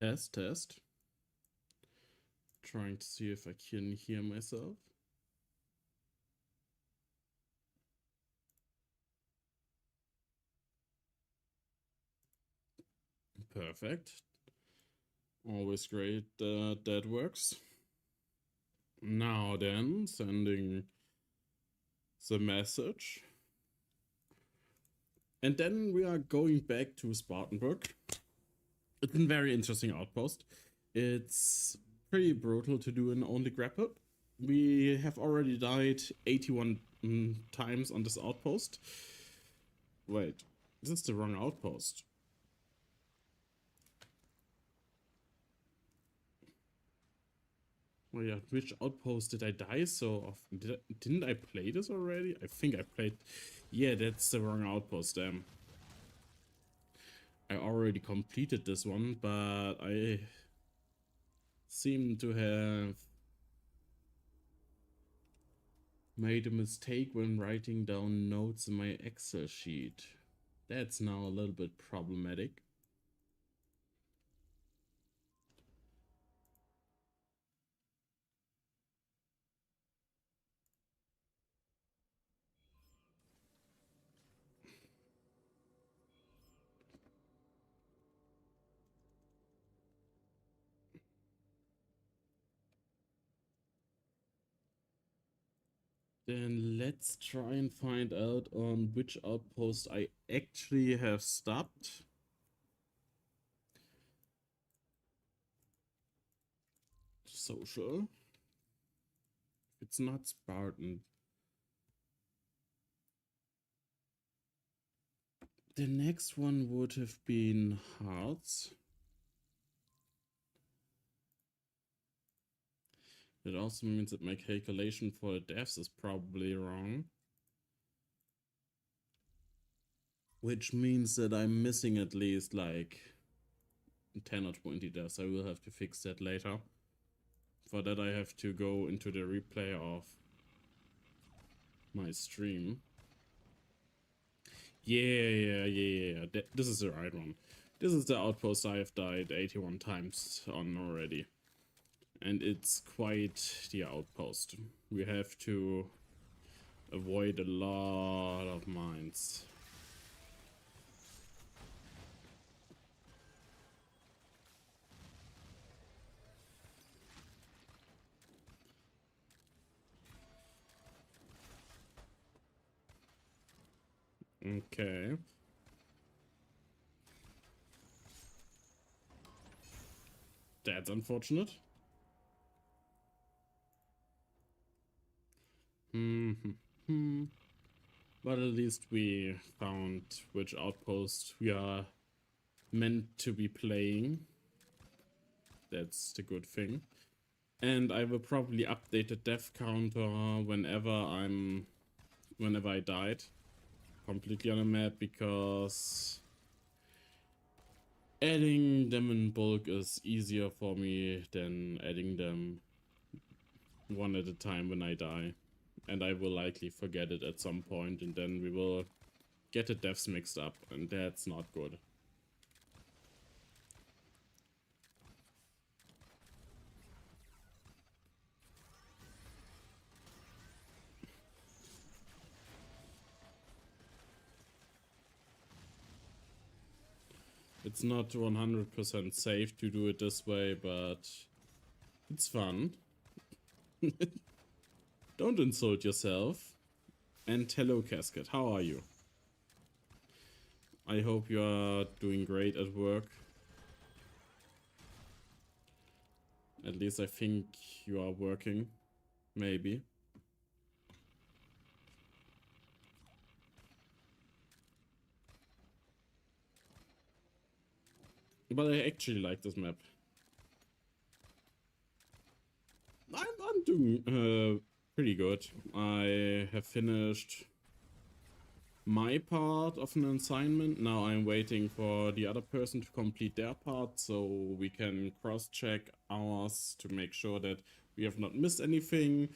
Test, test. Trying to see if I can hear myself. Perfect. Always great that works. Now then, sending the message. And then we are going back to Spartanburg. It's a very interesting outpost. It's pretty brutal to do an only grapple. We have already died 81 times on this outpost. Wait, this is the wrong outpost. Oh yeah, which outpost did I die so often? Didn't I play this already? I think I played... Yeah, that's the wrong outpost, damn. I already completed this one, but I seem to have made a mistake when writing down notes in my Excel sheet. That's now a little bit problematic. Then let's try and find out on which outpost I actually have stopped. Social. It's not Spartan. The next one would have been Hearts. It also means that my calculation for the deaths is probably wrong. Which means that I'm missing at least like 10 or 20 deaths. I will have to fix that later. For that I have to go into the replay of my stream. Yeah. This is the right one. This is the outpost I have died 81 times on already. And it's quite the outpost. We have to avoid a lot of mines. Okay. That's unfortunate. But at least we found which outpost we are meant to be playing. That's the good thing. And I will probably update the death counter whenever I died completely on a map, because adding them in bulk is easier for me than adding them one at a time when I die. And I will likely forget it at some point, and then we will get the deaths mixed up, and that's not good. It's not 100% safe to do it this way, but it's fun. Don't insult yourself. And hello, Casket. How are you? I hope you are doing great at work. At least I think you are working. Maybe. But I actually like this map. I'm doing pretty good. I have finished my part of an assignment. Now I'm waiting for the other person to complete their part, so we can cross-check ours to make sure that we have not missed anything.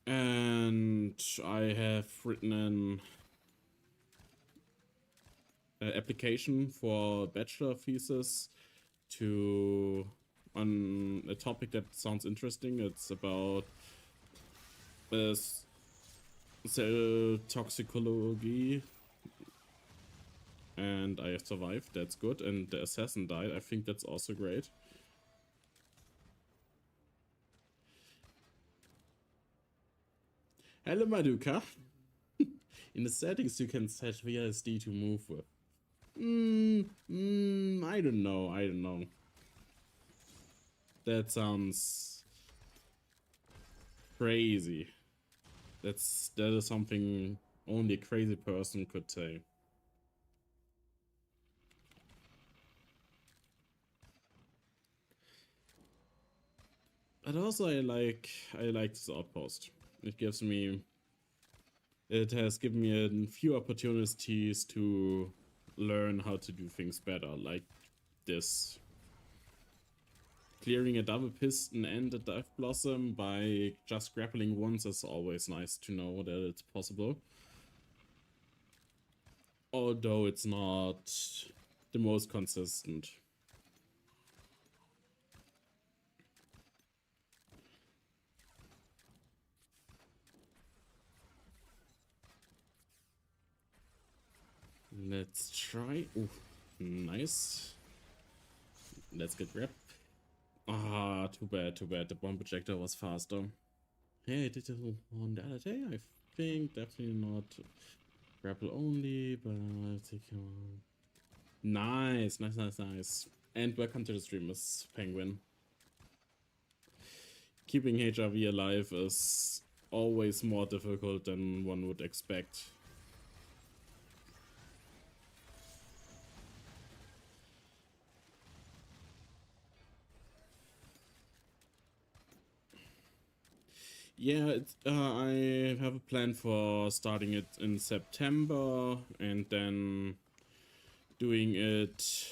And I have written an application for a bachelor thesis to on a topic that sounds interesting. It's about cell toxicology, and I survived. That's good. And the assassin died. I think that's also great. Hello, Maduka. In the settings, you can set VSD to move with. I don't know. I don't know. That sounds crazy. That is something only a crazy person could say. But also I like this outpost. It has given me a few opportunities to learn how to do things better, like this. Clearing a double piston and a dive blossom by just grappling once is always nice to know that it's possible. Although it's not the most consistent. Let's try. Ooh, nice. Let's get grabbed. Ah, too bad, too bad. The bomb projector was faster. Hey, I did it on the other day, I think. Definitely not grapple only, but I'll take you on. Nice, nice, nice, nice. And welcome to the stream, Miss Penguin. Keeping HRV alive is always more difficult than one would expect. Yeah, I have a plan for starting it in September and then doing it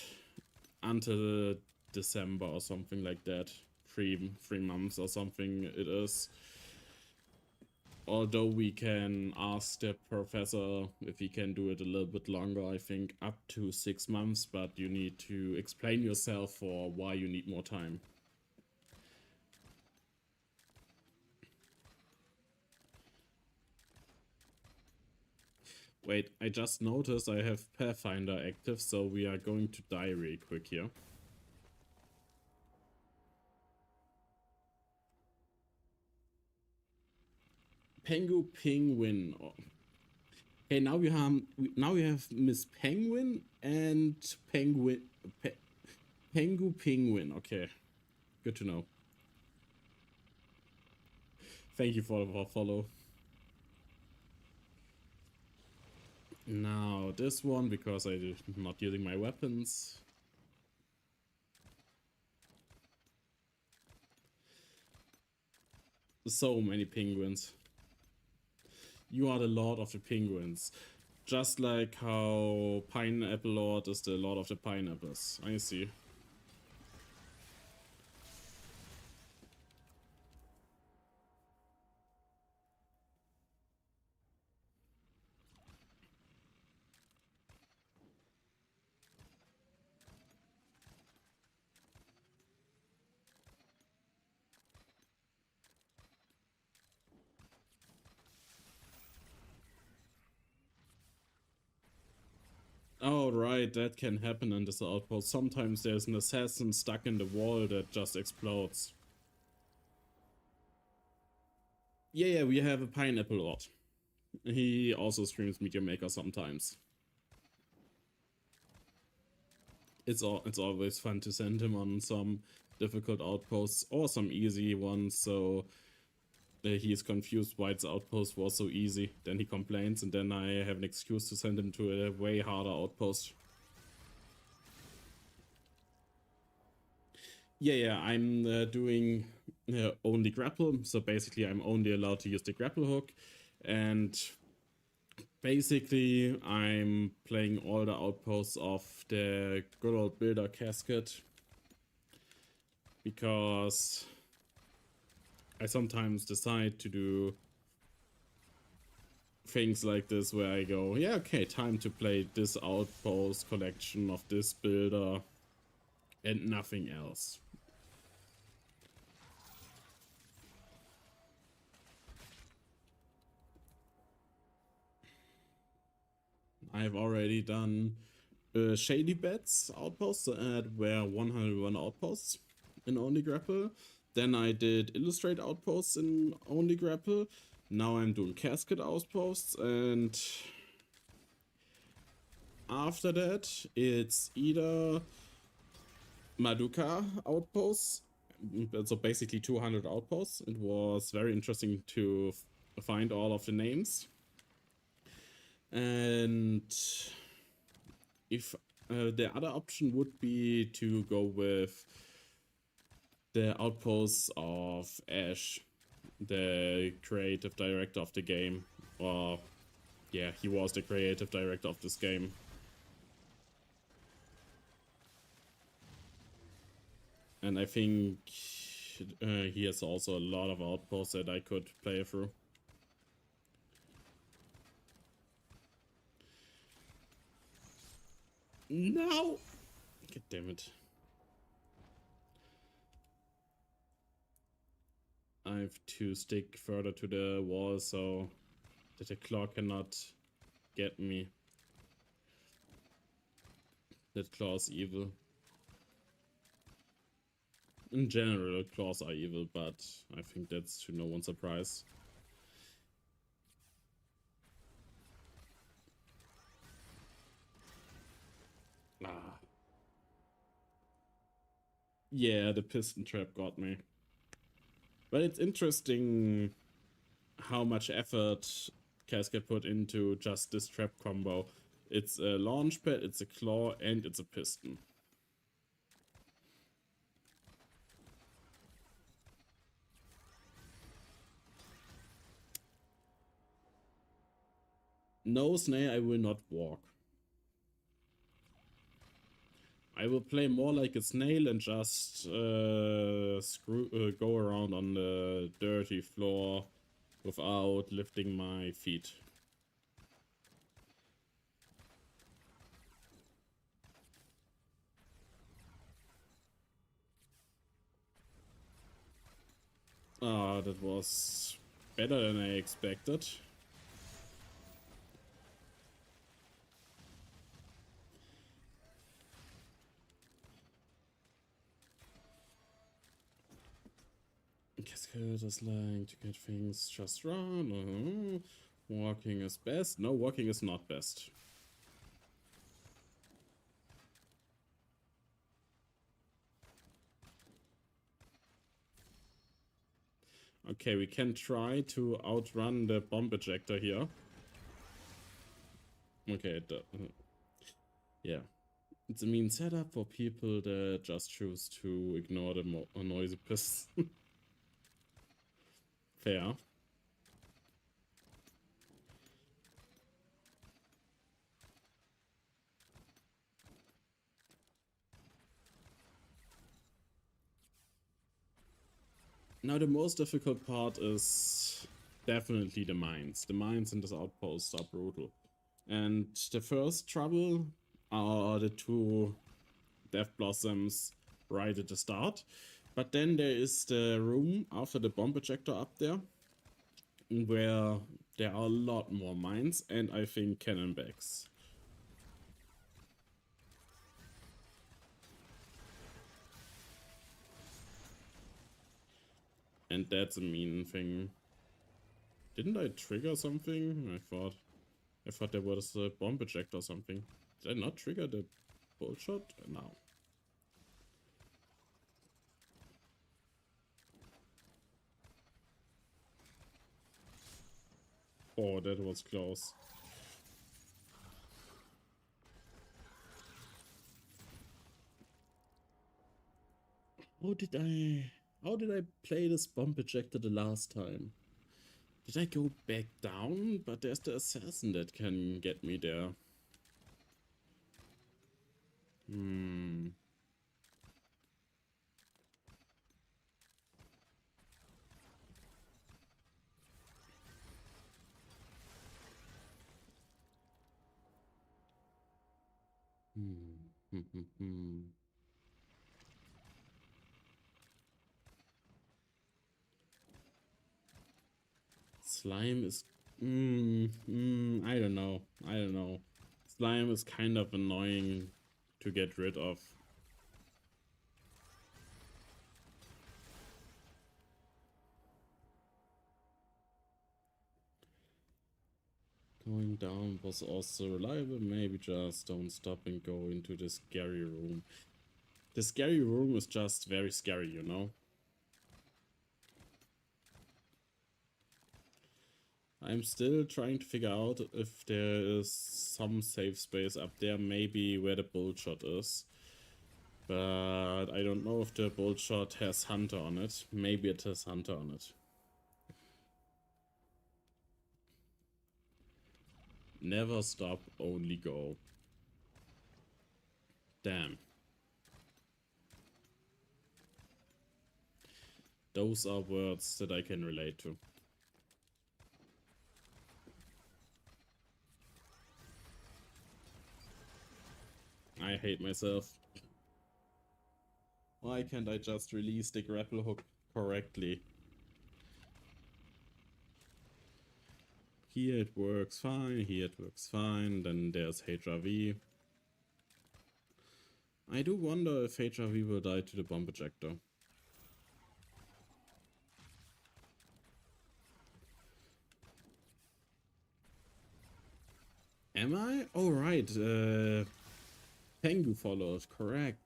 until December or something like that. 3 months or something it is. Although we can ask the professor if he can do it a little bit longer, I think up to 6 months, but you need to explain yourself for why you need more time. Wait, I just noticed I have Pathfinder active, so we are going to die really quick here. Penguin. Oh. Okay, now we have Miss Penguin and Penguin. Penguin. Okay, good to know. Thank you for the follow. Now this one, because I'm not using my weapons. So many penguins. You are the lord of the penguins. Just like how Pineapple Lord is the lord of the pineapples. I see. Oh, right, that can happen in this outpost. Sometimes there's an assassin stuck in the wall that just explodes. Yeah, we have a Pineapple Lord. He also streams Meteor Maker sometimes. It's always fun to send him on some difficult outposts or some easy ones, so he is confused why its outpost was so easy. Then he complains, and then I have an excuse to send him to a way harder outpost. Yeah, I'm doing only grapple, so basically I'm only allowed to use the grapple hook, and basically I'm playing all the outposts of the good old builder casket, because I sometimes decide to do things like this where I go, yeah, okay, time to play this outpost collection of this builder and nothing else. I've already done Shady Bets outposts at where 101 outposts in Only Grapple. Then I did Illustrate outposts in Only Grapple. Now I'm doing Casket outposts, and after that it's either Madoka outposts, so basically 200 outposts. It was very interesting to find all of the names. And if the other option would be to go with the outposts of Ash, the creative director of the game, or yeah, he was the creative director of this game. And I think he has also a lot of outposts that I could play through. No! God damn it. I have to stick further to the wall so that the claw cannot get me. That claw is evil. In general, claws are evil, but I think that's to no one's surprise. Ah. Yeah, the piston trap got me. But it's interesting how much effort Cascade put into just this trap combo. It's a launch pad, it's a claw, and it's a piston. No, Snail, I will not walk. I will play more like a snail and just go around on the dirty floor without lifting my feet. Ah, that was better than I expected. Cascade is like to get things just run. Walking is best. No, walking is not best. Okay, we can try to outrun the bomb ejector here. Okay, yeah. It's a mean setup for people that just choose to ignore the noisy piston. Fair. Now the most difficult part is definitely the mines. The mines in this outpost are brutal. And the first trouble are the two Death Blossoms right at the start. But then there is the room after the bomb ejector up there, where there are a lot more mines and I think cannonbacks. And that's a mean thing. Didn't I trigger something? I thought there was a bomb ejector or something. Did I not trigger the bullshot? No. Oh, that was close. How did I play this bomb ejector the last time? Did I go back down? But there's the assassin that can get me there. Slime is... I don't know. I don't know. Slime is kind of annoying to get rid of. Going down was also reliable. Maybe just don't stop and go into the scary room. The scary room is just very scary, you know? I'm still trying to figure out if there is some safe space up there, maybe where the bullshot is. But I don't know if the bullshot has Hunter on it. Maybe it has Hunter on it. Never stop, only go. Damn. Those are words that I can relate to. I hate myself. Why can't I just release the grapple hook correctly? Here it works fine, here it works fine, then there's HRV. I do wonder if HRV will die to the bomb ejector. Am I? Oh, right. Tengu followed. Correct.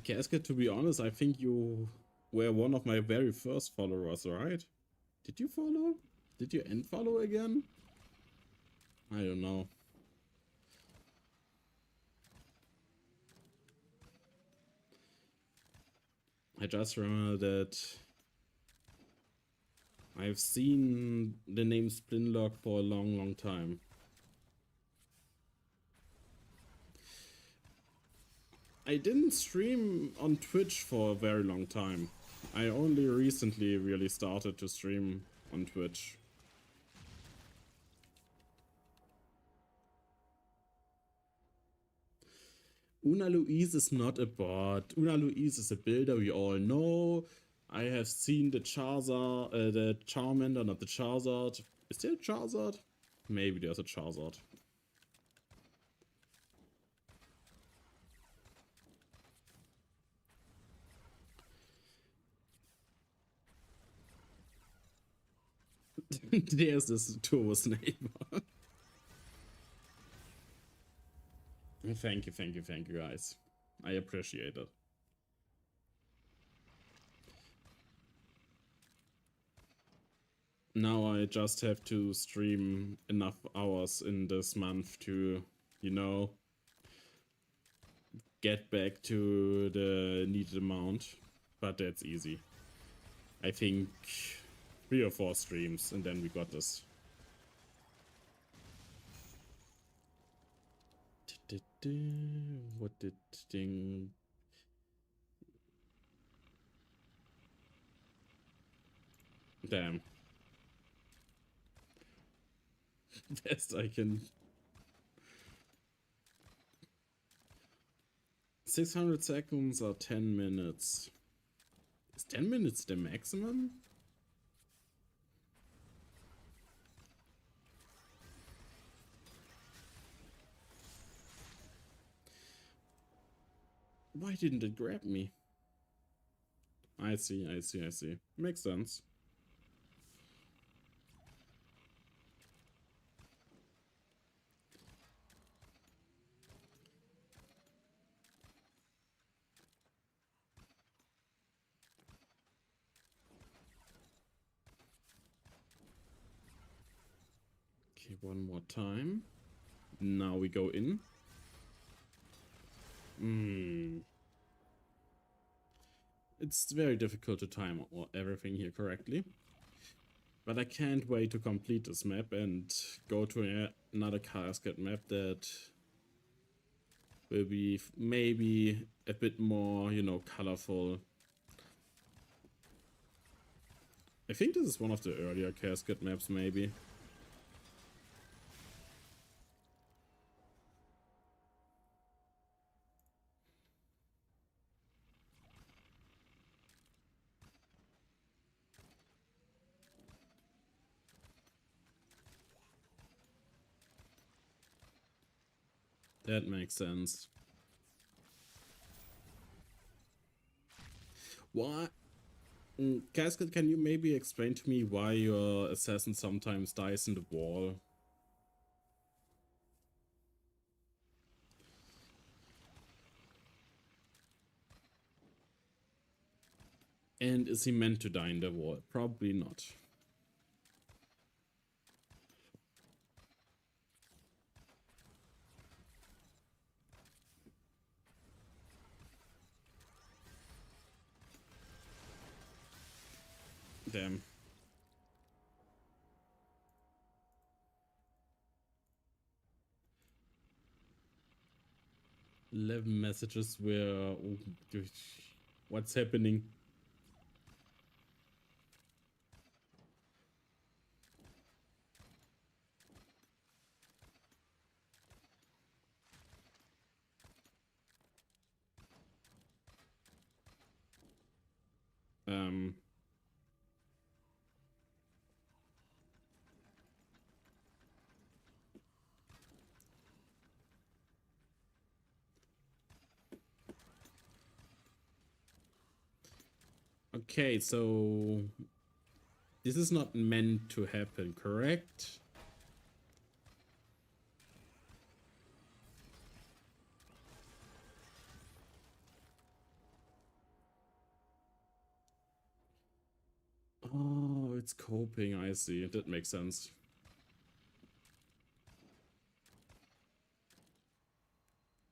Casket, to be honest, I think you were one of my very first followers, right? Did you follow? Did you end follow again? I don't know. I just remember that I've seen the name Splinlock for a long time. I didn't stream on Twitch for a very long time. I only recently really started to stream on Twitch. Una Louise is not a bot. Una Louise is a builder, we all know. I have seen the Charizard, the Charmander, not the Charizard. Is there a Charizard? Maybe there's a Charizard. There's this Turbo's neighbor. Thank you guys. I appreciate it. Now I just have to stream enough hours in this month to, you know, get back to the needed amount. But that's easy. I think 3 or 4 streams and then we got this. What did thing? Damn. Best I can. 600 seconds or 10 minutes. Is 10 minutes the maximum? Why didn't it grab me? I see. Makes sense. Okay, one more time. Now we go in. It's very difficult to time everything here correctly. But I can't wait to complete this map and go to another casket map that will be maybe a bit more, you know, colorful. I think this is one of the earlier casket maps, maybe. That makes sense. What? Casket, can you maybe explain to me why your assassin sometimes dies in the wall? And is he meant to die in the wall? Probably not. Damn. 11 messages where... What's happening? Okay, so this is not meant to happen, correct? Oh, it's coping, I see. That makes sense.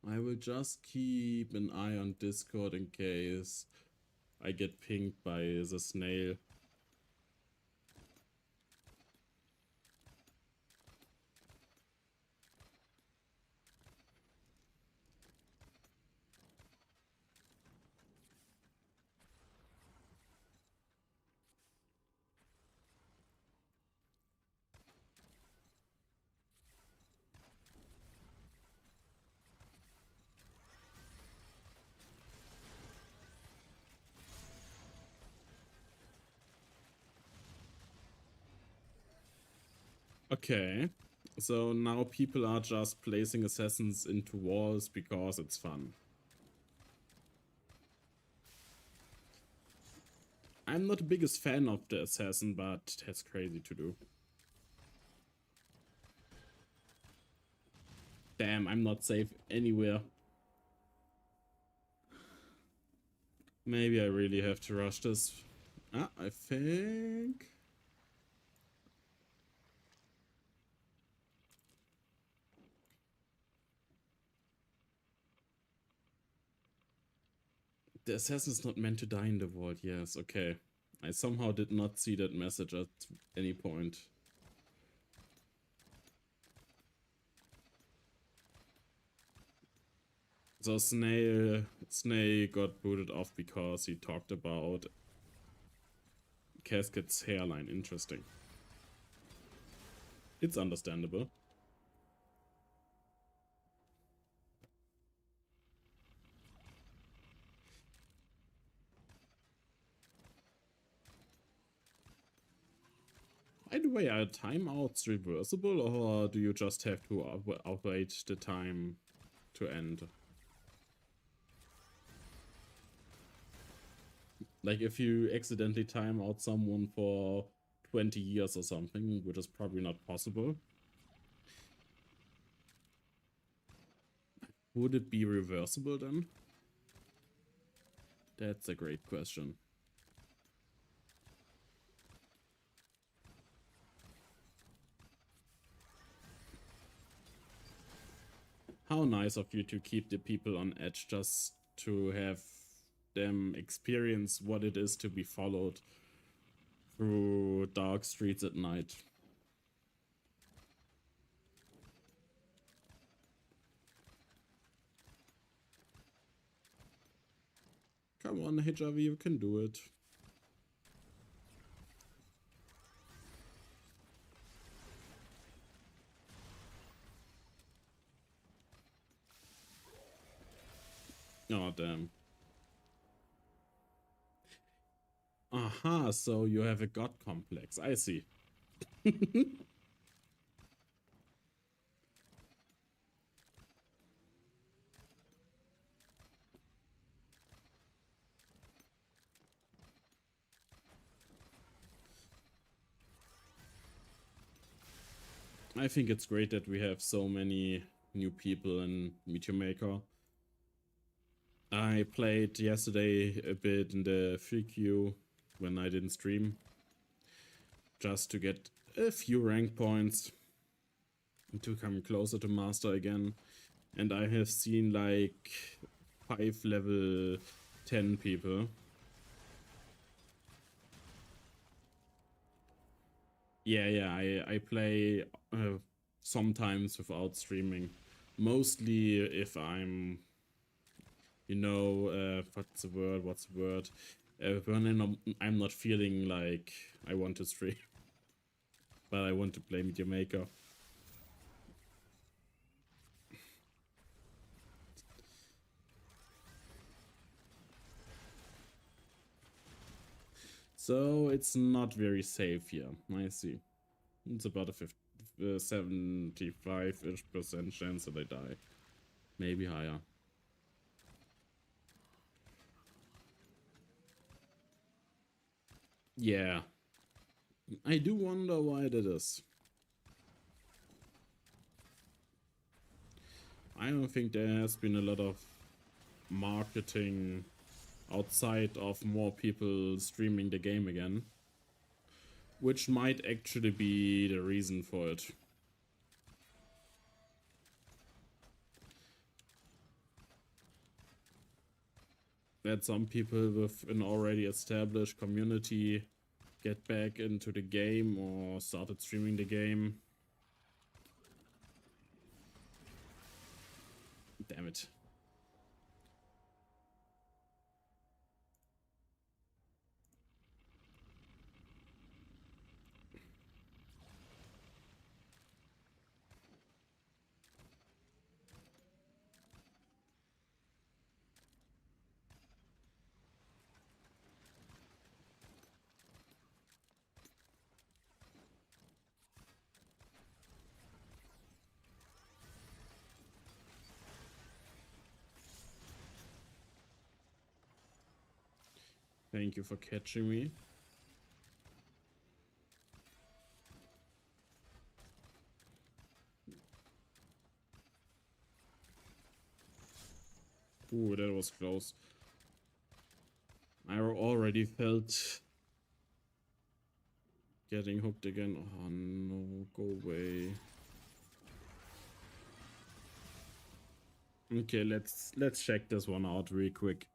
I will just keep an eye on Discord in case I get pinged by the snail. Okay, so now people are just placing assassins into walls because it's fun. I'm not the biggest fan of the assassin, but that's crazy to do. Damn, I'm not safe anywhere. Maybe I really have to rush this. Ah, I think... The assassin is not meant to die in the vault. Yes, okay. I somehow did not see that message at any point. So Snail got booted off because he talked about Casket's hairline. Interesting. It's understandable. By the way, are timeouts reversible, or do you just have to await the time to end? Like if you accidentally time out someone for 20 years or something, which is probably not possible, would it be reversible then? That's a great question. How nice of you to keep the people on edge just to have them experience what it is to be followed through dark streets at night. Come on, Hijavi, you can do it. Oh, damn. Aha, so you have a god complex. I see. I think it's great that we have so many new people in Meteor Maker. I played yesterday a bit in the free queue when I didn't stream, just to get a few rank points to come closer to master again. And I have seen like 5 level 10 people. Yeah, I play sometimes without streaming. Mostly if I'm, you know, what's the word? When I'm not feeling like I want to stream, but I want to play Meteor Maker. So it's not very safe here. I see. It's about a 75-ish% chance that I die. Maybe higher. Yeah. I do wonder why that is. I don't think there has been a lot of marketing outside of more people streaming the game again, which might actually be the reason for it. That some people with an already established community get back into the game or started streaming the game. Damn it. Thank you for catching me. Ooh, that was close. I already felt getting hooked again. Oh no, go away. Okay, let's check this one out real quick.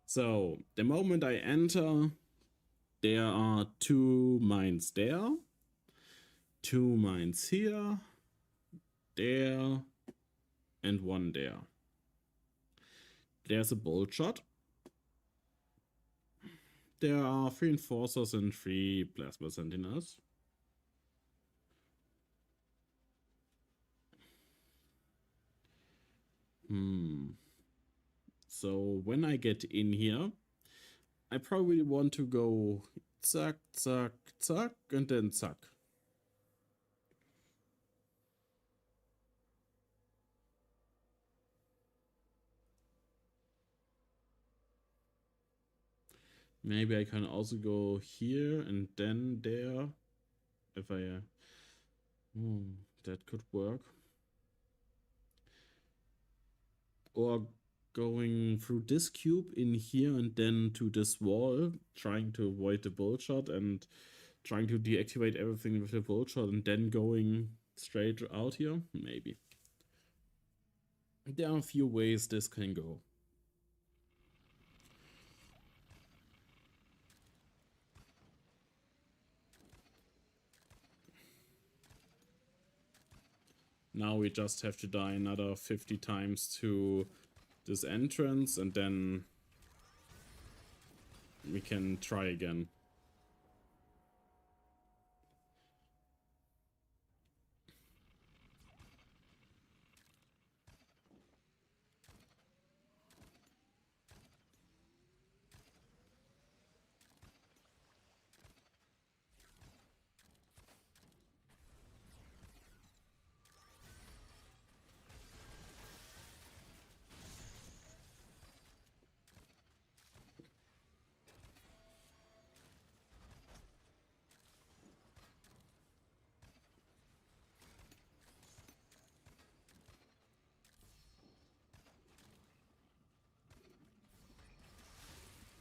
So, the moment I enter, there are 2 mines there, 2 mines here, there, and 1 there. There's a bolt shot. There are 3 enforcers and 3 plasma sentinels. So when I get in here, I probably want to go zack, zack, zack, and then zack. Maybe I can also go here and then there. If I... that could work. Or going through this cube in here and then to this wall, trying to avoid the bolt shot and trying to deactivate everything with the bolt shot and then going straight out here? Maybe. There are a few ways this can go. Now we just have to die another 50 times to this entrance, and then we can try again.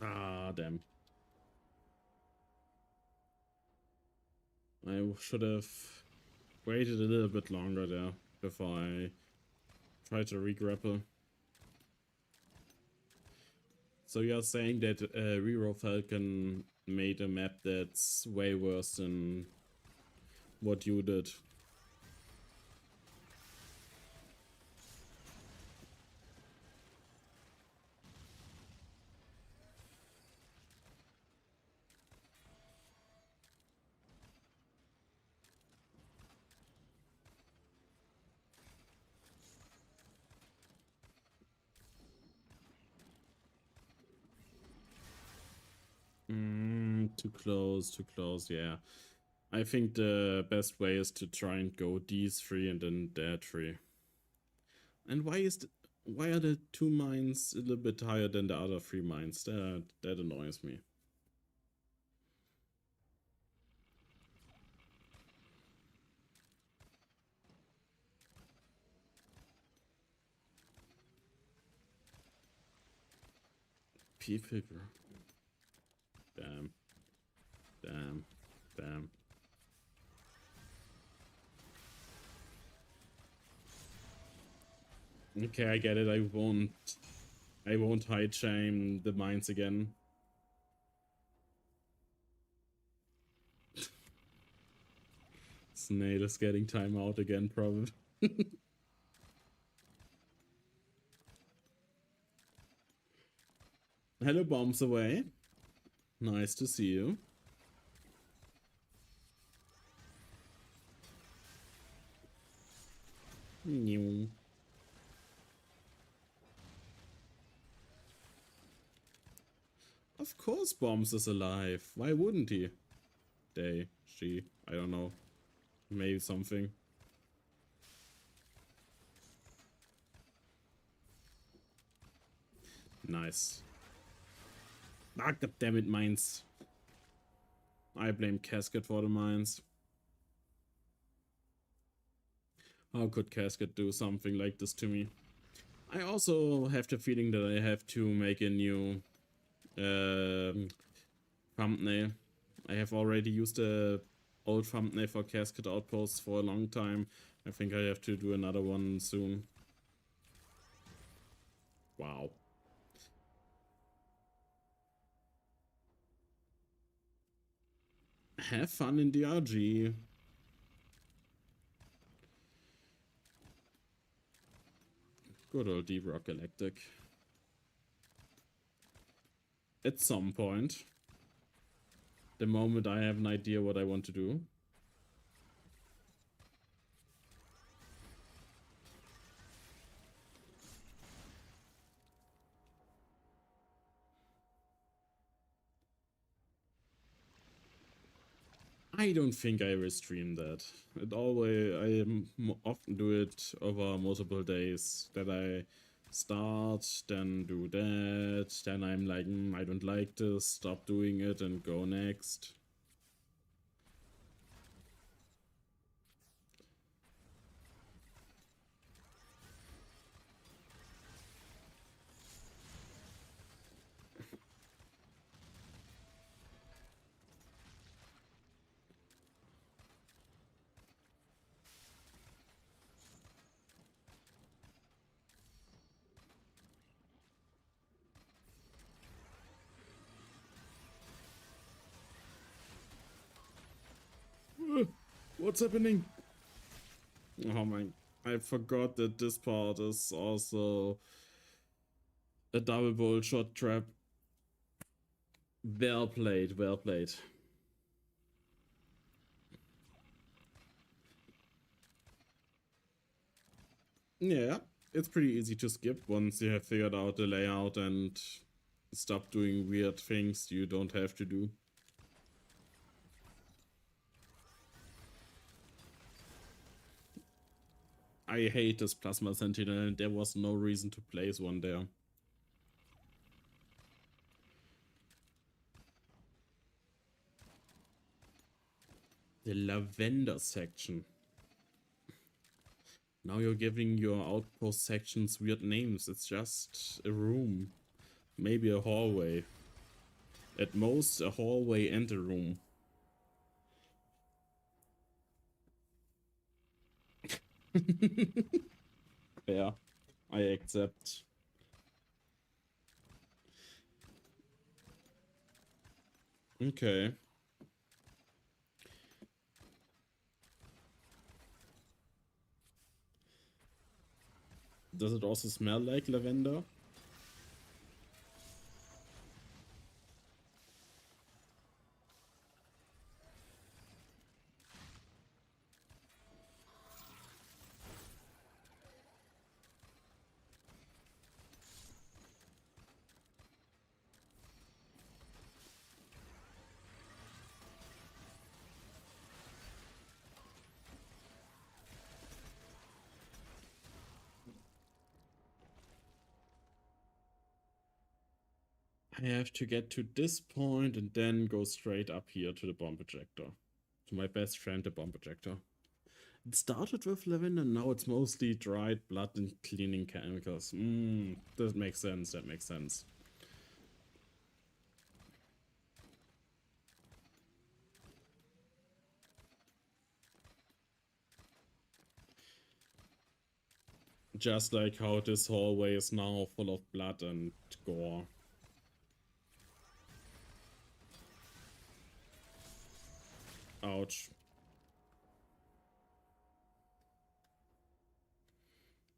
Ah, damn. I should have waited a little bit longer there before I tried to re-grapple. So you're saying that Rero Falcon made a map that's way worse than what you did? Too close, yeah. I think the best way is to try and go these three and then that three. And why are the 2 mines a little bit higher than the other 3 mines? That annoys me. P-figure. Damn. Damn. Damn. Okay, I get it. I won't hide shame the mines again. Snail is getting time out again, probably. Hello, Bombs Away. Nice to see you. New. Of course Bombs is alive. Why wouldn't he? They, she, I don't know. Maybe something. Nice. Ah, goddammit, mines. I blame Casket for the mines. How could Casket do something like this to me? I also have the feeling that I have to make a new thumbnail. I have already used the old thumbnail for Casket Outposts for a long time. I think I have to do another one soon. Wow. Have fun in the RG. Good old Deep Rock Galactic. At some point. The moment I have an idea what I want to do. I don't think I will stream that. I often do it over multiple days. That I start, then do that, then I'm like, I don't like this, stop doing it and go next. What's happening? Oh my I forgot that this part is also a double bolt shot trap. Well played, well played. Yeah, it's pretty easy to skip once you have figured out the layout and stop doing weird things you don't have to do. I hate this Plasma Sentinel, and there was no reason to place one there. The Lavender section. Now you're giving your outpost sections weird names. It's just a room. Maybe a hallway. At most, a hallway and a room. Yeah, I accept. Okay. Does it also smell like lavender? I have to get to this point and then go straight up here to the bomb projector. To my best friend, the bomb projector. It started with lavender, now it's mostly dried blood and cleaning chemicals. That makes sense, that makes sense. Just like how this hallway is now full of blood and gore. Ouch.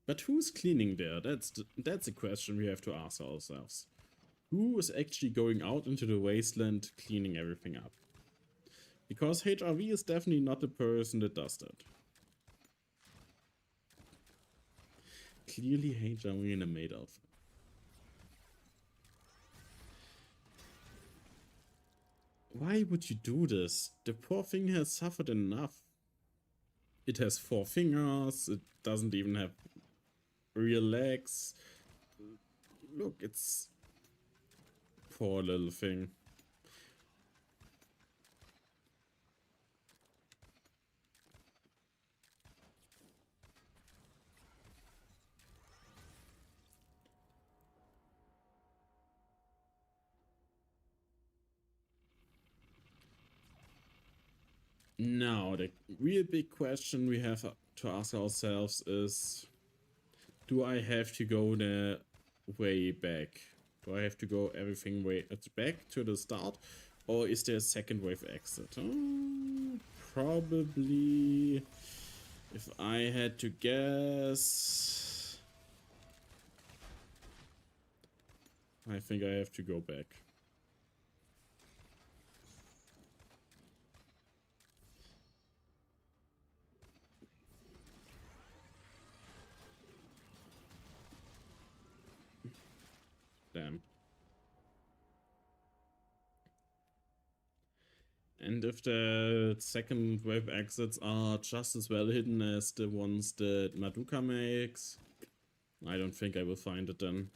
But who's cleaning there? That's a question we have to ask ourselves. Who is actually going out into the wasteland cleaning everything up? Because HRV is definitely not the person that does that. Clearly HRV in a maid outfit. Why would you do this? The poor thing has suffered enough. It has 4 fingers, it doesn't even have real legs. Look, it's... Poor little thing. Now, the real big question we have to ask ourselves is, do I have to go the way back? Do I have to go everything way back to the start? Or is there a second wave exit? Probably, if I had to guess, I think I have to go back. Damn. And if the second wave exits are just as well hidden as the ones that Madoka makes, I don't think I will find it then.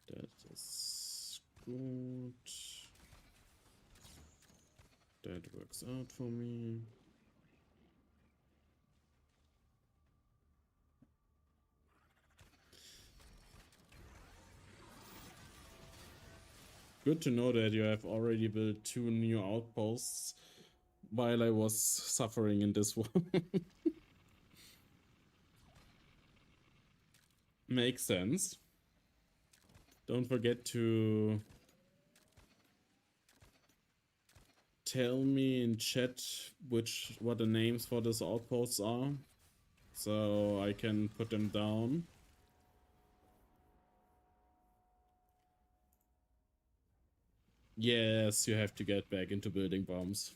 That is good. That works out for me. Good to know that you have already built 2 new outposts while I was suffering in this one. Makes sense. Don't forget to tell me in chat what the names for these outposts are, so I can put them down. Yes, you have to get back into building bombs.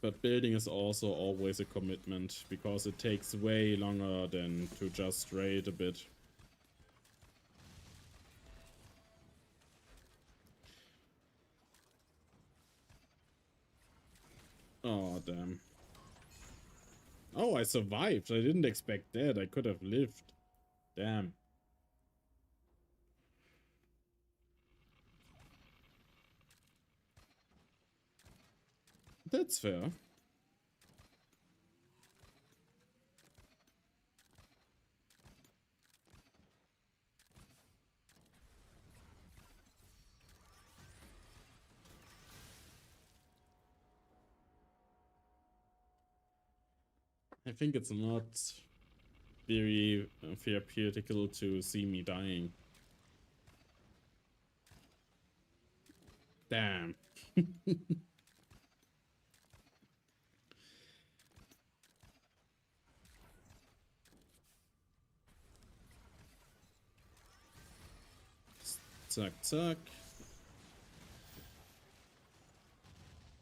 But building is also always a commitment, because it takes way longer than to just raid a bit. Oh, damn. Oh, I survived. I didn't expect that. I could have lived. Damn. That's fair. I think it's not very therapeutical to see me dying. Damn. Zack, zack.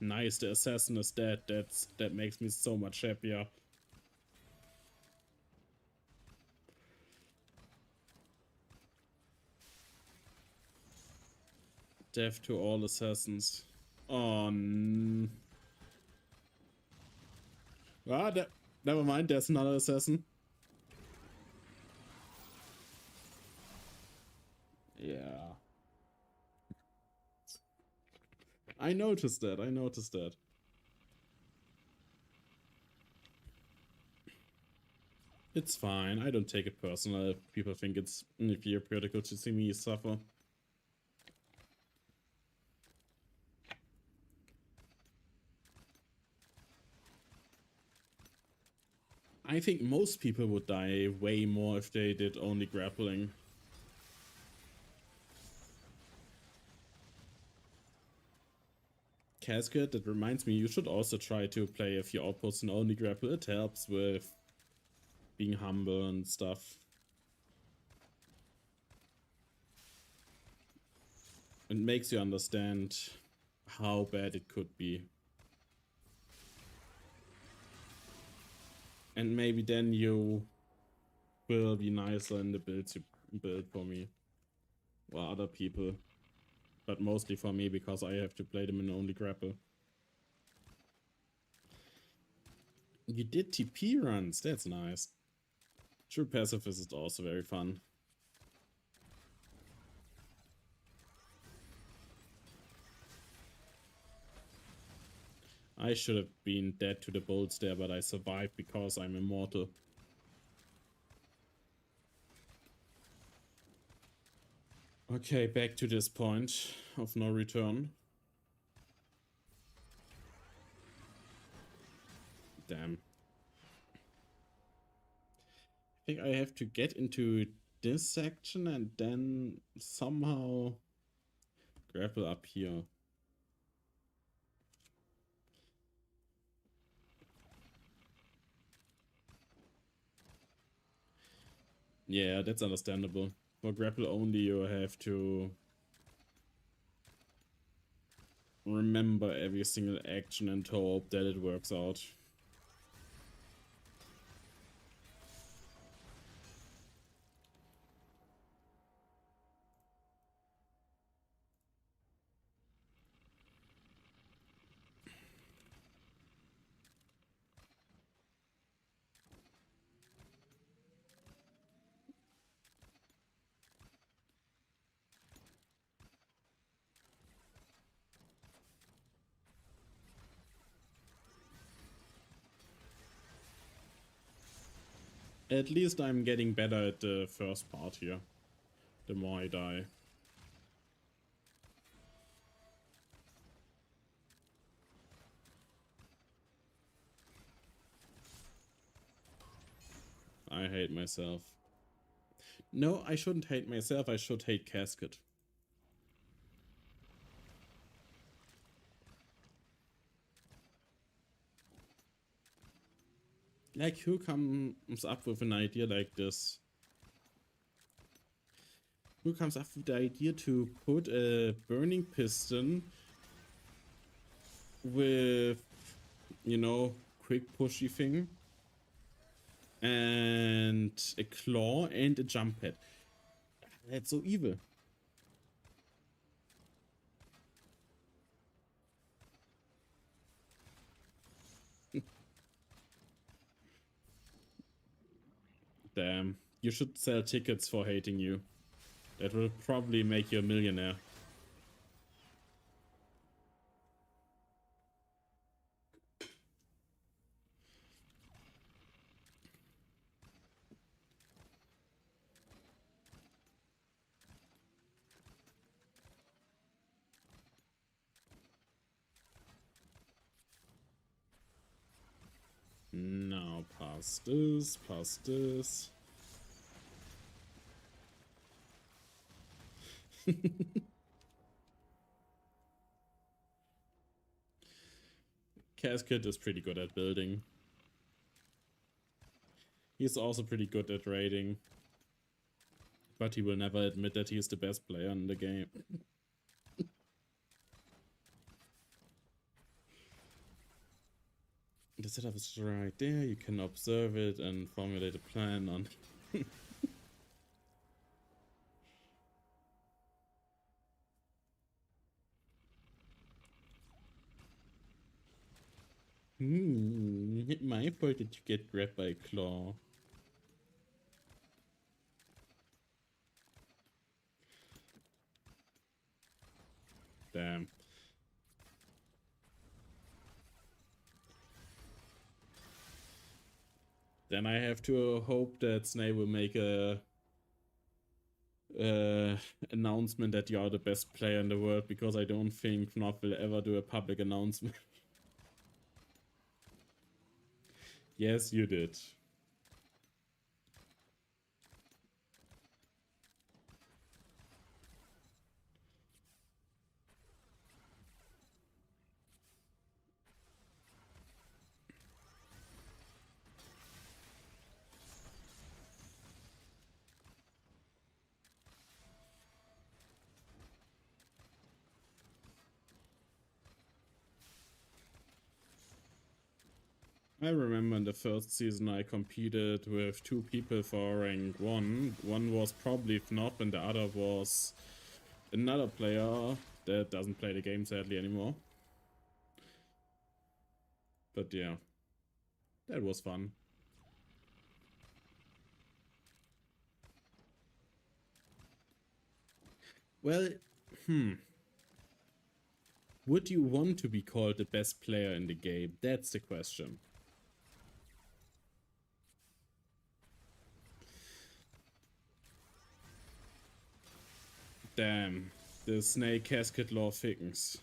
Nice, the assassin is dead. That makes me so much happier. Death to all assassins. Oh, never mind, there's another assassin. Yeah. I noticed that, I noticed that. It's fine, I don't take it personal if people think it's theoretical to see me suffer. I think most people would die way more if they did only grappling. Casket, that reminds me, you should also try to play a few outposts and only grapple. It helps with being humble and stuff. It makes you understand how bad it could be. And maybe then you will be nicer in the builds you build for me. Or other people. But mostly for me, because I have to play them in only grapple. You did TP runs, that's nice. True pacifist is also very fun. I should have been dead to the bolts there, but I survived because I'm immortal. Okay, back to this point of no return. Damn. I think I have to get into this section and then somehow grapple up here. Yeah, that's understandable. For grapple only, you have to remember every single action and hope that it works out. At least I'm getting better at the first part here. The more I die. I hate myself. No, I shouldn't hate myself, I should hate Casket. Like, who comes up with an idea like this? Who comes up with the idea to put a burning piston with, you know, quick pushy thing and a claw and a jump pad? That's so evil. Damn, you should sell tickets for hating you. That will probably make you a millionaire. Now, past this, past this. Casket is pretty good at building. He's also pretty good at raiding. But he will never admit that he's the best player in the game. The setup is right there, you can observe it and formulate a plan on... My fault that you get grabbed by a claw. Damn. Then I have to hope that Snake will make a announcement that you are the best player in the world, because I don't think FNAF will ever do a public announcement. Yes, you did. I remember in the first season I competed with two people for rank 1. One was probably FNOP and the other was another player that doesn't play the game sadly anymore. But yeah, that was fun. Well, would you want to be called the best player in the game? That's the question. Damn, the Snake Casket law thickens.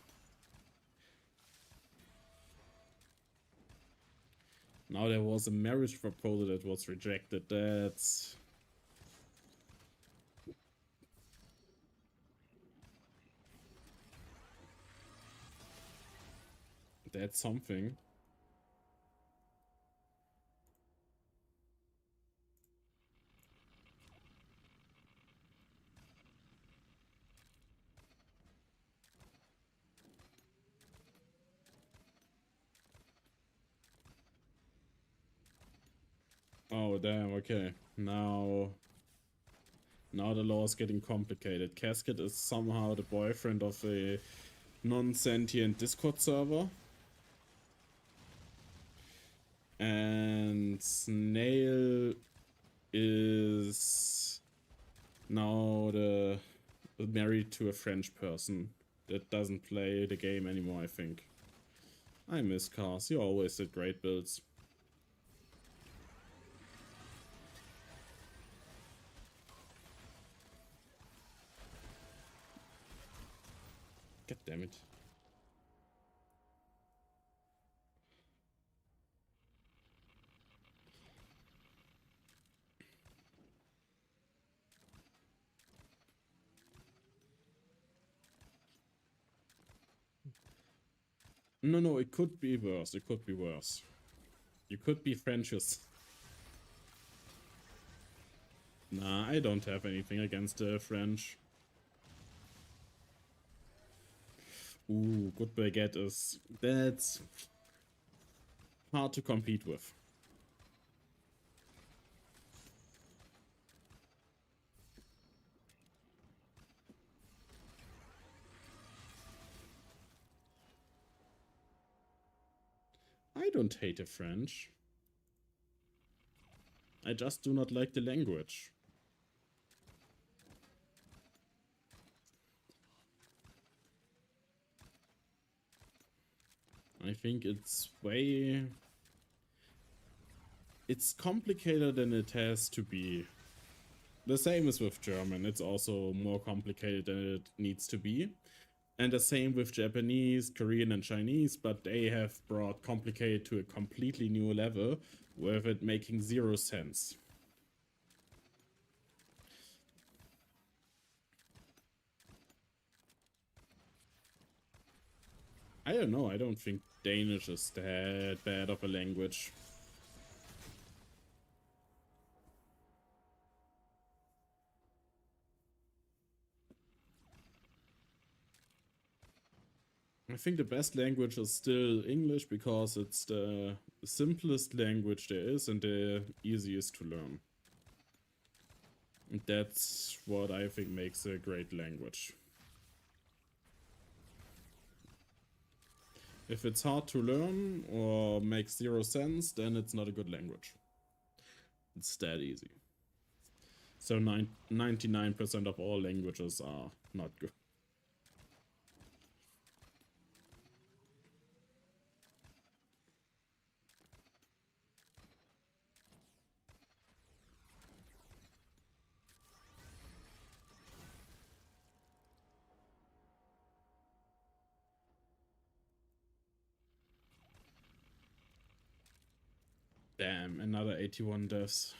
Now there was a marriage proposal that was rejected. That's something. Oh damn, okay. Now the law is getting complicated. Casket is somehow the boyfriend of a non-sentient Discord server. And Snail is now married to a French person that doesn't play the game anymore, I think. I miss Cars, you always did great builds. God damn it. No, it could be worse. It could be worse. You could be French's. Nah, I don't have anything against the French. Ooh, good baguette is... That's hard to compete with. I don't hate the French. I just do not like the language. I think it's way... It's complicated than it has to be. The same is with German. It's also more complicated than it needs to be. And the same with Japanese, Korean, and Chinese, but they have brought complicated to a completely new level, with it making zero sense. I don't know, I don't think Danish is that bad of a language. I think the best language is still English because it's the simplest language there is and the easiest to learn. And that's what I think makes a great language. If it's hard to learn or makes zero sense, then it's not a good language. It's that easy. So 99% of all languages are not good. Damn, another 81 deaths.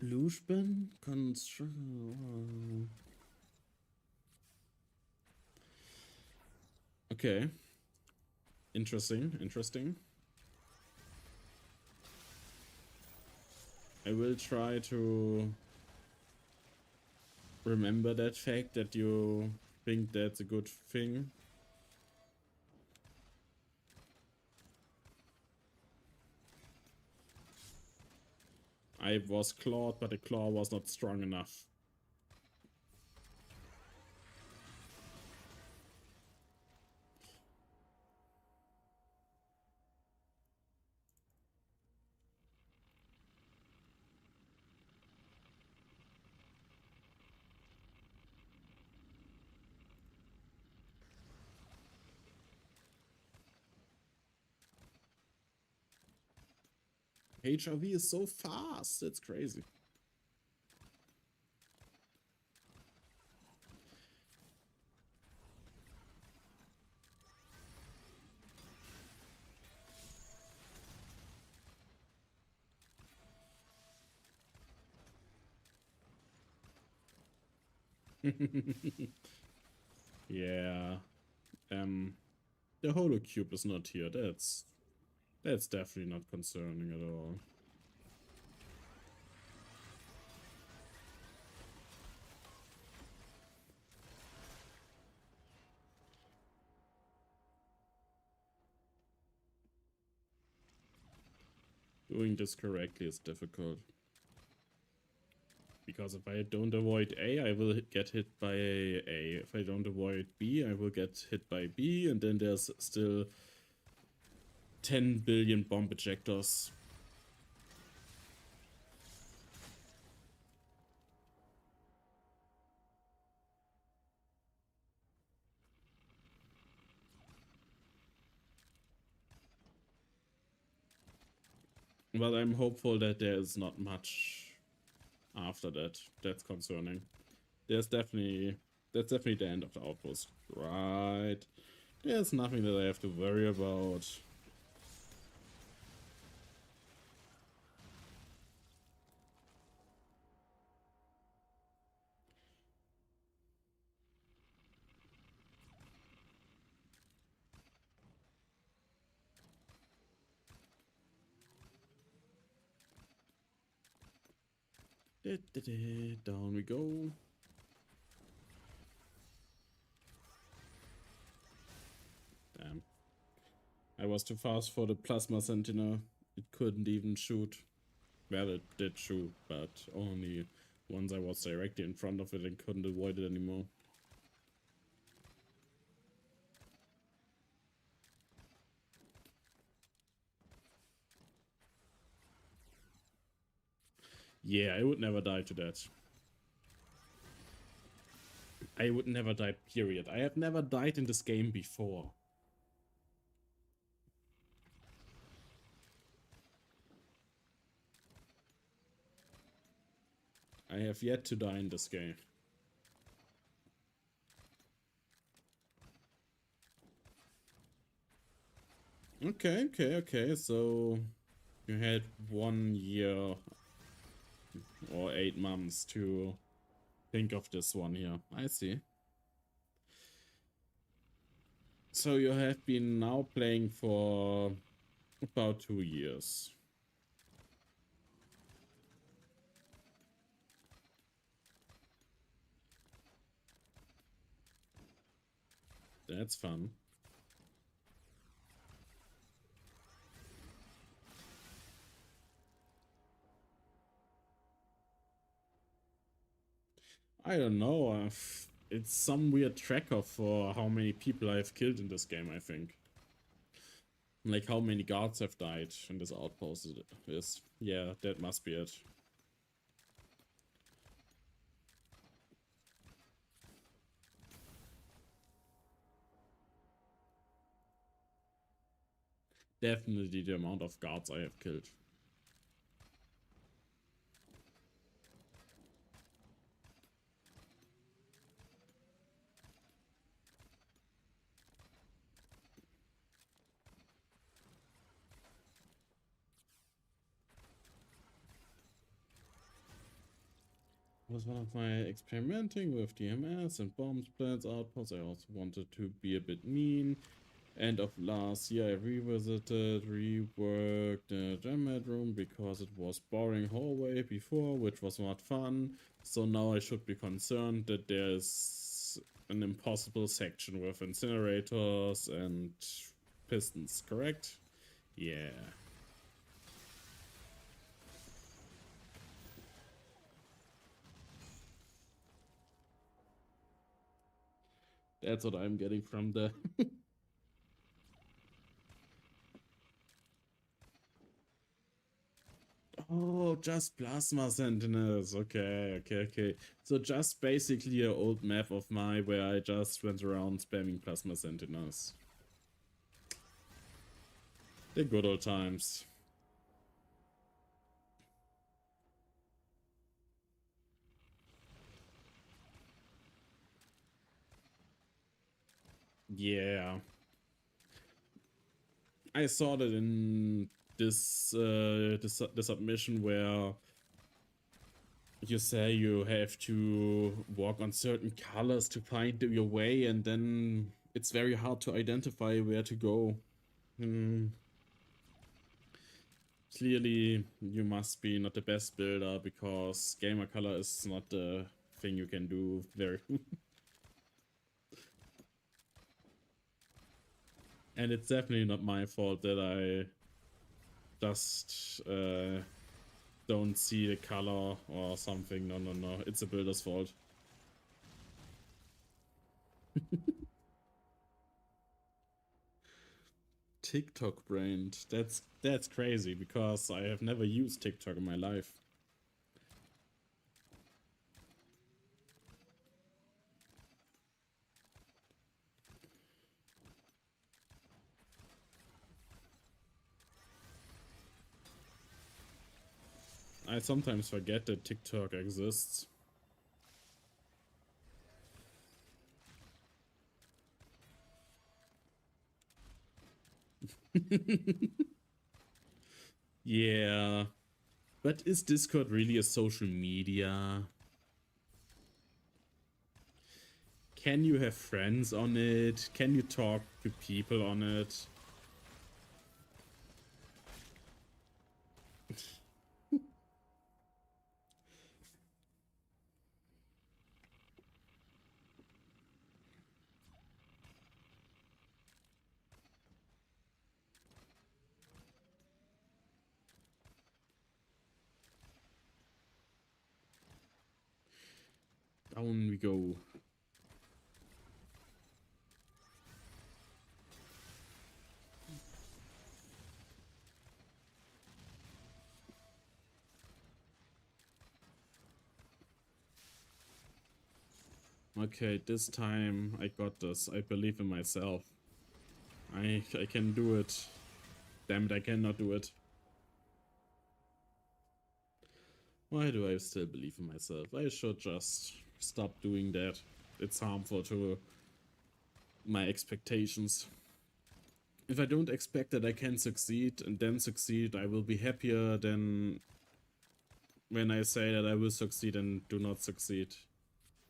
Lushben? Okay. Interesting, interesting. I will try to remember that fact that you think that's a good thing. I was clawed, but the claw was not strong enough. HRV is so fast, it's crazy. Yeah. The Holocube is not here. That's definitely not concerning at all. Doing this correctly is difficult. Because if I don't avoid A, I will get hit by A. If I don't avoid B, I will get hit by B, and then there's still 10 billion bomb ejectors. But I'm hopeful that there is not much after that. That's concerning. That's definitely the end of the outpost. Right. There's nothing that I have to worry about. Down we go. Damn. I was too fast for the plasma sentinel. It couldn't even shoot. Well, it did shoot, but only once I was directly in front of it and couldn't avoid it anymore. Yeah, I would never die to that. I would never die, period. I have never died in this game before. I have yet to die in this game. Okay. So you had 1 year or 8 months to think of this one here. I see. So you have been now playing for about 2 years. That's fun. I don't know. It's some weird tracker for how many people I've killed in this game, I think. Like how many guards have died in this outpost is. Yeah, that must be it. Definitely the amount of guards I have killed. Was one of my experimenting with DMS and bomb splats outposts. I also wanted to be a bit mean. End of last year I revisited, reworked the Gemmed room because it was boring hallway before, which was not fun. So now I should be concerned that there's an impossible section with incinerators and pistons, correct? Yeah. That's what I'm getting from the... Oh, just plasma sentinels. Okay. So just basically an old map of mine where I just went around spamming plasma sentinels. The good old times. Yeah. I saw that in this the submission where you say you have to walk on certain colors to find your way, and then it's very hard to identify where to go. Clearly, you must be not the best builder because gamer color is not the thing you can do very. And it's definitely not my fault that I just don't see the color or something. No. It's a builder's fault. TikTok brand. That's crazy because I have never used TikTok in my life. I sometimes forget that TikTok exists. Yeah. But is Discord really a social media? Can you have friends on it? Can you talk to people on it? Down we go. Okay, this time I got this. I believe in myself. I can do it. Damn it, I cannot do it. Why do I still believe in myself? I should just stop doing that. It's harmful to my expectations. If I don't expect that I can succeed and then succeed, I will be happier than when I say that I will succeed and do not succeed.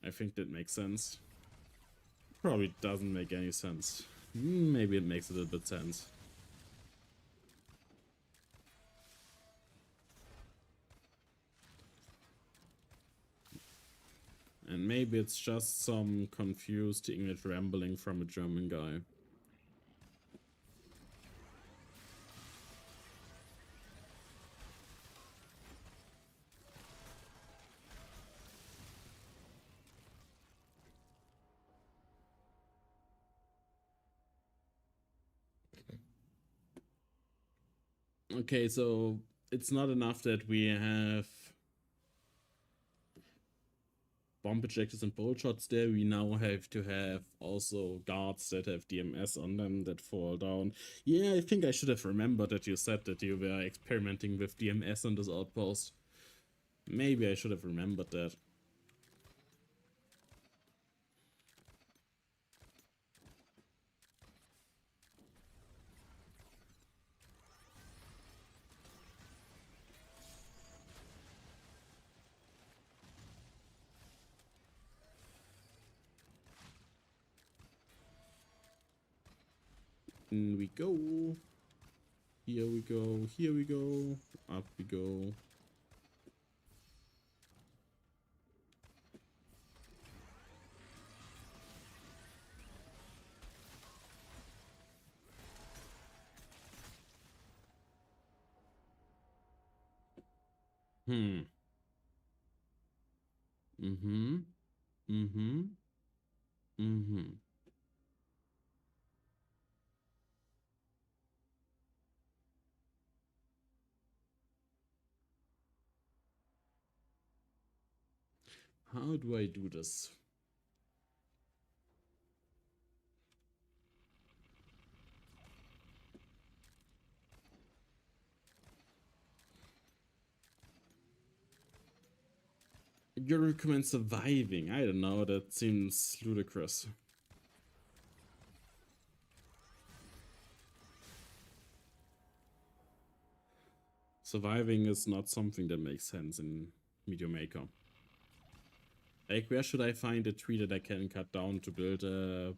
I think that makes sense. Probably doesn't make any sense. Maybe it makes a little bit sense. And maybe it's just some confused English rambling from a German guy. Okay, so it's not enough that we have bomb projectors and bolt shots there. We now have to have also guards that have DMS on them that fall down. Yeah, I think I should have remembered that you said that you were experimenting with DMS on this outpost. Maybe I should have remembered that. In we go. Here we go. Here we go. Up we go. Hmm. Mm-hmm. Mm-hmm. Mm-hmm. How do I do this? You recommend surviving? I don't know, that seems ludicrous. Surviving is not something that makes sense in Meteor Maker. Like, where should I find a tree that I can cut down to build a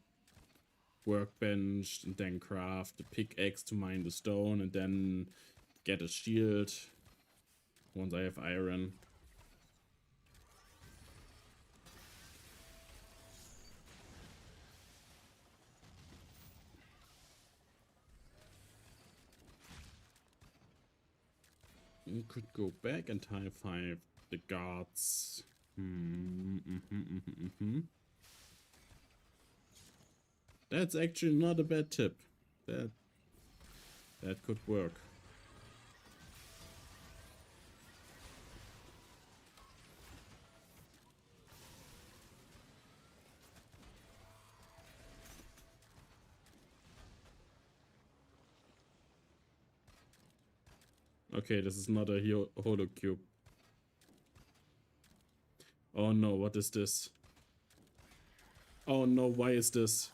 workbench and then craft a pickaxe to mine the stone and then get a shield once I have iron? You could go back and high five the guards. That's actually not a bad tip. That could work. Okay, this is not a holo cube. Oh no, what is this? Oh no, why is this?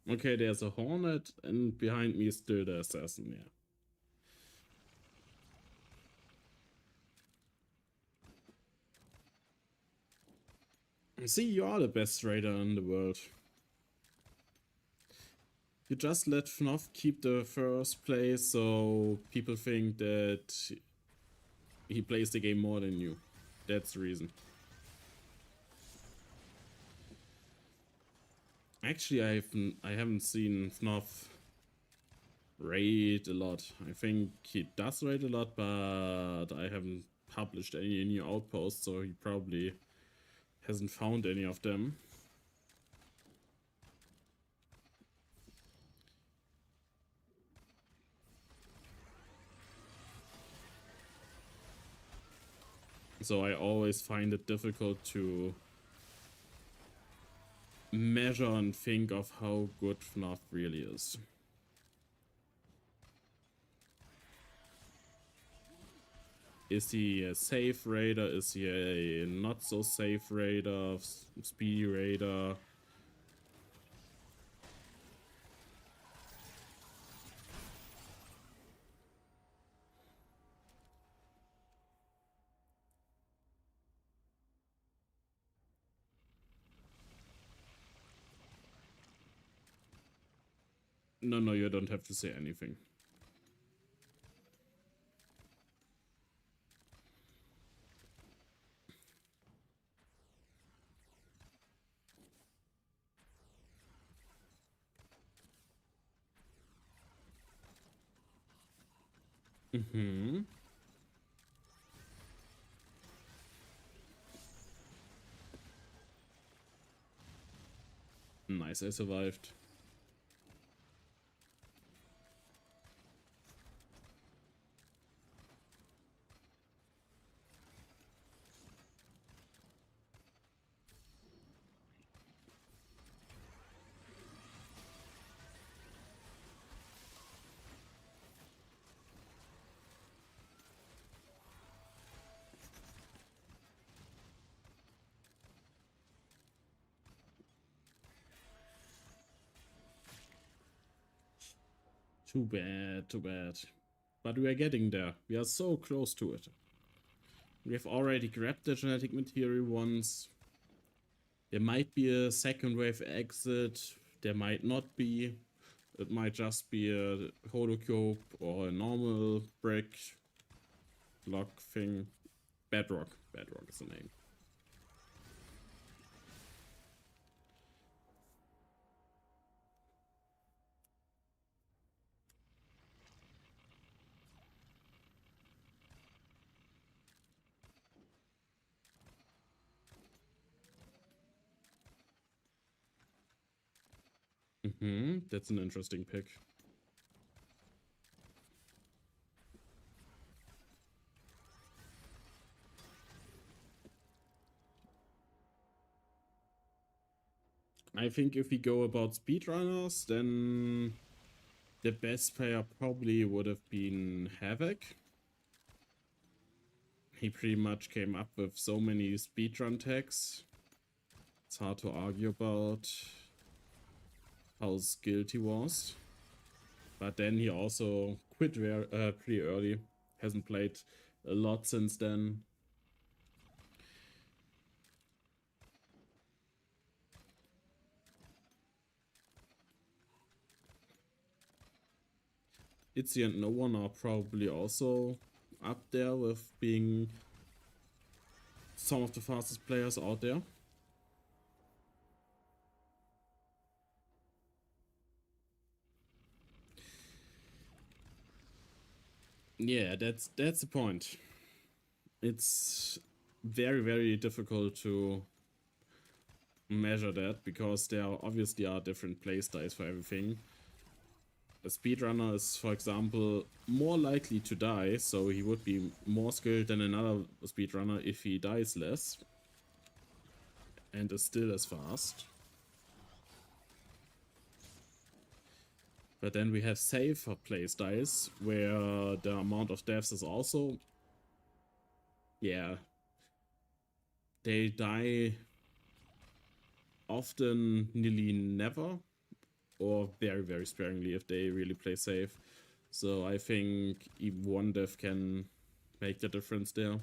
Okay, there's a Hornet, and behind me is still the Assassin, yeah. See, you are the best raider in the world. You just let FNAF keep the first place, so people think that he plays the game more than you. That's the reason. Actually, I haven't seen FNAF raid a lot. I think he does raid a lot, but I haven't published any new outposts, so he probably hasn't found any of them. So I always find it difficult to measure and think of how good FNAF really is. Is he a safe raider? Is he a not so safe raider? Speedy raider? No, you don't have to say anything. Mm-hmm. Nice, I survived. Too bad, too bad. But we are getting there. We are so close to it. We have already grabbed the genetic material once. There might be a second wave exit. There might not be. It might just be a holocube or a normal brick block thing. Bedrock. Bedrock is the name. That's an interesting pick. I think if we go about speedrunners, then the best player probably would have been Havoc. He pretty much came up with so many speedrun tags. It's hard to argue about how skilled he was. But then he also quit pretty early. Hasn't played a lot since then. Itzy and No One are probably also up there with being some of the fastest players out there. Yeah, that's the point. It's very difficult to measure that because there obviously are different playstyles for everything. A speedrunner is, for example, more likely to die, so he would be more skilled than another speedrunner if he dies less and is still as fast. But then we have safer playstyles where the amount of deaths is also, yeah, they die often nearly never or very, very sparingly if they really play safe. So I think even one death can make the difference there.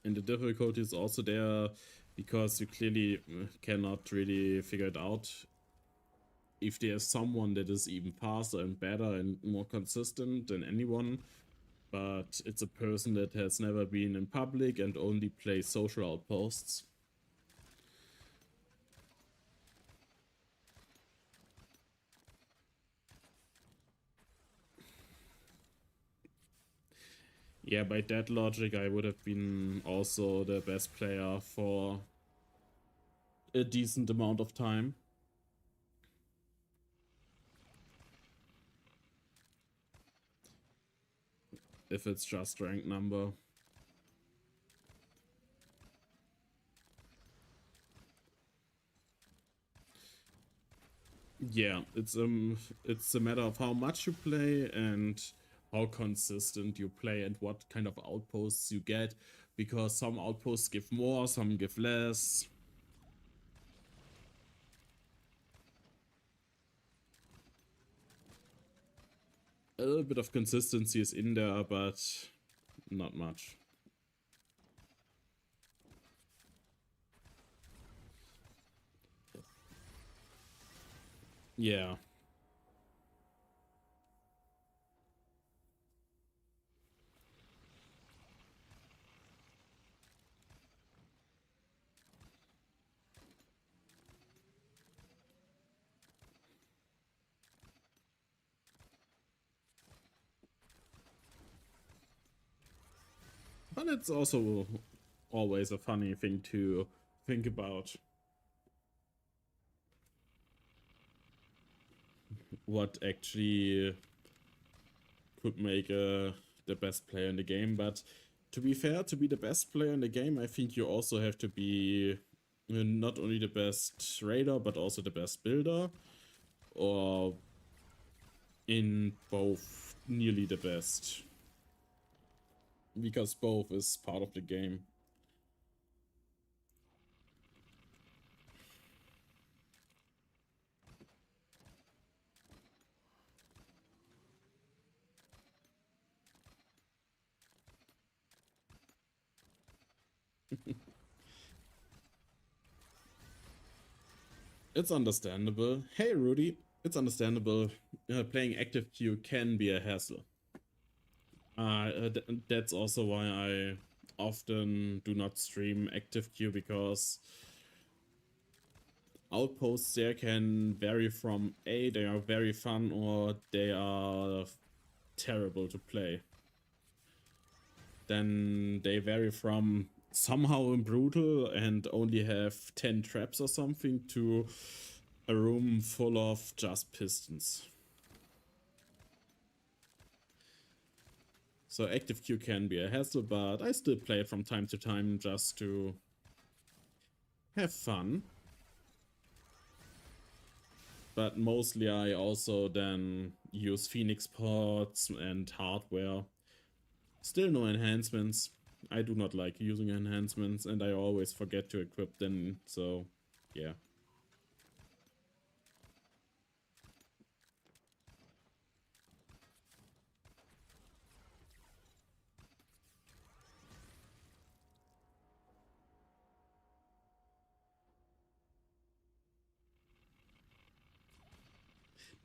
And the difficulty is also there because you clearly cannot really figure it out if there's someone that is even faster and better and more consistent than anyone, but it's a person that has never been in public and only plays social outposts. Yeah, by that logic, I would have been also the best player for a decent amount of time. If it's just rank number. Yeah, it's a matter of how much you play and how consistent you play and what kind of outposts you get, because some outposts give more, some give less. A little bit of consistency is in there, but not much. Yeah. But it's also always a funny thing to think about. What actually could make the best player in the game. But to be fair, to be the best player in the game, I think you also have to be not only the best raider, but also the best builder. Or in both, nearly the best. Because both is part of the game. It's understandable. Hey Rudy, it's understandable. Playing active queue can be a hassle. That's also why I often do not stream active queue, because outposts there can vary from they are very fun or they are terrible to play. Then they vary from somehow brutal and only have 10 traps or something to a room full of just pistons. So active queue can be a hassle, but I still play it from time to time just to have fun. But mostly I also then use Phoenix pods and hardware. Still no enhancements. I do not like using enhancements and I always forget to equip them, so yeah.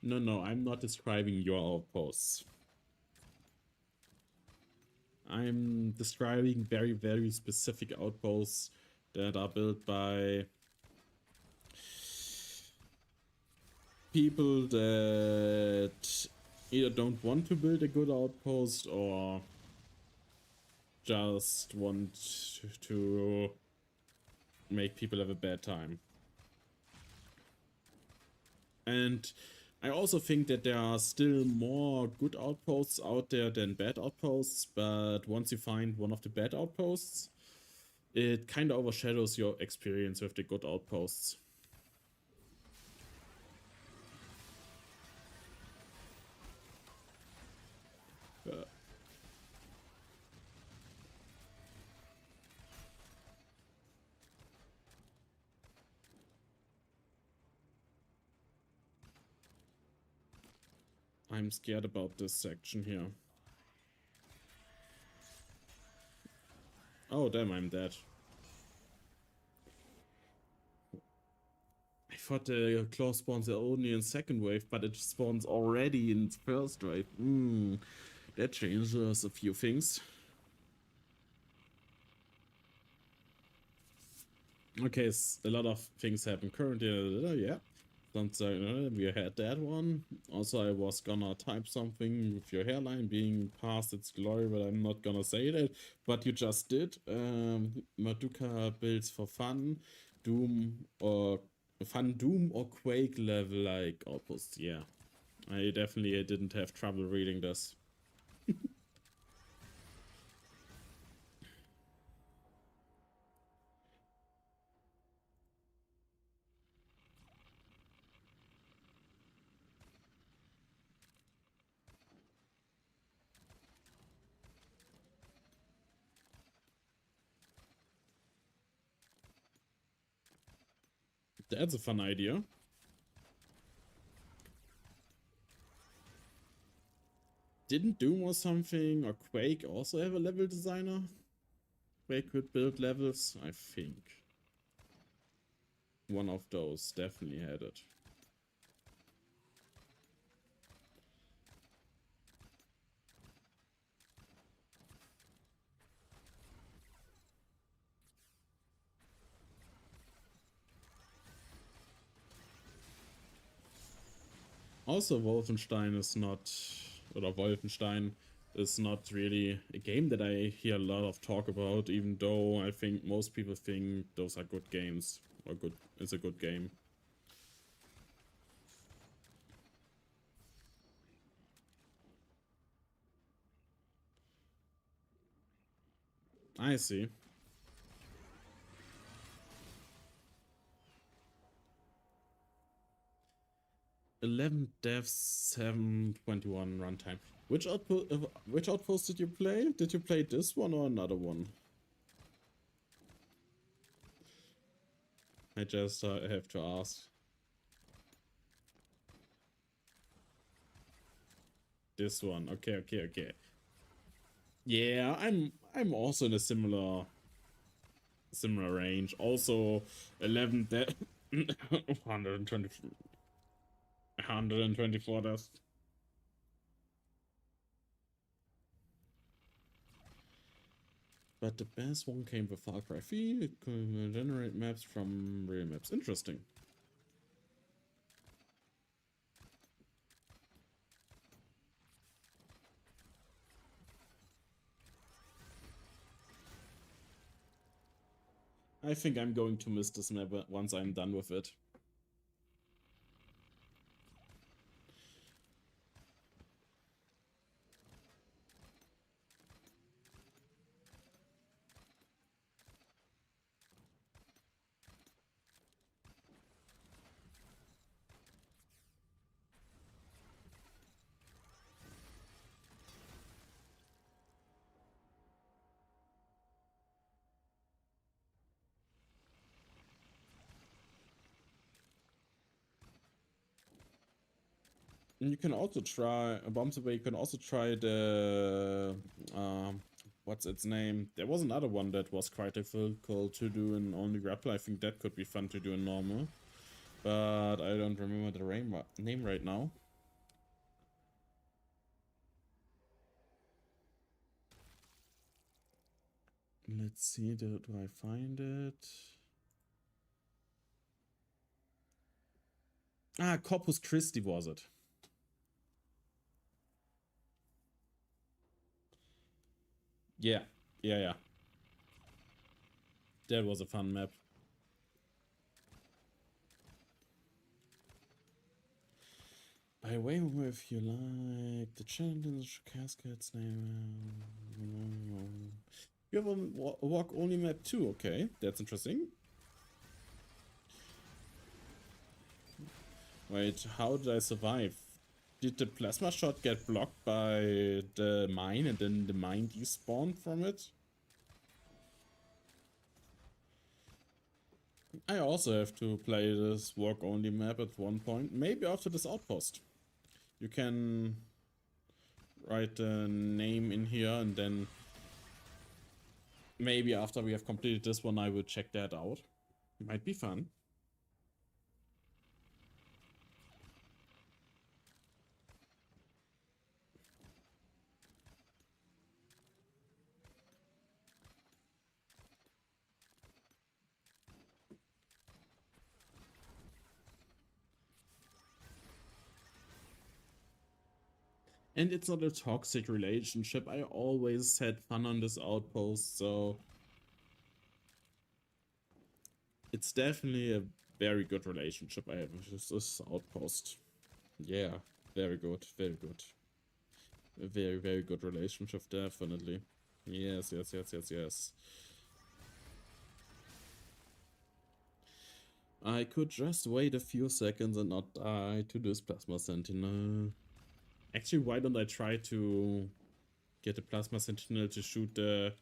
No, I'm not describing your outposts. I'm describing very, very specific outposts that are built by people that either don't want to build a good outpost or just want to make people have a bad time. And I also think that there are still more good outposts out there than bad outposts, but once you find one of the bad outposts, it kind of overshadows your experience with the good outposts. I'm scared about this section here. Oh, damn, I'm dead. I thought the claw spawns are only in second wave, but it spawns already in first wave. That changes a few things. Okay, a lot of things happen currently. Yeah. Something, we had that one. Also, I was gonna type something with your hairline being past its glory, but I'm not gonna say that. But you just did. Maduka builds for fun, Doom or Quake level like outposts. Yeah, I definitely didn't have trouble reading this. That's a fun idea. Didn't Doom or something or Quake also have a level designer? Quake could build levels, I think. One of those definitely had it. Also, Wolfenstein is not, or Wolfenstein is not really a game that I hear a lot of talk about, even though I think most people think those are good games, or it's a good game. I see. 11 deaths, 721 runtime. Which outpost did you play? Did you play this one or another one? I just have to ask. This one. Okay. Yeah, I'm also in a similar range. Also 11 death 120 124 deaths. But the best one came with Far Cry 3. It can generate maps from real maps. Interesting. I think I'm going to miss this map once I'm done with it. And you can also try Bombs Away. You can also try the what's its name? There was another one that was quite difficult to do in only grapple. I think that could be fun to do in normal, but I don't remember the name right now. Let's see, do I find it? Ah, Corpus Christi was it. Yeah, Yeah. That was a fun map. By way if you like the challenge cascades name. You have a walk only map too, okay. That's interesting. Wait, how did I survive? Did the plasma shot get blocked by the mine and then the mine despawned from it? I also have to play this walk only map at one point. Maybe after this outpost. You can write the name in here and then maybe after we have completed this one I will check that out. Might be fun. And it's not a toxic relationship. I always had fun on this outpost, so it's definitely a very good relationship I have with this outpost. Yeah, very good, very good. A very, very good relationship, definitely. Yes. I could just wait a few seconds and not die to this Plasma Sentinel. Actually, why don't I try to get the Plasma Sentinel to shoot the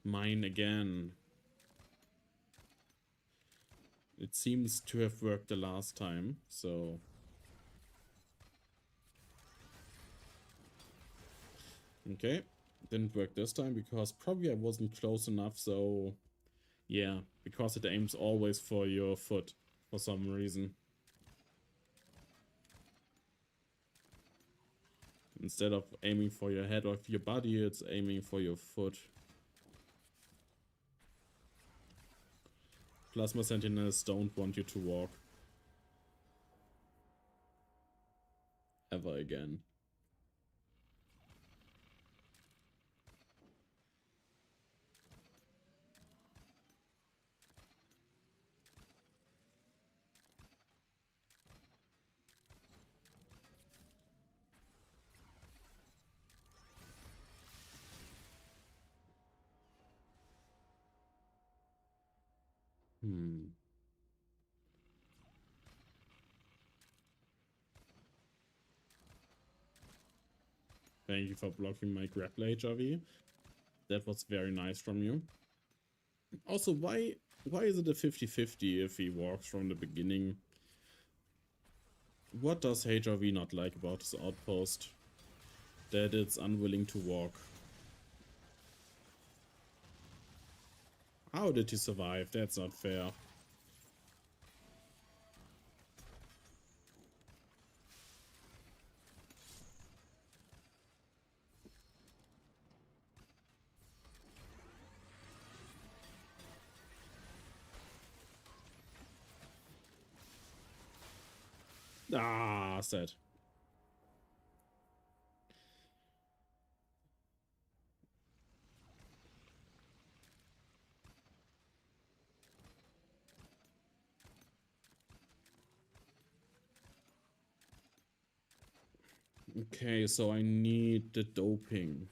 mine again? It seems to have worked the last time, so... Okay, didn't work this time because probably I wasn't close enough, so... Yeah, because it aims always for your foot for some reason. Instead of aiming for your head or your body, it's aiming for your foot. Plasma Sentinels don't want you to walk. Ever again. Thank you for blocking my grapple HRV. That was very nice from you. Also, why is it a 50-50 if he walks from the beginning? What does HRV not like about this outpost? That it's unwilling to walk. How did he survive? That's not fair. Ah, sad. Okay, so I need the doping.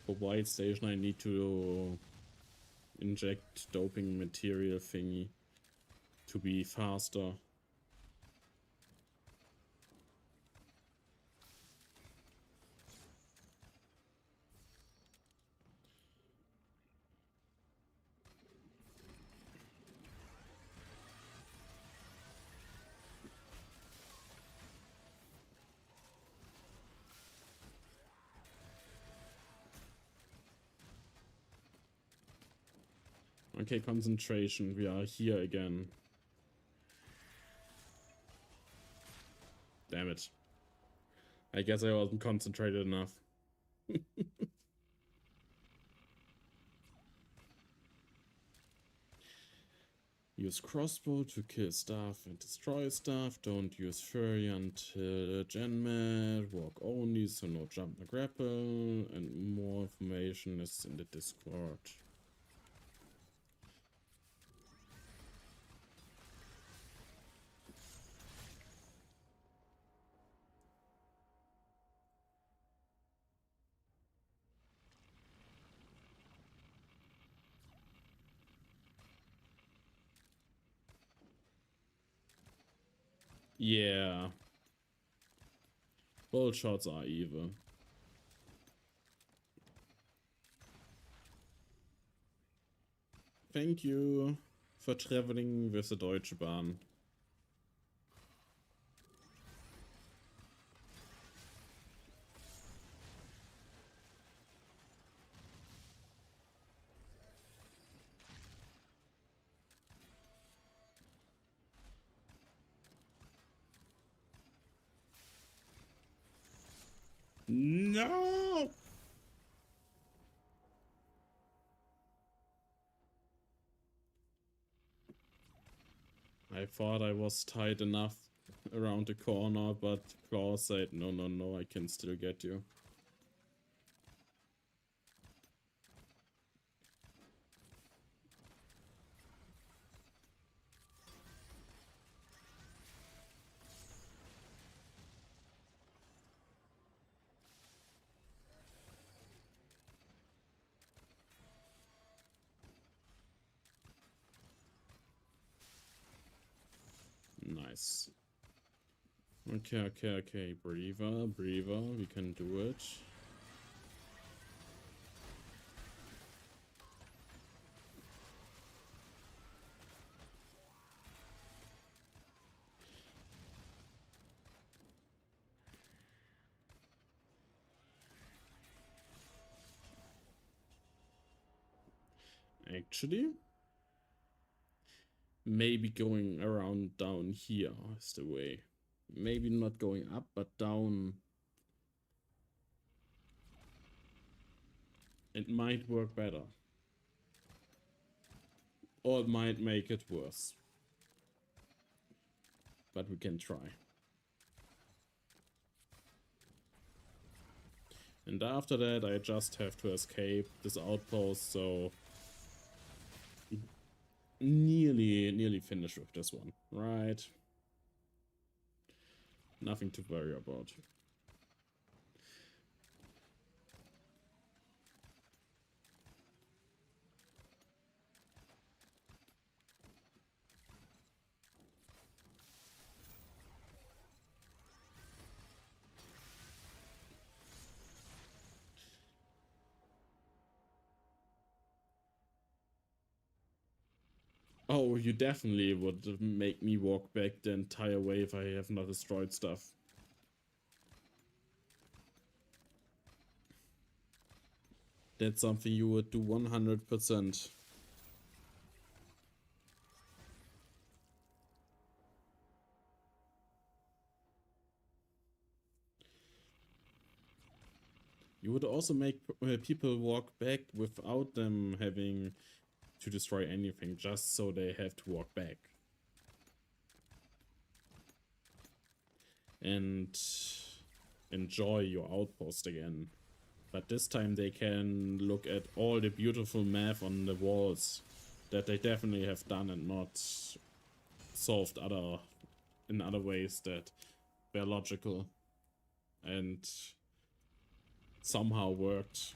For White Station, I need to inject doping material thingy to be faster. Okay, concentration. We are here again. Damn it. I guess I wasn't concentrated enough. Use crossbow to kill stuff and destroy stuff. Don't use furry until Genmed. Walk only, so no jump or grapple. And more information is in the Discord. Yeah. Bolt shots are evil. Thank you for traveling with the Deutsche Bahn. No! I thought I was tight enough around the corner, but Claw said, no, no, no, I can still get you. Nice. Okay. Breather, we can do it. Actually, maybe going around down here is the way. Maybe not going up, but down. It might work better. Or it might make it worse. But we can try. And after that, I just have to escape this outpost, so nearly finished with this one, right? Nothing to worry about. Oh, you definitely would make me walk back the entire way if I have not destroyed stuff. That's something you would do 100%. You would also make people walk back without them having to destroy anything, just so they have to walk back. And enjoy your outpost again. But this time they can look at all the beautiful math on the walls that they definitely have done and not solved in other ways that were logical and somehow worked.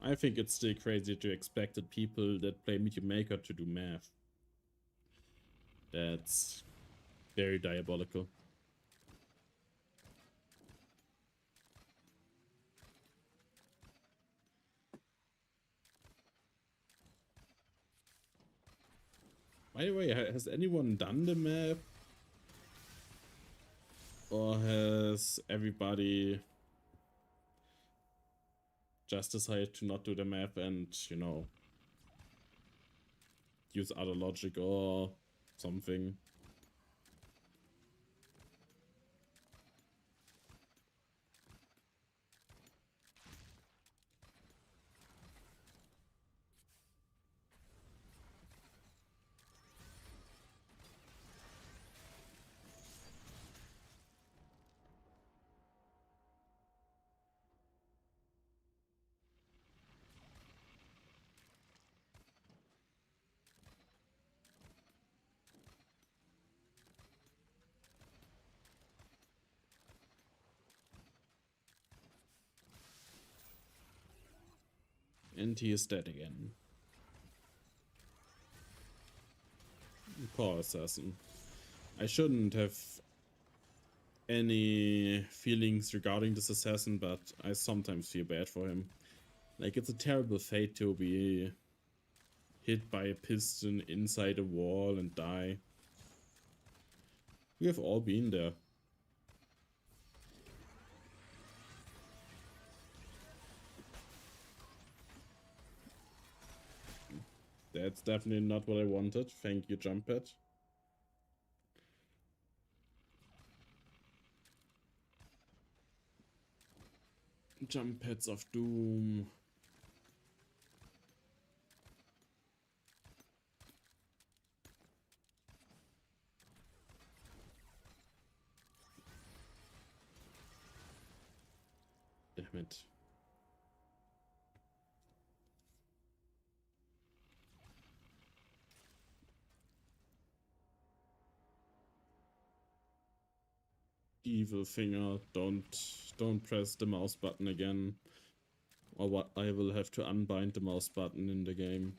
I think it's still crazy to expect that people that play Meteor Maker to do math. That's very diabolical. By the way, has anyone done the map? Or has everybody just decided to not do the map and, you know, use other logic? Or something. And he is dead again. Poor assassin. I shouldn't have any feelings regarding this assassin, but I sometimes feel bad for him. Like, it's a terrible fate to be hit by a piston inside a wall and die. We have all been there. That's definitely not what I wanted. Thank you, jump pad. Jump pads of doom. Damn it. Evil finger, don't press the mouse button again, or what, I will have to unbind the mouse button in the game.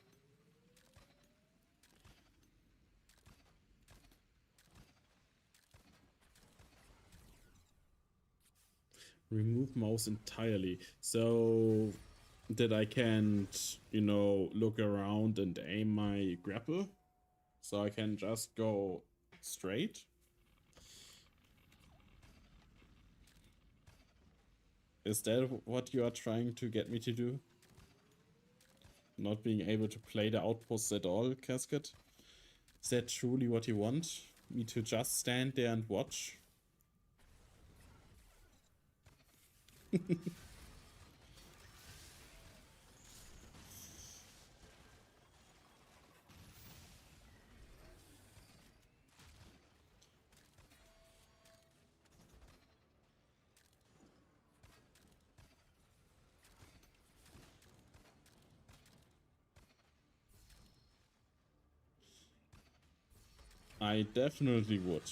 Remove mouse entirely, so that I can't, you know, look around and aim my grapple, so I can just go straight. Is that what you are trying to get me to do? Not being able to play the outposts at all, Casket? Is that truly what you want? Me to just stand there and watch? I definitely would.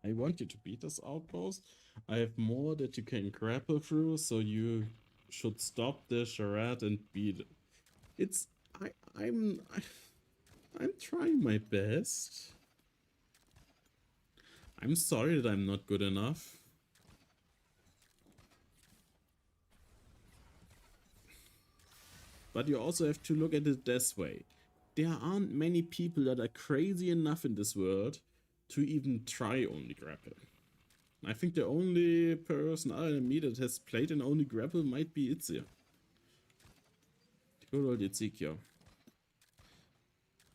I want you to beat this outpost. I have more that you can grapple through, so you should stop the charade and beat it. It's I'm trying my best. I'm sorry that I'm not good enough. But you also have to look at it this way. There aren't many people that are crazy enough in this world to even try only grapple. I think the only person other than me that has played an only grapple might be Itzia. Good old Ezekiel.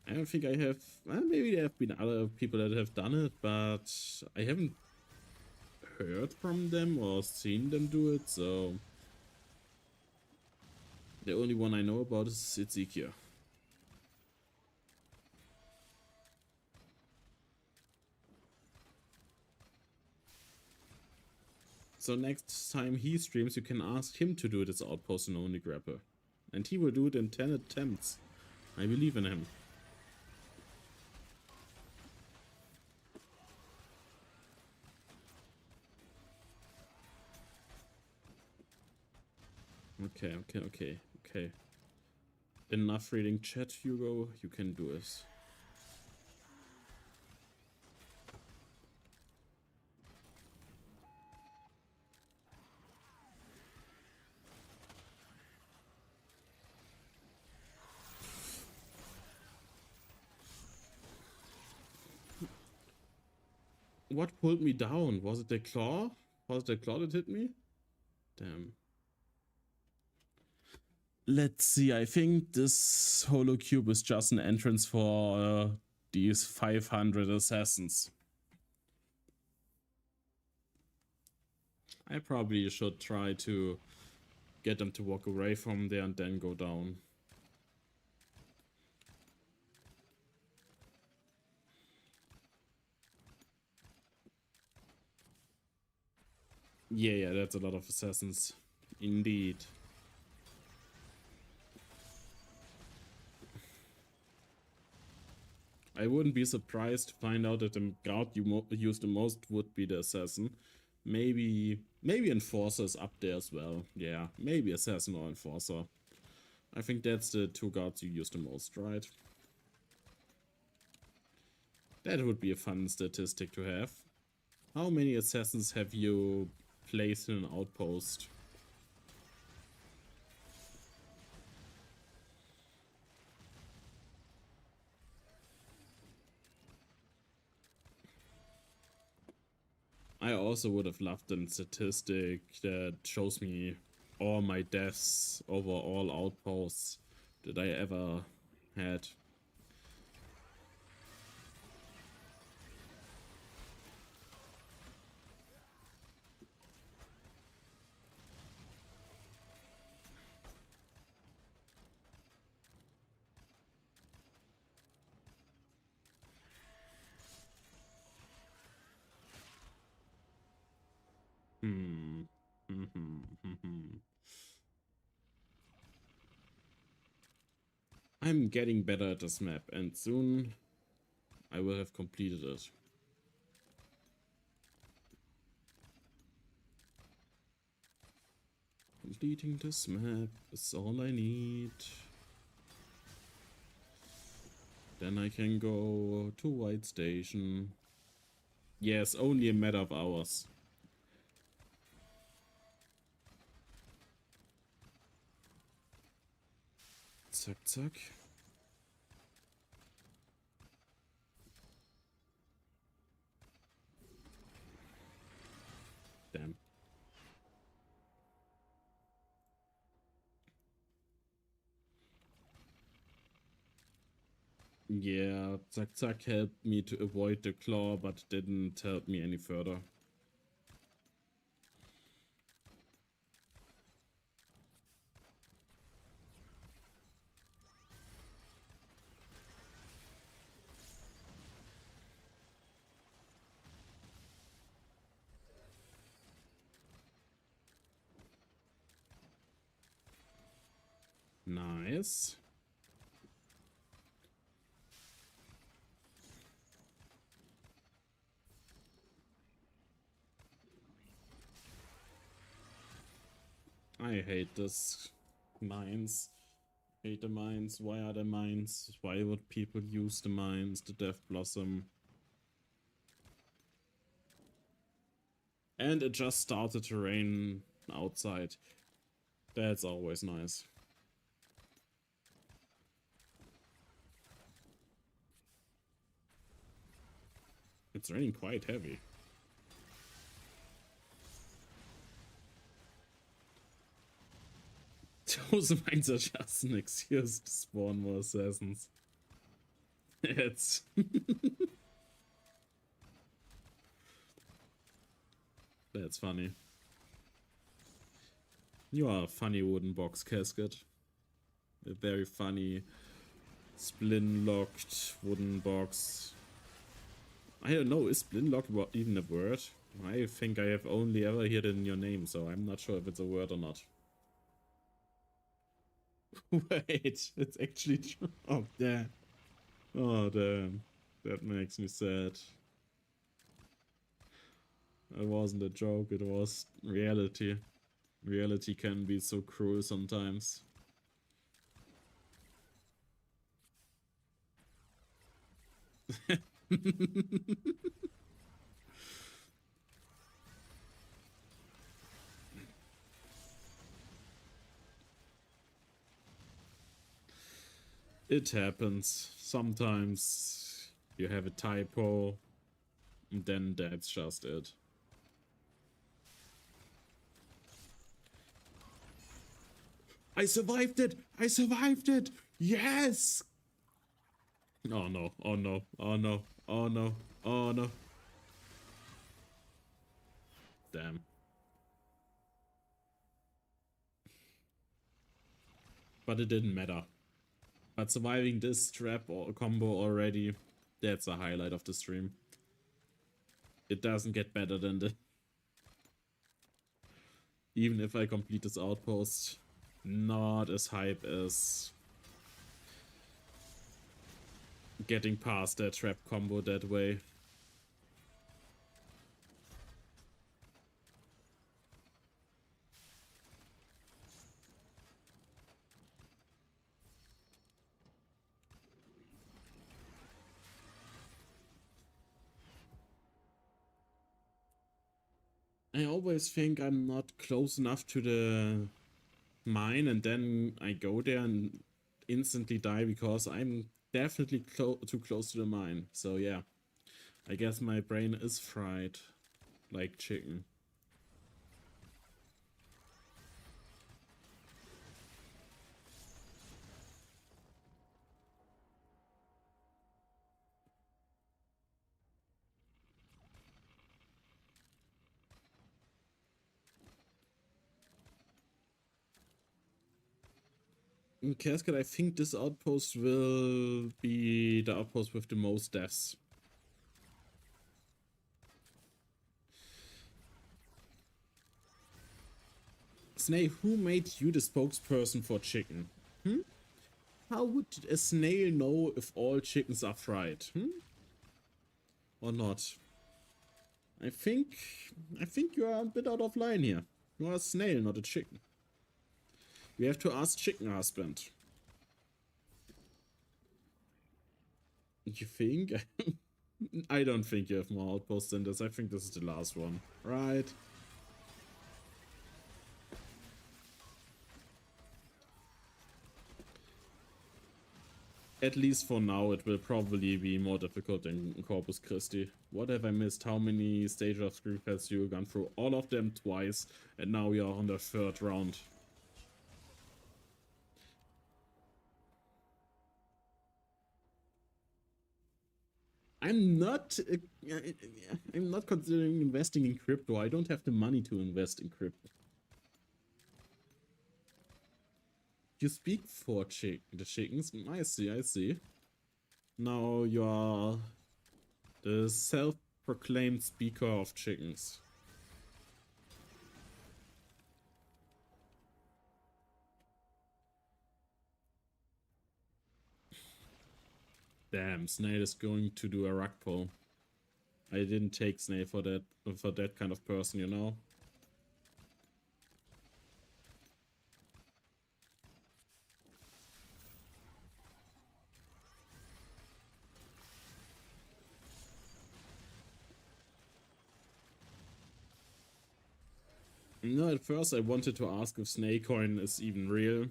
I don't think I have... Well, maybe there have been other people that have done it, but I haven't heard from them or seen them do it, so... The only one I know about is Ezekiel. So next time he streams, you can ask him to do this outpost in only grapple. And he will do it in 10 attempts. I believe in him. Okay. Enough reading chat, Hugo. You can do this. What pulled me down? Was it the claw? Was it the claw that hit me? Damn. Let's see. I think this holo cube is just an entrance for these 500 assassins. I probably should try to get them to walk away from there and then go down. Yeah, that's a lot of assassins. Indeed. I wouldn't be surprised to find out that the guard you use the most would be the assassin. Maybe Enforcer is up there as well. Yeah, maybe Assassin or Enforcer. I think that's the two guards you use the most, right? That would be a fun statistic to have. How many assassins have you placed in an outpost? I also would have loved a statistic that shows me all my deaths over all outposts that I ever had. I'm getting better at this map, and soon I will have completed it. Completing this map is all I need. Then I can go to White Station. Yes, only a matter of hours. Zack, zack. Damn. Yeah, Zack Zack helped me to avoid the claw, but didn't help me any further. Nice. I hate this. Mines. Hate the mines. Why are there mines? Why would people use the mines? The Death Blossom. And it just started to rain outside. That's always nice. It's raining quite heavy. Those mines are just an excuse to spawn more assassins. It's... That's funny. You are a funny wooden box casket. A very funny splin-locked wooden box. I don't know, is splin-locked even a word? I think I have only ever heard it in your name, so I'm not sure if it's a word or not. Wait, it's actually true. Oh, damn. Oh, damn. That makes me sad. It wasn't a joke, it was reality. Reality can be so cruel sometimes. It happens. Sometimes you have a typo. then that's just it. I survived it! I survived it! Yes! Oh no, oh no, oh no, oh no, oh no. Damn. But it didn't matter. But surviving this trap or combo already, that's a highlight of the stream. It doesn't get better than this. Even if I complete this outpost, not as hype as getting past that trap combo that way. I always think I'm not close enough to the mine, and then I go there and instantly die because I'm definitely too close to the mine. So yeah, I guess my brain is fried like chicken. In Cascade, I think this outpost will be the outpost with the most deaths. Snail, who made you the spokesperson for chicken? How would a snail know if all chickens are fried? Or not? I think you are a bit out of line here. You are a snail, not a chicken. We have to ask Chicken Husband. You think? I don't think you have more outposts than this. I think this is the last one. Right? At least for now, it will probably be more difficult in Corpus Christi. What have I missed? How many stages of Screw Pass you gone through? All of them twice, and now we are on the 3rd round. I'm not considering investing in crypto. I don't have the money to invest in crypto. You speak for the chickens. I see, I see. Now you are the self-proclaimed speaker of chickens. Damn, Snail is going to do a rug pull. I didn't take Snail for that kind of person, you know? No, at first I wanted to ask if Snakecoin is even real.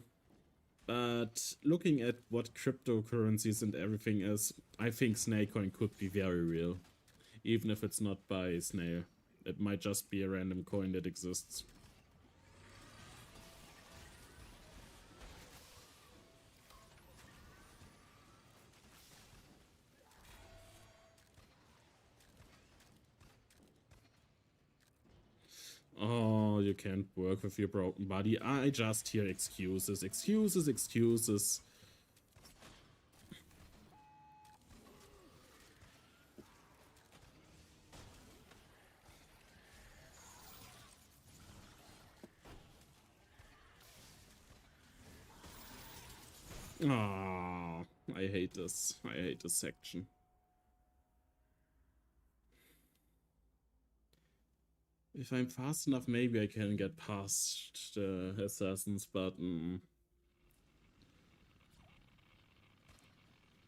But looking at what cryptocurrencies and everything is, I think Snakecoin could be very real. Even if it's not by Snail. It might just be a random coin that exists. Oh, you can't work with your broken body. I just hear excuses, excuses, excuses. Ah, I hate this. I hate this section. If I'm fast enough, maybe I can get past the assassins, but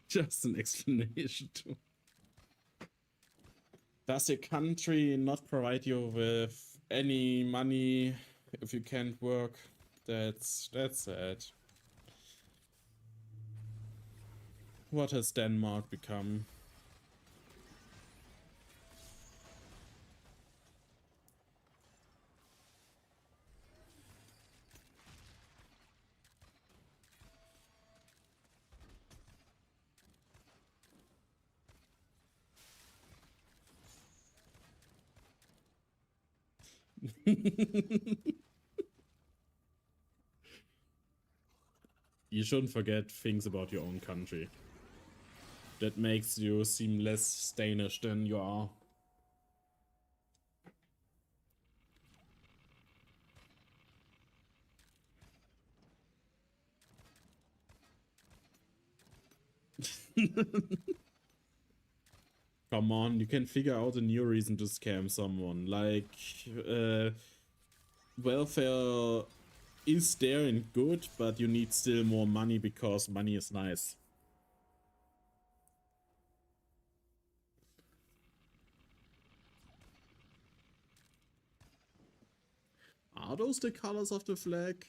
just an explanation too. Does your country not provide you with any money if you can't work? That's sad. What has Denmark become? You shouldn't forget things about your own country. That makes you seem less Danish than you are. Come on, you can figure out a new reason to scam someone. Like, welfare is there and good, but you need still more money because money is nice. Are those the colors of the flag?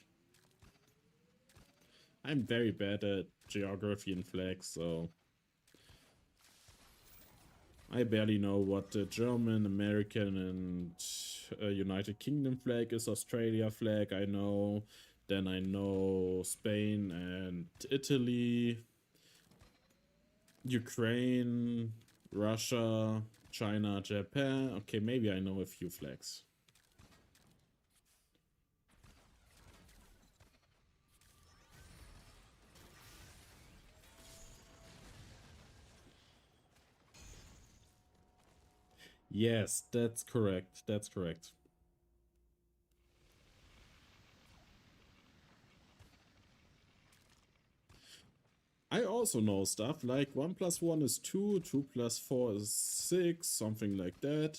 I'm very bad at geography and flags, so I barely know what the German, American, and United Kingdom flag is. Australia flag, I know. Then I know Spain and Italy, Ukraine, Russia, China, Japan. Okay, maybe I know a few flags. Yes, that's correct. That's correct. I also know stuff like 1 plus 1 is 2, 2 plus 4 is 6, something like that.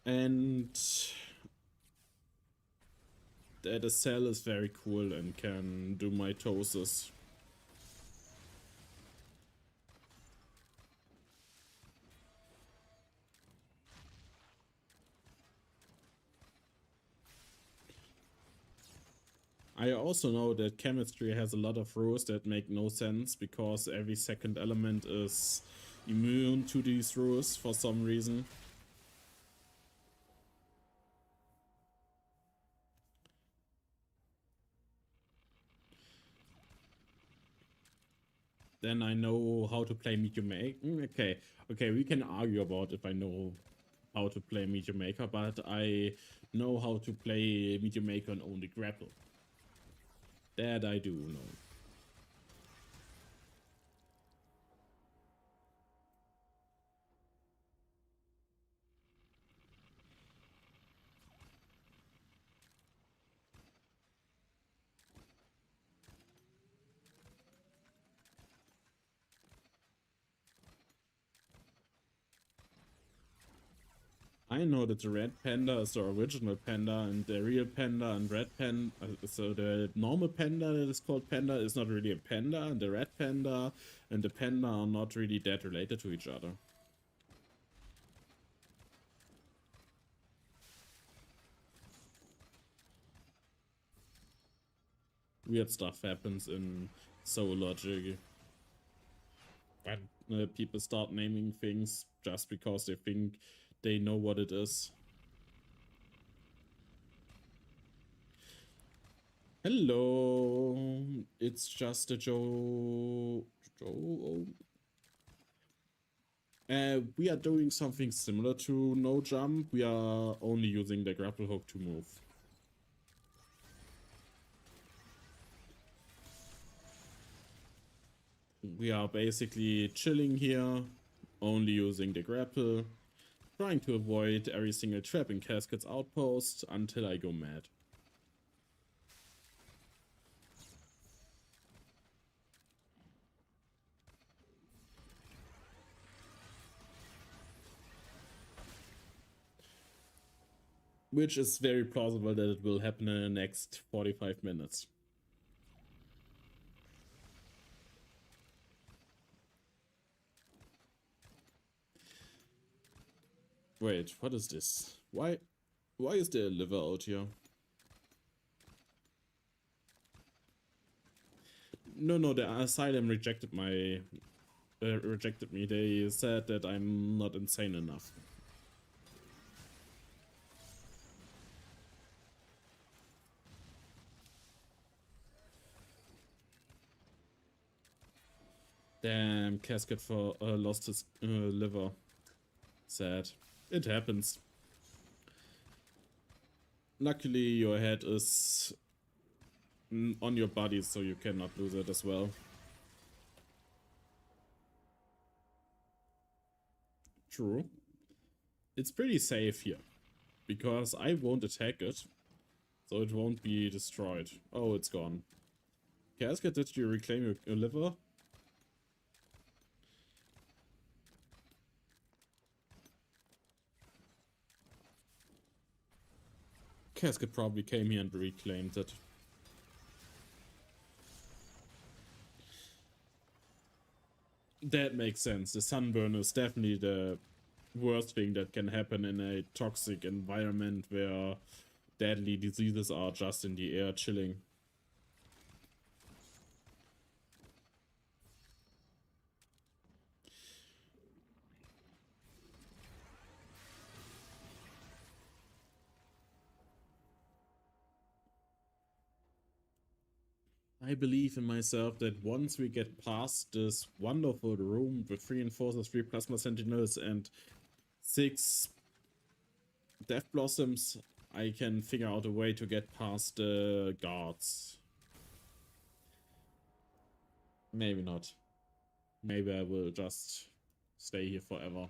And that a cell is very cool and can do mitosis. I also know that chemistry has a lot of rules that make no sense because every second element is immune to these rules for some reason. Then I know how to play Meteor Maker. Okay, we can argue about if I know how to play Meteor Maker, but I know how to play Meteor Maker and only grapple. That I do know. I know that the red panda is the original panda, and the real panda and red panda. So the normal panda that is called panda is not really a panda, and the red panda and the panda are not really that related to each other. Weird stuff happens in zoology. When people start naming things just because they think they know what it is. Hello, it's just a Joe. We are doing something similar to no jump. We are only using the grapple hook to move. We are basically chilling here, only using the grapple, trying to avoid every single trap in Cascad's outpost until I go mad. Which is very plausible that it will happen in the next 45 minutes. Wait, what is this? Why is there a liver out here? No, the asylum rejected my rejected me. They said that I'm not insane enough. Damn, Cascade for lost his liver. Sad. It happens. Luckily, your head is on your body, so you cannot lose it as well. True. It's pretty safe here, because I won't attack it, so it won't be destroyed. Oh, it's gone. Casket, did you reclaim your liver? Casket probably came here and reclaimed it. That makes sense. The sunburn is definitely the worst thing that can happen in a toxic environment where deadly diseases are just in the air chilling. I believe in myself that once we get past this wonderful room with 3 Enforcers, 3 Plasma Sentinels, and 6 Death Blossoms, I can figure out a way to get past the guards. Maybe not. Maybe I will just stay here forever.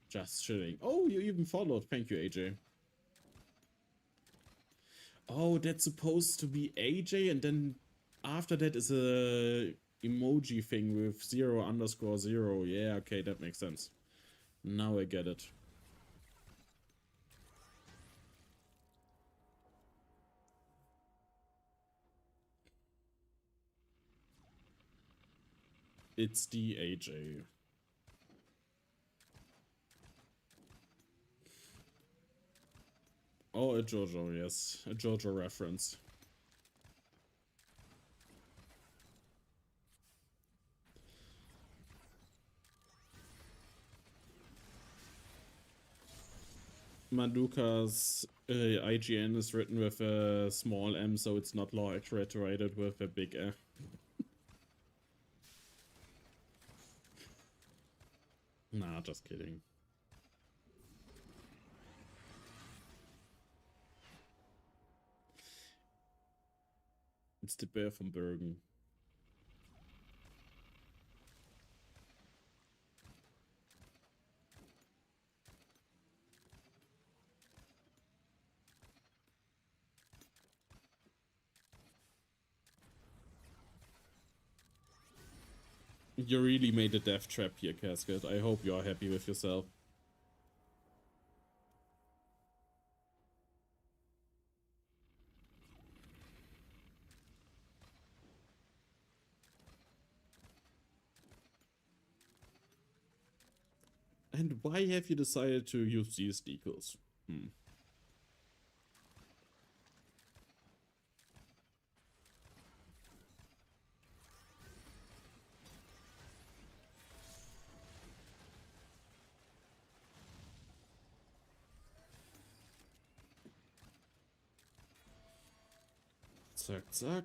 Just chilling. Oh, you even followed. Thank you, AJ. Oh, that's supposed to be AJ, and then after that is a emoji thing with 0_0. Yeah, okay, that makes sense. Now I get it. It's the AJ. Oh, a JoJo, yes. A JoJo reference. Maduka's IGN is written with a small m, so it's not law accurate to write it with a big F. Nah, just kidding. It's the bear from Bergen. You really made a death trap here, Casket. I hope you are happy with yourself. And why have you decided to use these decals? Zack, zack.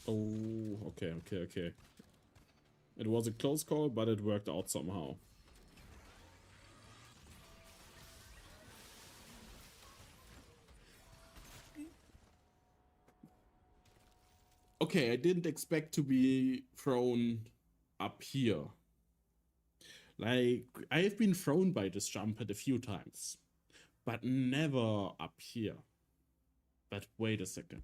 Oh, okay. It was a close call, but it worked out somehow. Okay, I didn't expect to be thrown up here. Like, I have been thrown by this jump pad a few times, but never up here. But wait a second.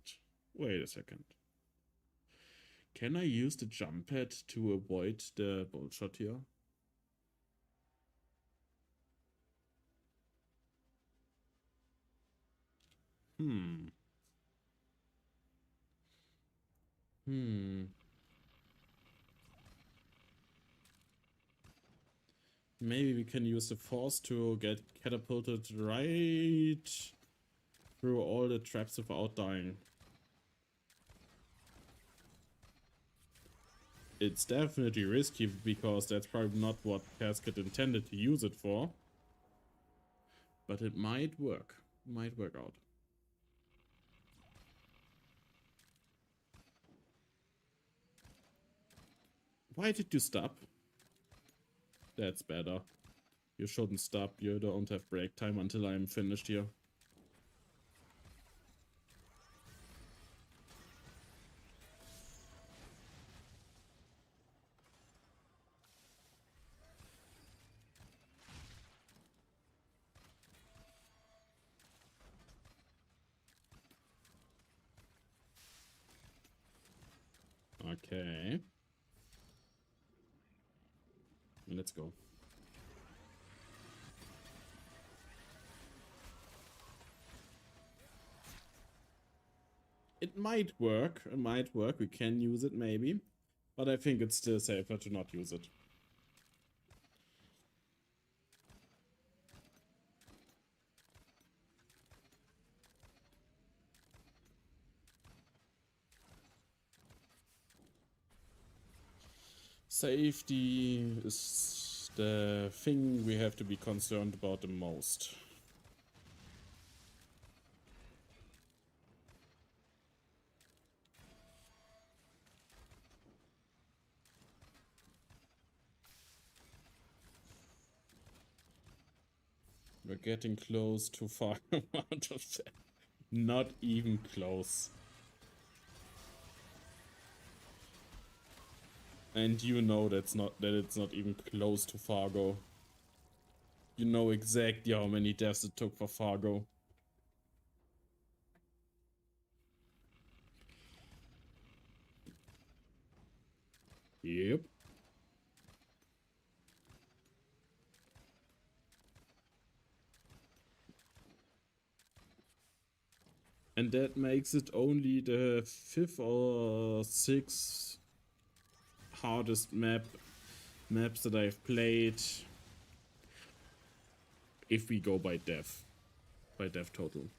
Can I use the jump pad to avoid the bolt shot here? Maybe we can use the force to get catapulted right through all the traps without dying. It's definitely risky because that's probably not what Casket intended to use it for. But it might work. Might work out. Why did you stop? That's better. You shouldn't stop. You don't have break time until I'm finished here. Okay. Let's go. It might work. It might work. We can use it maybe. But I think it's still safer to not use it. Safety is the thing we have to be concerned about the most. We're getting close to far amount of that. Not even close. And you know that it's not even close to Fargo. You know exactly how many deaths it took for Fargo. Yep. And that makes it only the 5th or 6th hardest maps that I've played if we go by death total.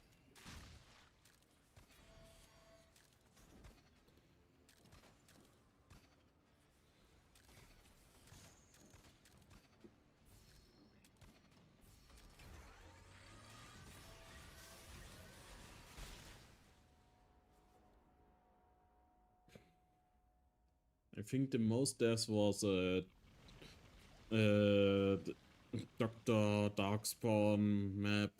I think the most deaths was Dr. Darkspawn map.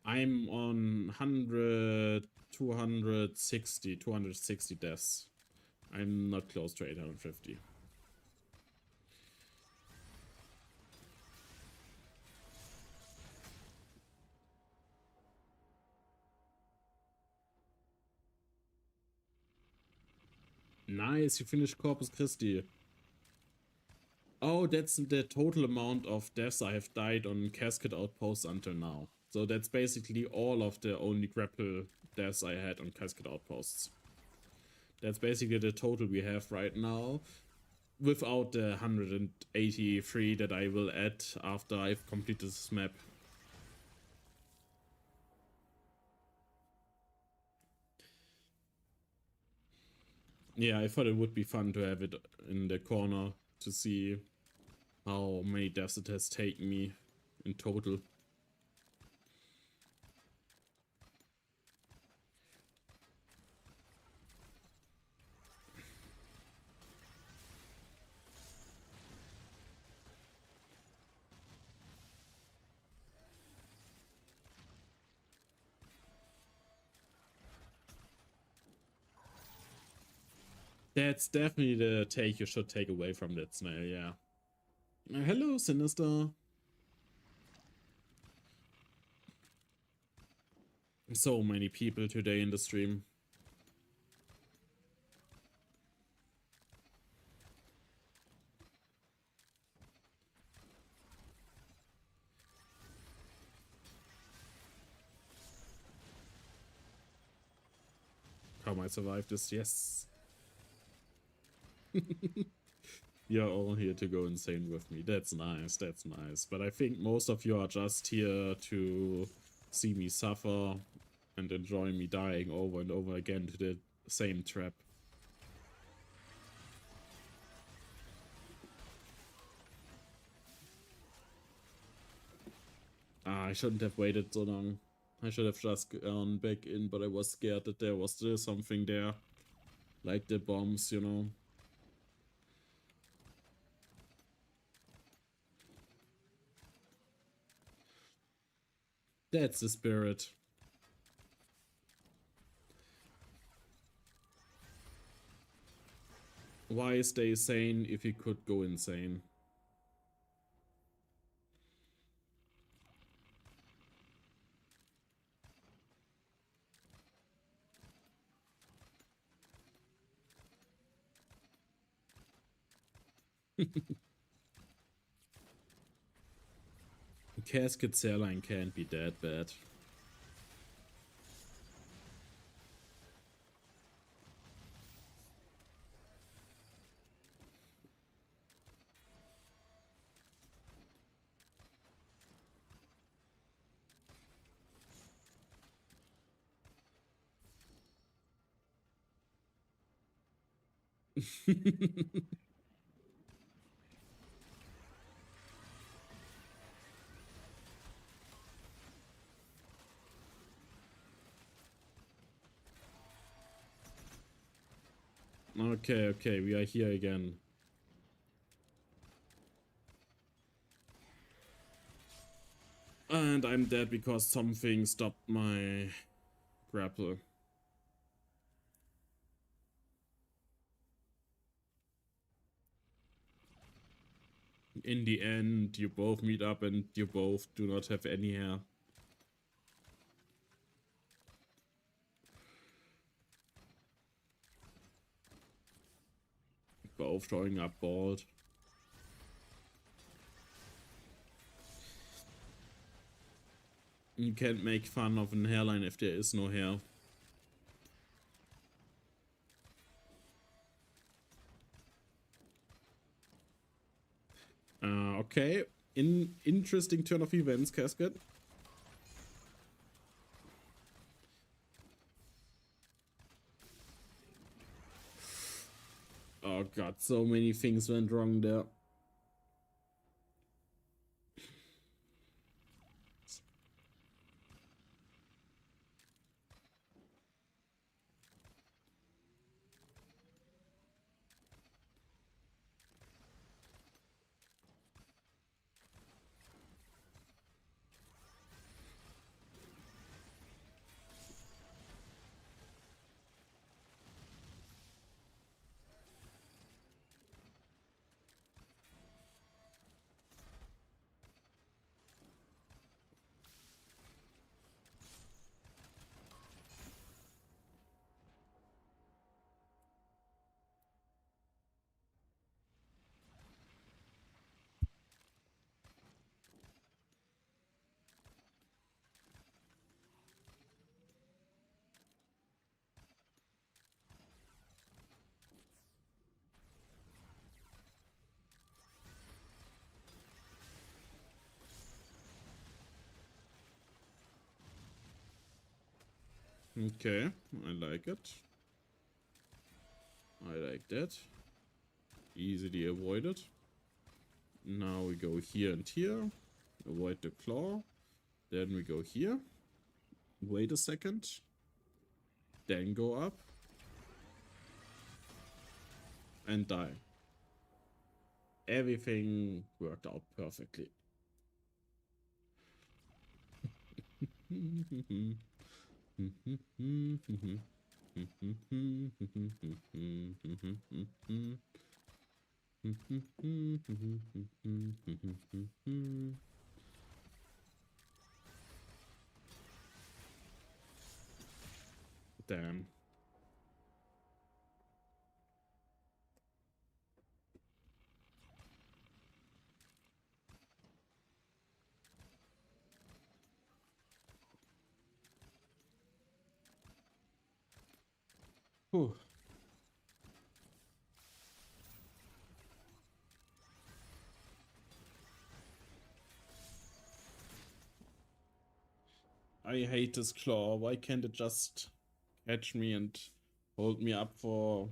I'm on 100, 260 deaths. I'm not close to 850. Nice, you finished Corpus Christi. Oh, that's the total amount of deaths I have died on Cascade Outposts until now. So that's basically all of the only grapple deaths I had on Cascade Outposts. That's basically the total we have right now, without the 183 that I will add after I've completed this map. Yeah, I thought it would be fun to have it in the corner to see how many deaths it has taken me in total. That's definitely the take you should take away from that snail, yeah. Hello, Sinister. So many people today in the stream. How I survived this, yes. You're all here to go insane with me. That's nice, that's nice. But I think most of you are just here to see me suffer and enjoy me dying over and over again to the same trap. Ah, I shouldn't have waited so long. I should have just gone back in, but I was scared that there was still something there. Like the bombs, you know. That's the spirit. Why stay sane if he could go insane? Casket Sairline can't be that bad. Okay, we are here again. And I'm dead because something stopped my grapple. In the end, you both meet up and you both do not have any hair. Both showing up bald. You can't make fun of an hairline if there is no hair. Okay. Interesting turn of events, Casket. Oh god, so many things went wrong there. Okay, I like it. I like that. Easily avoided. Now we go here and here. Avoid the claw. Then we go here. Wait a second. Then go up. And die. Everything worked out perfectly. Damn. Whew. I hate this claw. Why can't it just catch me and hold me up for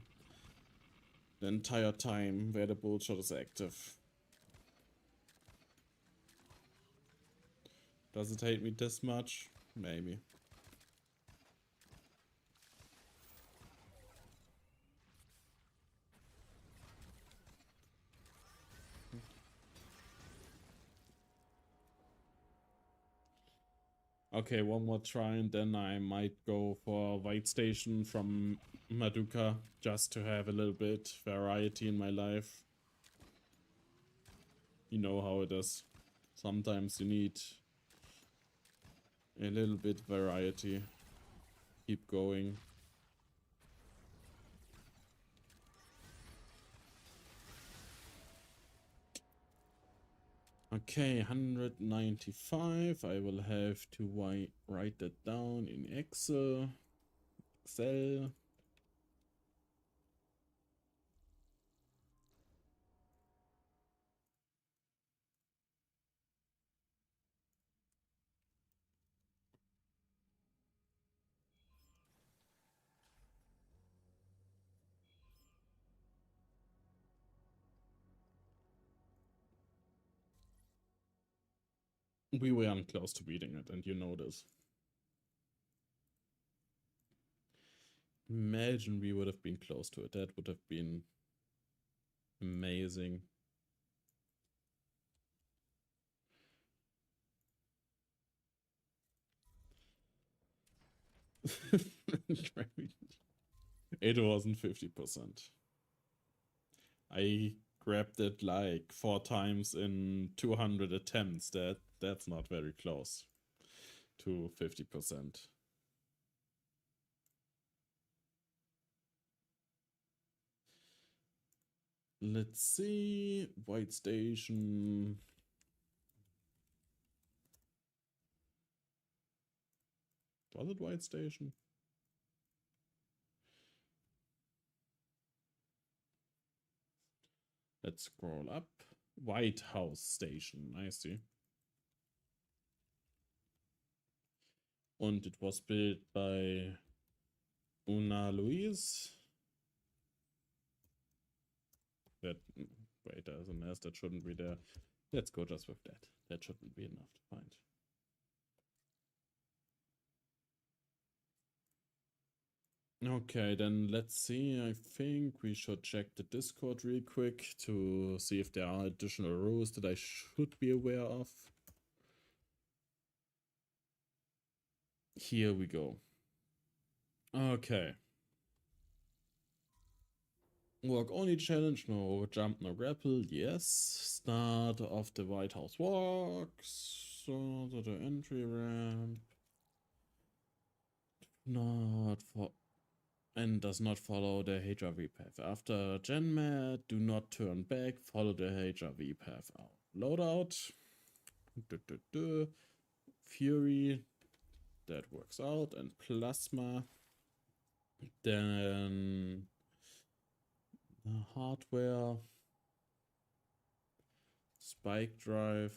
the entire time where the bullshot is active? Does it hate me this much? Maybe. Okay, one more try and then I might go for White Station from Maduka just to have a little bit variety in my life. You know how it is. Sometimes you need a little bit variety. Keep going. Okay, 195. I will have to write that down in Excel. We weren't close to beating it, and you know this. Imagine we would have been close to it. That would have been amazing. It wasn't 50%. I grabbed it like 4 times in 200 attempts. That's not very close to 50%. Let's see. White Station. Was it White Station? Let's scroll up. White House Station. I see. Und it was built by Una Louise. That, wait, there's an S that shouldn't be there. Let's go just with that. That shouldn't be enough to find. Okay, then let's see. I think we should check the Discord real quick to see if there are additional rules that I should be aware of. Here we go. Okay. Walk only challenge, no jump, no grapple, yes. Start of the White House walks. So the entry ramp. Not for and does not follow the HRV path. After Genmat, do not turn back, follow the HRV path out. Loadout. Fury. That works out. And Plasma. Then hardware. Spike drive.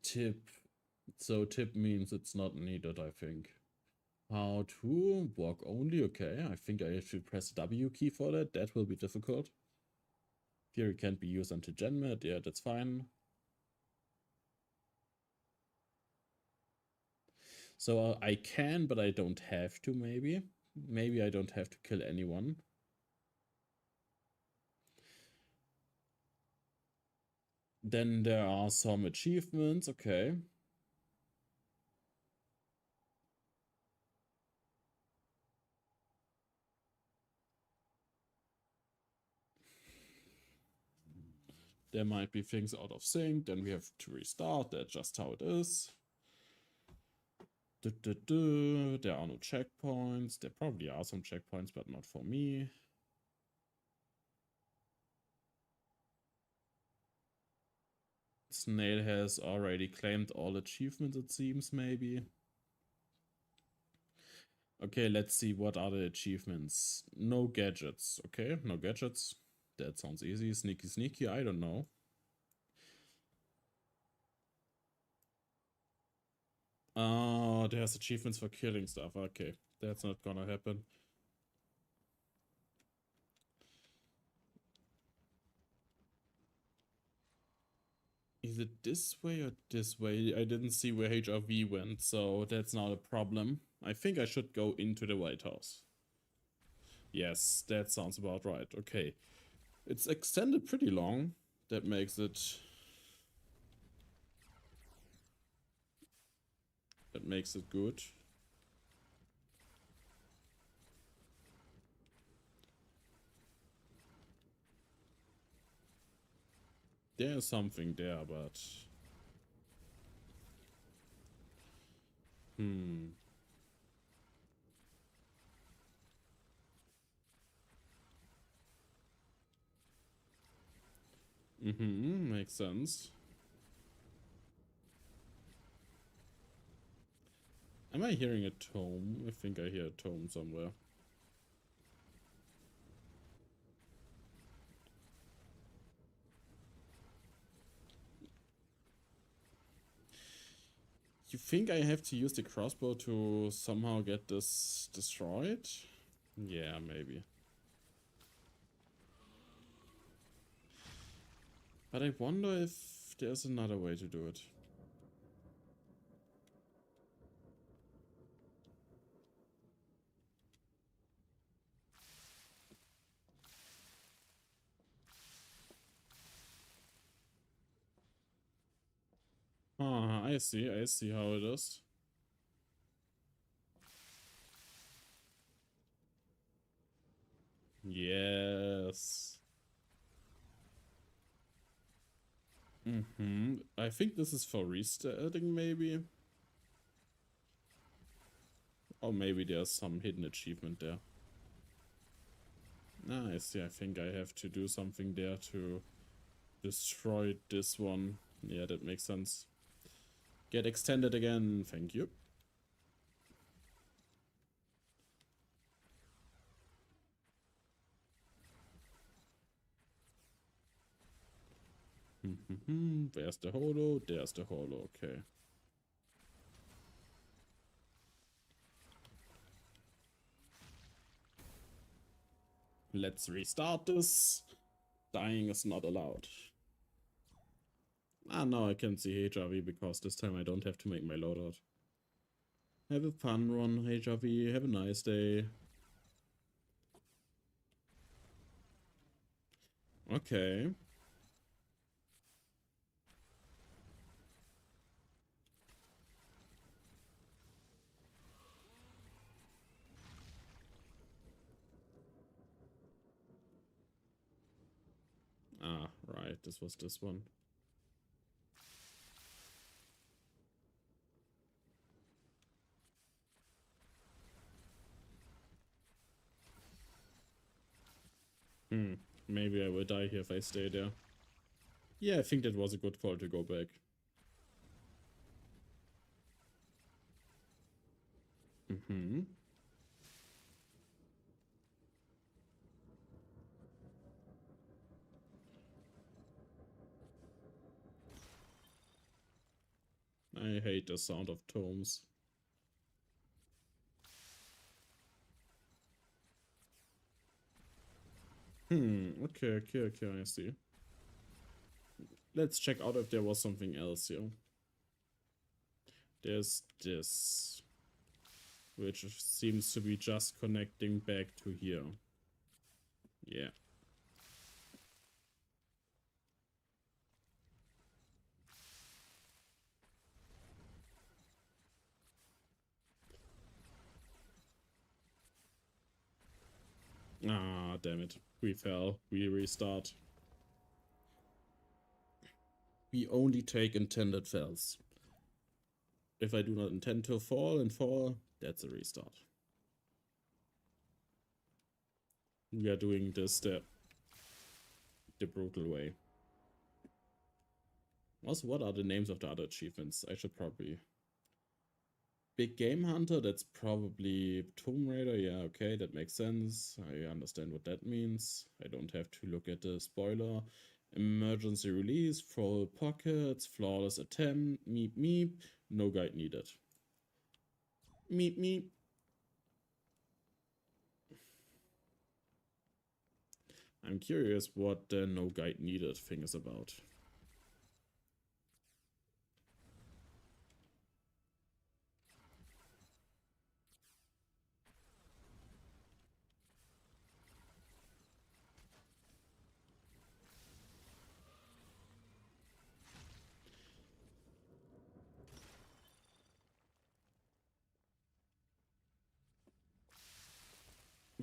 Tip. So tip means it's not needed, I think. How to walk only, okay. I think I should press the W key for that. That will be difficult. Fury can't be used until Genmat. Yeah, that's fine. So I can, but I don't have to, maybe. Maybe I don't have to kill anyone. Then there are some achievements, okay. There might be things out of sync, then we have to restart. That's just how it is. There are no checkpoints. There probably are some checkpoints, but not for me. Snail has already claimed all achievements, it seems, maybe. Okay, let's see what are the achievements. No gadgets. Okay, no gadgets. That sounds easy. Sneaky, sneaky, I don't know. Oh, there's achievements for killing stuff. Okay, that's not gonna happen. Is it this way or this way? I didn't see where HRV went, so that's not a problem. I think I should go into the White House. Yes, that sounds about right. Okay. It's extended pretty long. That makes it... That makes it good. There's something there, but... makes sense. Am I hearing a tome? I think I hear a tome somewhere. You think I have to use the crossbow to somehow get this destroyed? Yeah, maybe. But I wonder if there's another way to do it. Ah, I see how it is. Yes. I think this is for restarting, maybe. Or maybe there's some hidden achievement there. Ah, I see. I think I have to do something there to destroy this one. Yeah, that makes sense. Get extended again. Thank you. Where's the holo? There's the holo. Okay. Let's restart this. Dying is not allowed. Ah, now I can see HRV because this time I don't have to make my loadout. Have a fun run, HRV. Have a nice day. Okay. Ah, right. This was this one. Maybe I will die here if I stay there. Yeah, I think that was a good call to go back. I hate the sound of tomes. Okay, I see. Let's check out if there was something else here. There's this, which seems to be just connecting back to here. Yeah. Ah, damn it. We fell. We restart. We only take intended fells. If I do not intend to fall and fall, that's a restart. We are doing this the brutal way. Also, what are the names of the other achievements? I should probably... Big Game Hunter, that's probably Tomb Raider. Yeah, okay, that makes sense. I understand what that means. I don't have to look at the spoiler. Emergency release, full pockets, flawless attempt, meep meep, no guide needed. Meep meep. I'm curious what the no guide needed thing is about.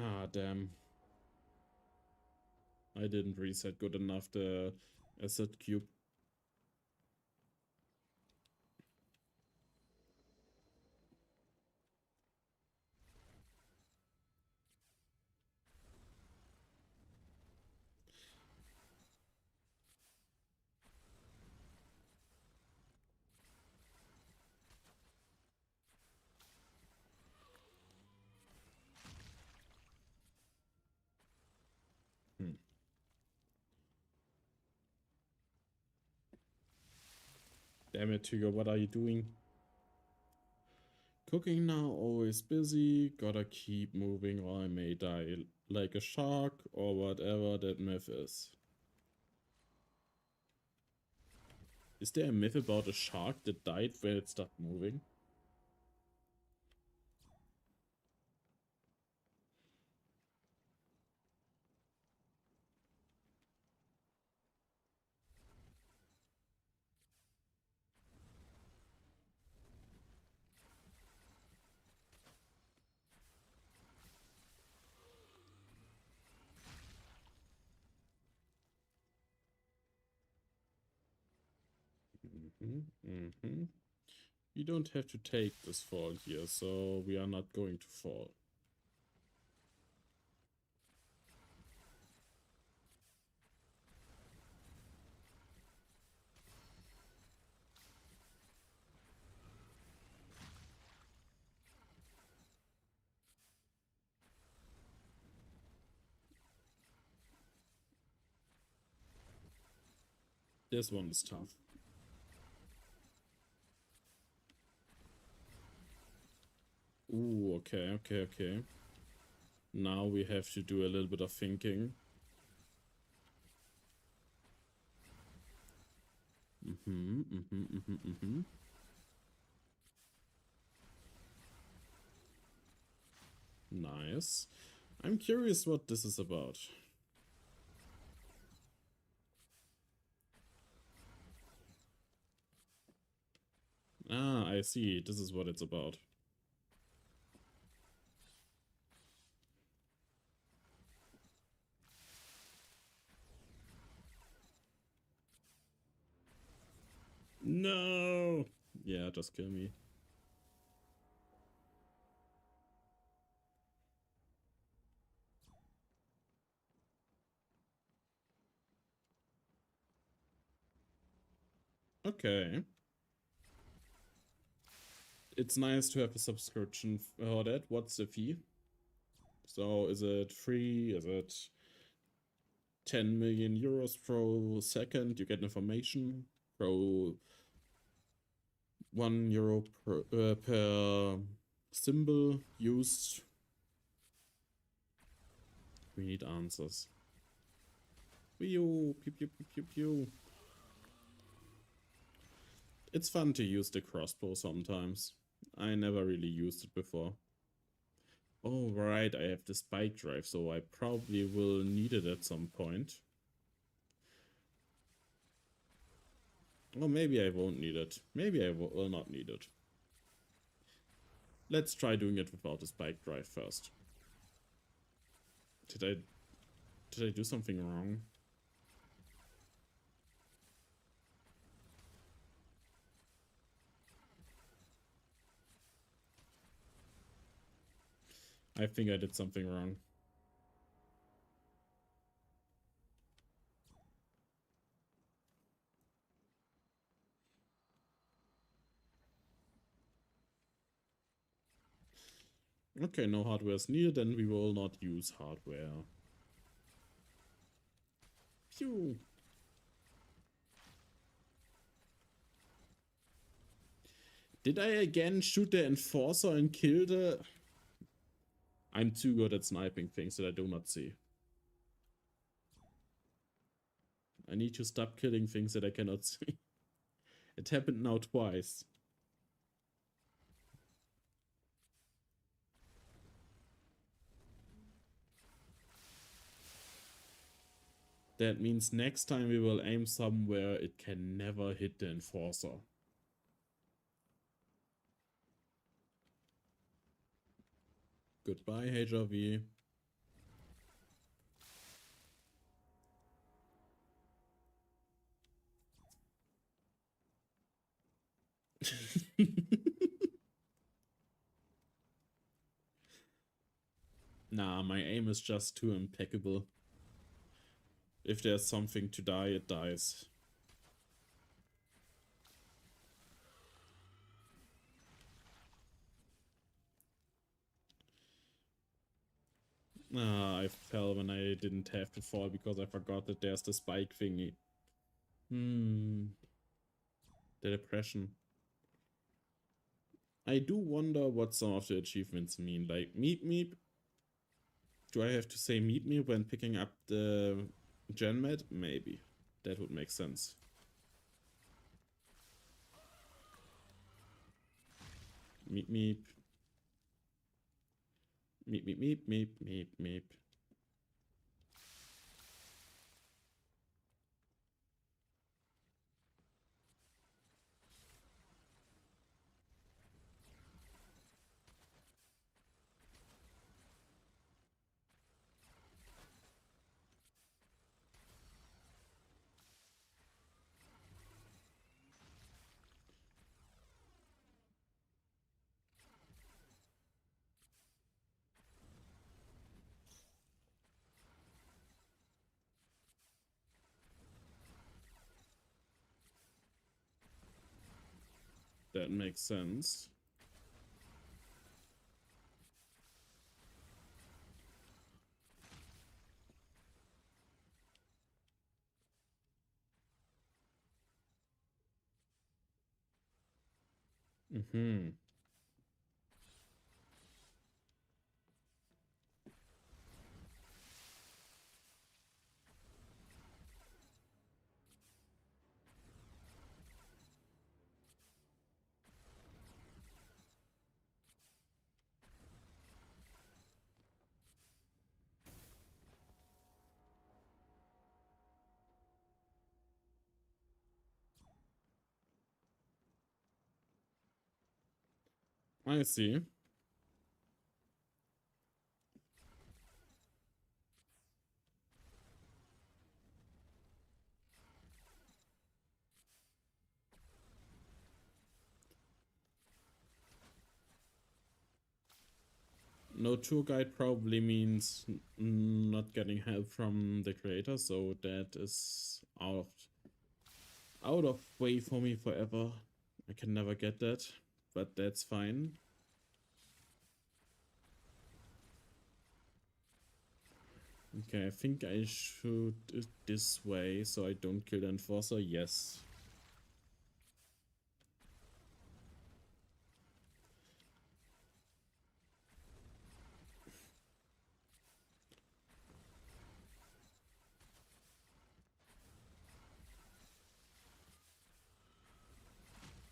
Ah, damn. I didn't reset good enough the asset cube. Hmm. Damn it, Hugo, what are you doing? Cooking now, always busy, gotta keep moving or I may die like a shark or whatever that myth is. Is there a myth about a shark that died when it stopped moving? You don't have to take this fall here, so we are not going to fall. This one is tough. Ooh, okay. Now we have to do a little bit of thinking. Nice. I'm curious what this is about. Ah, I see. This is what it's about. No! Yeah, just kill me. Okay. It's nice to have a subscription for that. What's the fee? So is it free? Is it 10 million euros per second? You get information. Pro €1 per symbol used. We need answers. Pew, pew, pew, pew, pew, pew. It's fun to use the crossbow sometimes. I never really used it before. Oh, right, I have the spike drive, so I probably will need it at some point. Or maybe I won't need it. Maybe I will not need it. Let's try doing it without the spike drive first. Did I do something wrong? I think I did something wrong. Okay, no hardware is needed, then we will not use hardware. Phew. Did I again shoot the enforcer and kill the... I'm too good at sniping things that I do not see. I need to stop killing things that I cannot see. It happened now twice. That means next time we will aim somewhere it can never hit the enforcer. Goodbye, HRV. Nah, my aim is just too impeccable. If there's something to die, it dies. Ah, I fell when I didn't have to fall because I forgot that there's the spike thingy. The depression. I do wonder what some of the achievements mean. Like, meep meep. Do I have to say meep meep when picking up the gen med? Maybe. That would make sense. Meep meep. Meep meep meep meep meep meep. That makes sense. Mm-hmm. I see. No tour guide probably means not getting help from the creator, so that is out of way for me forever. I can never get that, but that's fine. Okay, I think I should do it this way so I don't kill the enforcer. Yes.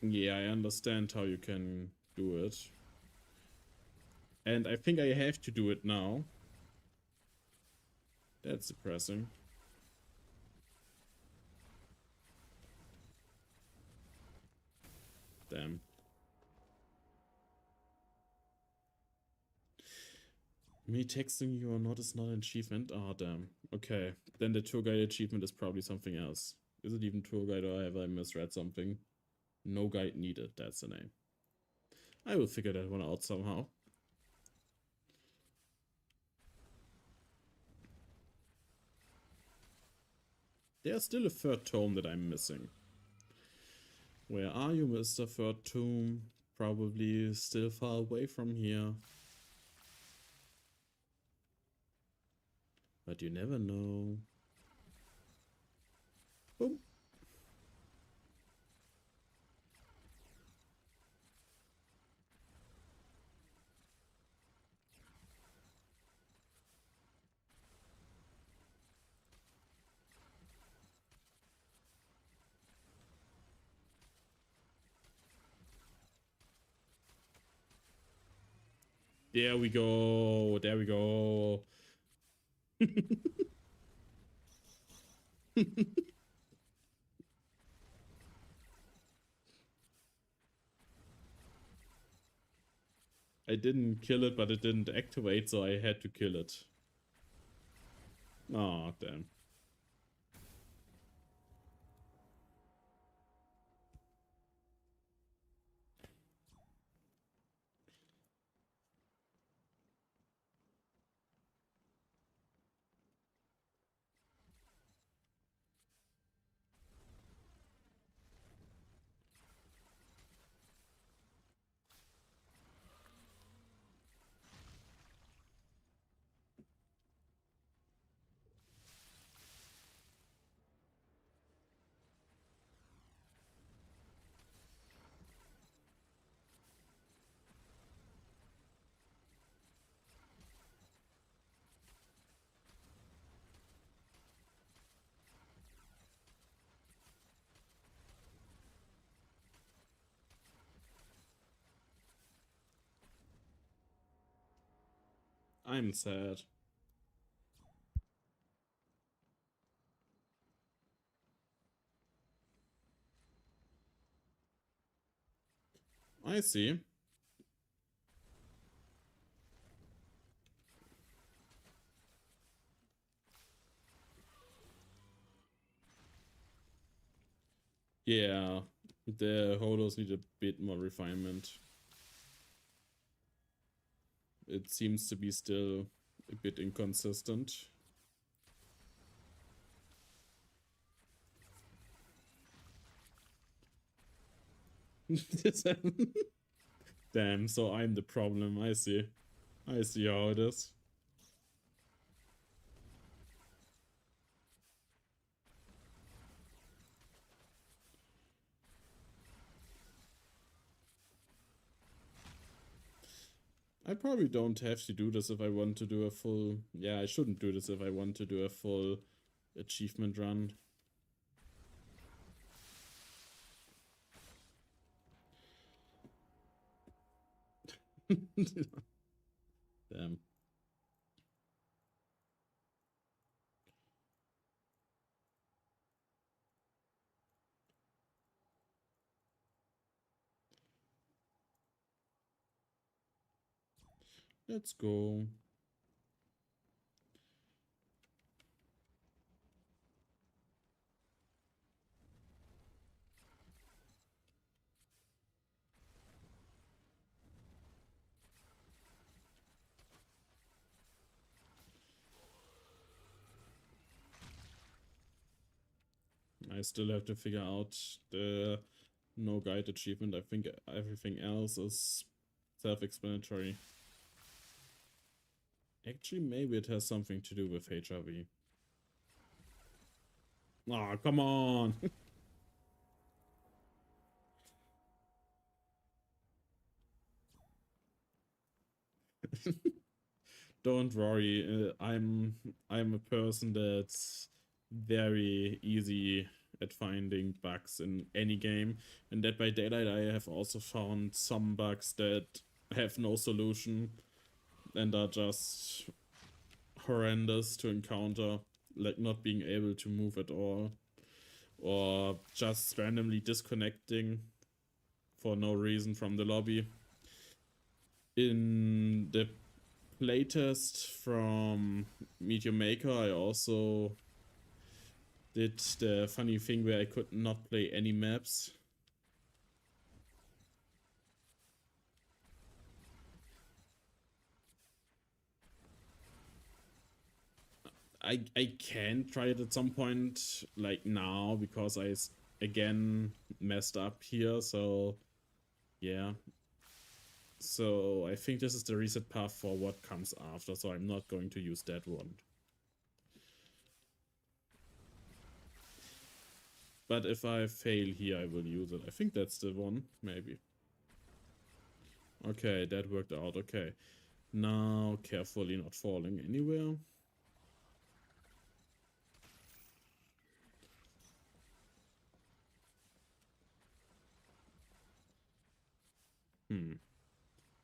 Yeah, I understand how you can do it. And I think I have to do it now. That's depressing. Damn. Me texting you or not is not an achievement? Ah, damn. Okay, then the tour guide achievement is probably something else. Is it even tour guide or have I misread something? No guide needed, that's the name. I will figure that one out somehow. There's still a third tome that I'm missing. Where are you, Mr. Third Tome? Probably still far away from here. But you never know. Boom. There we go. There we go. I didn't kill it, but it didn't activate, so I had to kill it. Oh, damn. I'm sad. I see. Yeah, the holos need a bit more refinement. It seems to be still a bit inconsistent. Damn, so I'm the problem. I see. I see how it is. I probably don't have to do this if I want to do a full... Yeah, I shouldn't do this if I want to do a full achievement run. Damn. Let's go. I still have to figure out the no guide achievement. I think everything else is self-explanatory. Actually, maybe it has something to do with HRV. Aw, oh, come on! Don't worry, I'm a person that's very easy at finding bugs in any game, and Dead by Daylight I have also found some bugs that have no solution and are just horrendous to encounter, like not being able to move at all, or just randomly disconnecting for no reason from the lobby. In the playtest from Meteor Maker, I also did the funny thing where I could not play any maps. I can try it at some point, like now, because I again messed up here, so yeah. So I think this is the reset path for what comes after, so I'm not going to use that one. But if I fail here, I will use it. I think that's the one, maybe. Okay, that worked out, okay. Now, carefully not falling anywhere.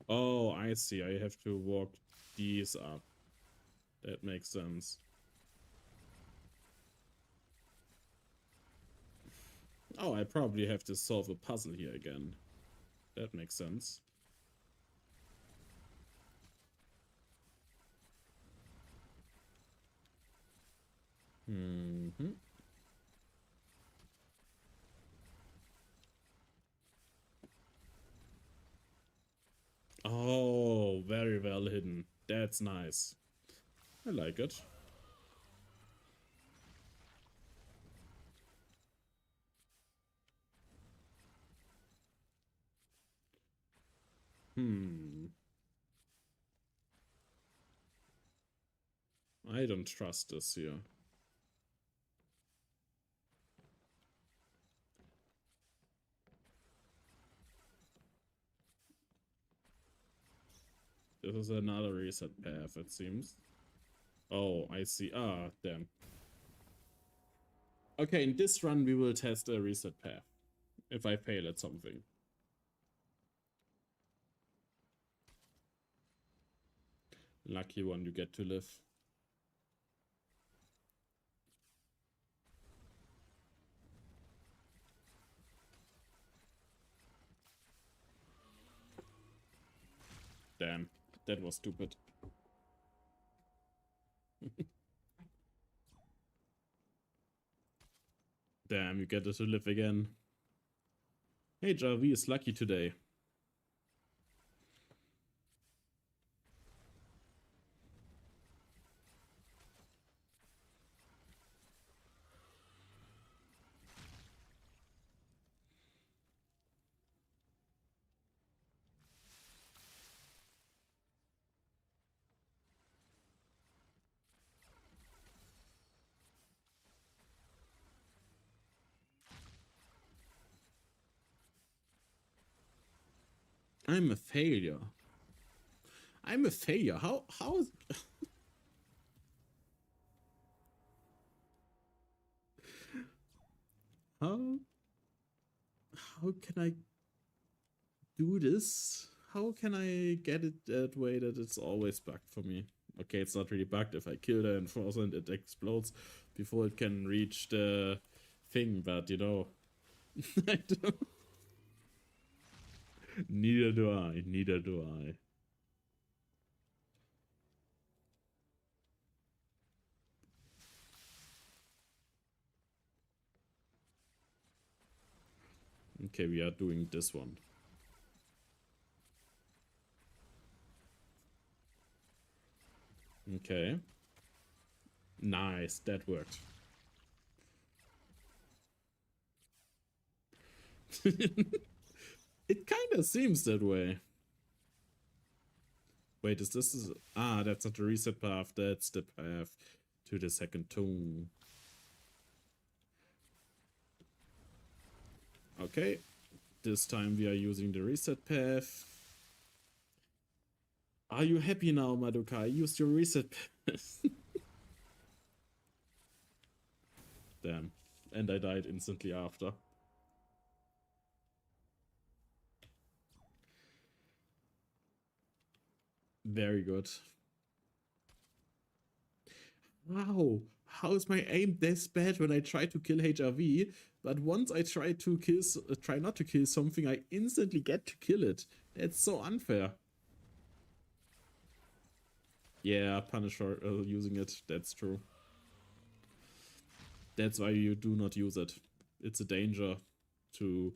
Oh, I see. I have to walk these up. That makes sense. Oh, I probably have to solve a puzzle here again. That makes sense. Oh, very well hidden. That's nice. I like it. I don't trust this here. This is another reset path, it seems. Oh, I see. Ah, damn. Okay, in this run we will test a reset path. If I fail at something. Lucky one, you get to live. Damn, that was stupid. Damn, you get to live again. Hey, Jarvi is lucky today. I'm a failure. I'm a failure. How is... How can I do this? How can I get it that way that it's always bugged for me? Okay, it's not really bugged. If I kill the enforcer and it explodes before it can reach the thing, but you know, I don't... Neither do I. Neither do I. Okay, we are doing this one. Okay. Nice, that worked. It kind of seems that way. Wait, is this... Ah, that's not the reset path. That's the path to the second tomb. Okay. This time we are using the reset path. Are you happy now, Madoka? I used your reset path. Damn. And I died instantly after. Very good. Wow. How is my aim this bad when I try to kill HRV, but once I try to kill, try not to kill something, I instantly get to kill it. That's so unfair. Yeah, Punisher using it, that's true. That's why you do not use it. It's a danger to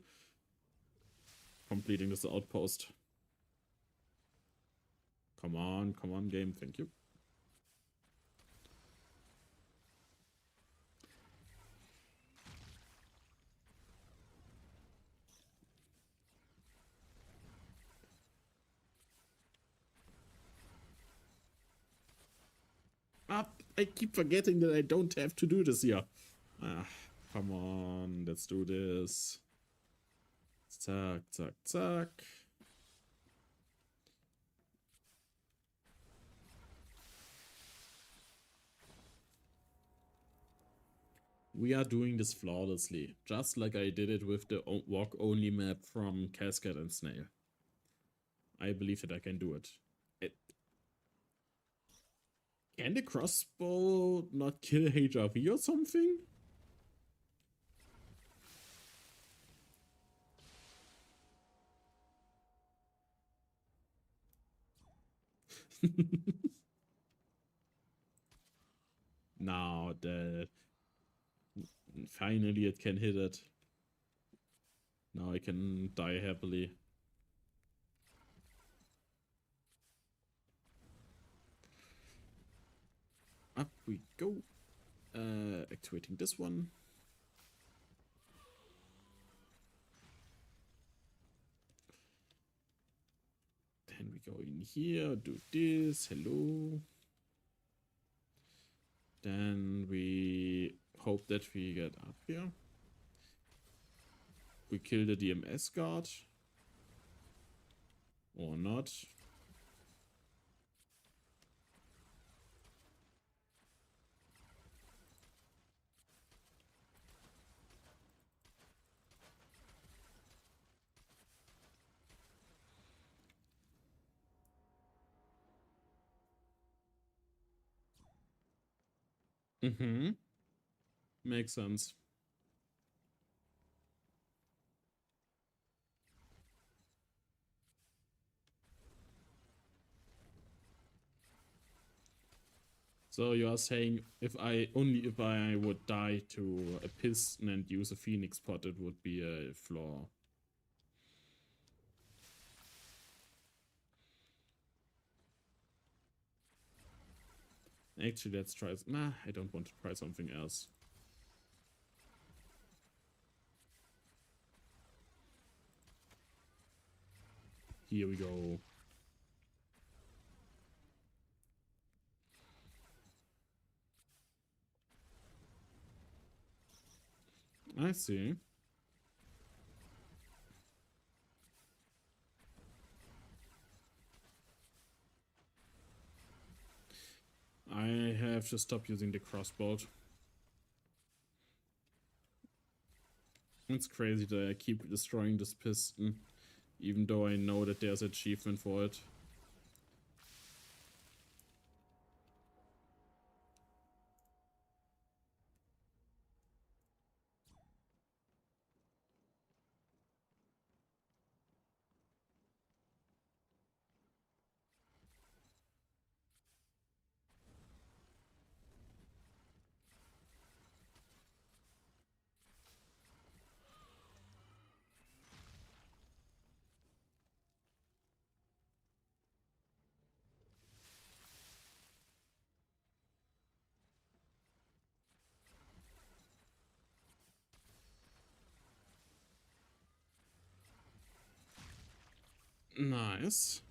completing this outpost. Come on, game, thank you. Up! I keep forgetting that I don't have to do this here. Ah, come on, let's do this. Zack, zack, zack. We are doing this flawlessly, just like I did it with the walk-only map from Cascade and Snail. I believe that I can do it. Can the crossbow not kill HRV or something? Now that finally it can hit it. Now I can die happily. Up we go. Activating this one. Then we go in here, do this, hello. Then we hope that we get up here. We kill the DMS guard. Or not. Mm-hmm. Makes sense. So you are saying if I would die to a piston and use a phoenix pot, it would be a flaw. Actually, let's try. Nah, I don't want to try something else. Here we go. I see. I have to stop using the crossbow. It's crazy that I keep destroying this piston, even though I know that there's an achievement for it. Nice.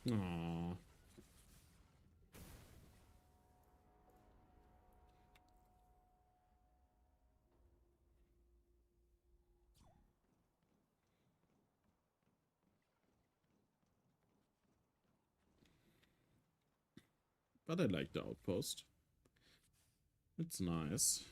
Aww. But I like the outpost. It's nice.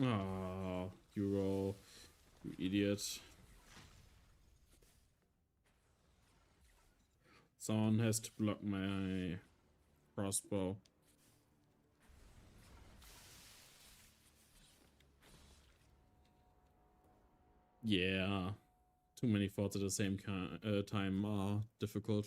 Oh, you idiot. Someone has to block my crossbow. Yeah. Too many thoughts at the same time are difficult.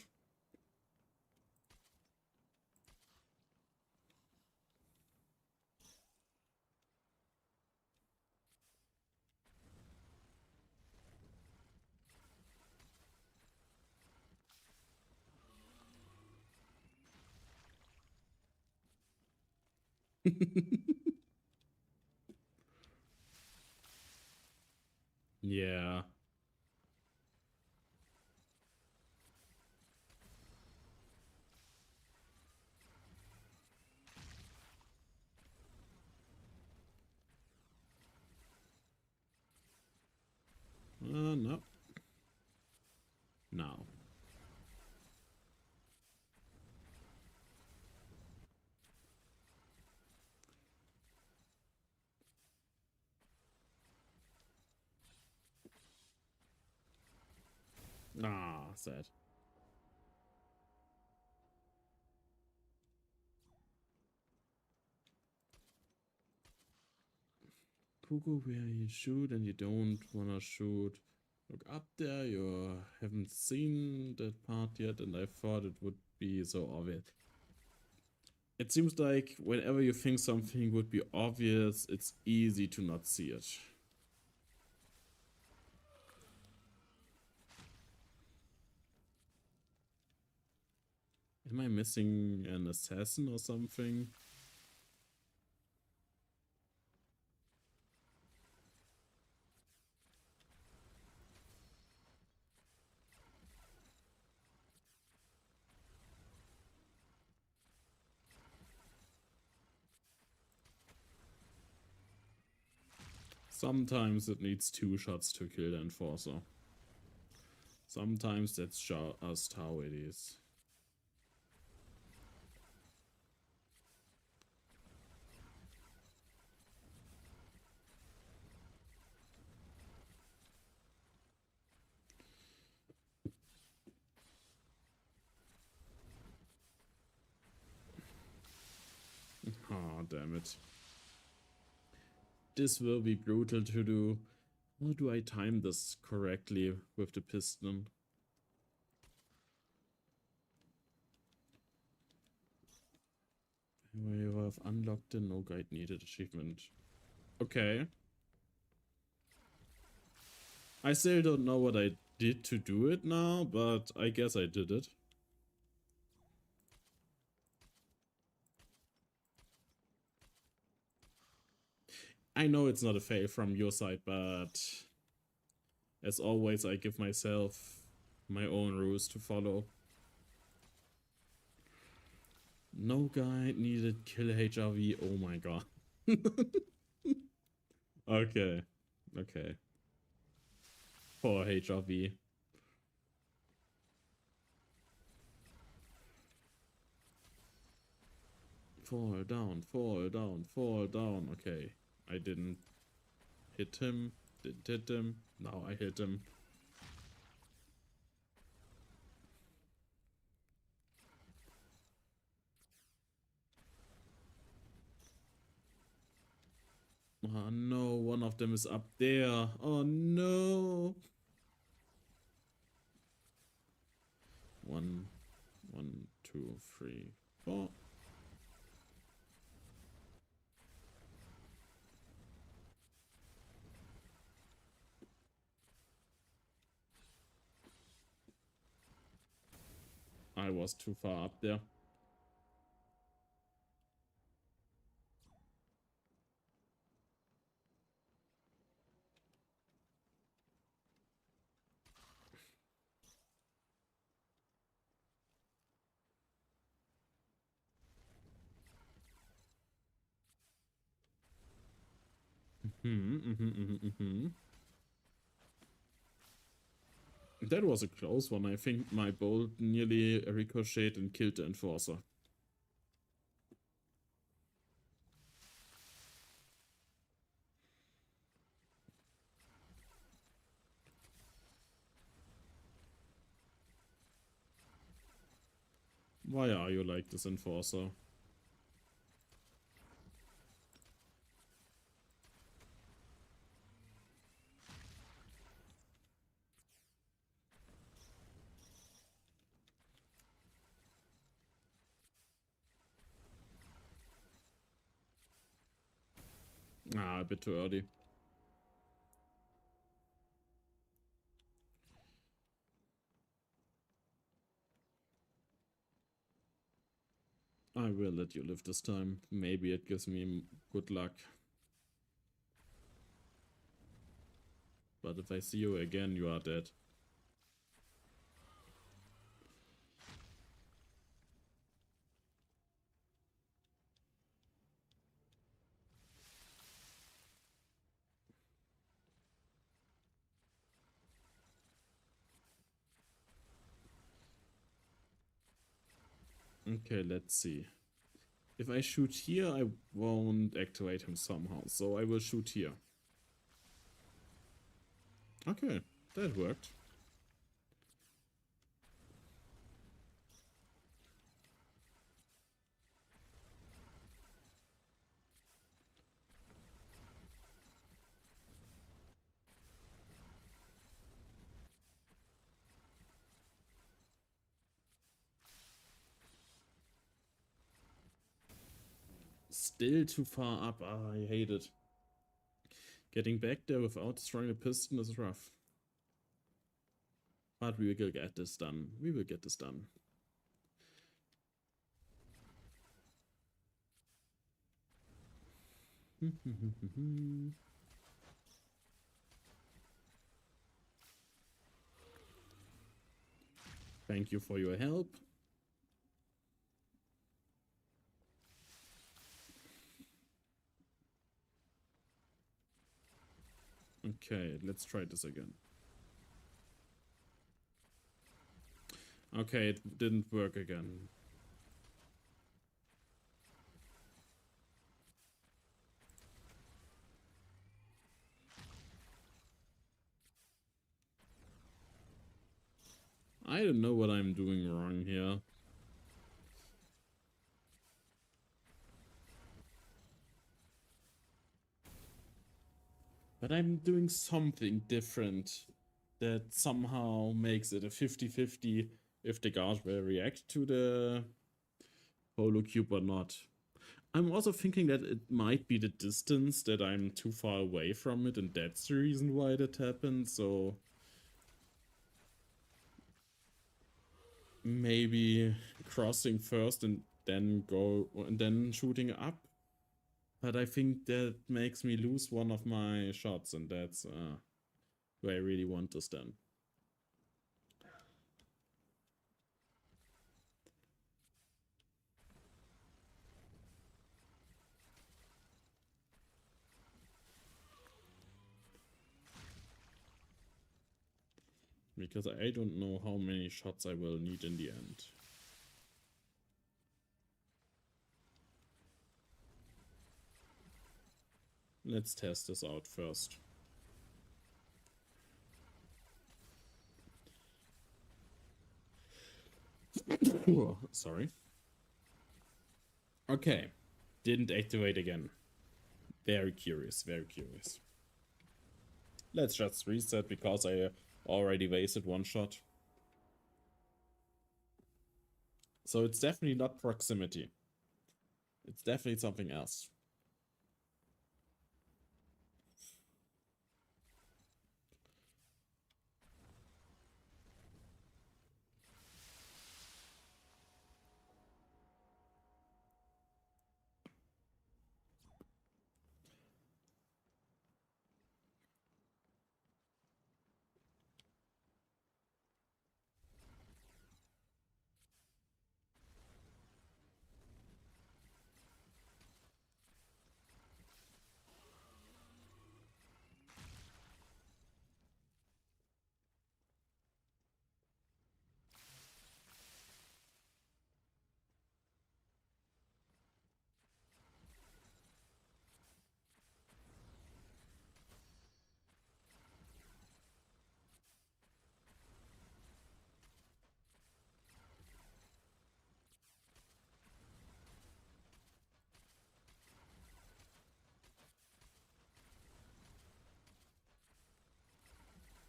Yeah. No. No. Ah, sad. Kuku, where you shoot and you don't wanna shoot. Look up there, you haven't seen that part yet, and I thought it would be so obvious. It seems like whenever you think something would be obvious, it's easy to not see it. Am I missing an assassin or something? Sometimes it needs 2 shots to kill the Enforcer. Sometimes that's just how it is. Ah, damn it. This will be brutal to do. How do I time this correctly with the piston? You have unlocked the no guide needed achievement. Okay. I still don't know what I did to do it now, but I guess I did it. I know it's not a fail from your side, but as always, I give myself my own rules to follow. No guide needed, kill HRV, oh my god. Okay, okay. Poor HRV. Fall down, fall down, fall down. Okay, I didn't hit him, didn't hit him, now I hit him. Oh no, one of them is up there. Oh no. One, 2, 3, 4. I was too far up there. That was a close one. I think my bolt nearly ricocheted and killed the Enforcer. Why are you like this, Enforcer? Ah, a bit too early. I will let you live this time. Maybe it gives me good luck. But if I see you again, you are dead. Okay, let's see. If I shoot here, I won't activate him somehow, so I will shoot here. Okay, that worked. Still too far up. Ah, I hate it. Getting back there without destroying a piston is rough. But we will get this done. We will get this done. Thank you for your help. Okay, let's try this again. Okay, it didn't work again. I don't know what I'm doing wrong here. But I'm doing something different that somehow makes it a 50-50 if the guard will react to the Holocube or not. I'm also thinking that it might be the distance, that I'm too far away from it, and that's the reason why that happened, so maybe crossing first and then shooting up. But I think that makes me lose one of my shots, and that's where I really want to stand. Because I don't know how many shots I will need in the end. Let's test this out first. Sorry. Okay. Didn't activate again. Very curious, very curious. Let's just reset because I already wasted one shot. So it's definitely not proximity. It's definitely something else.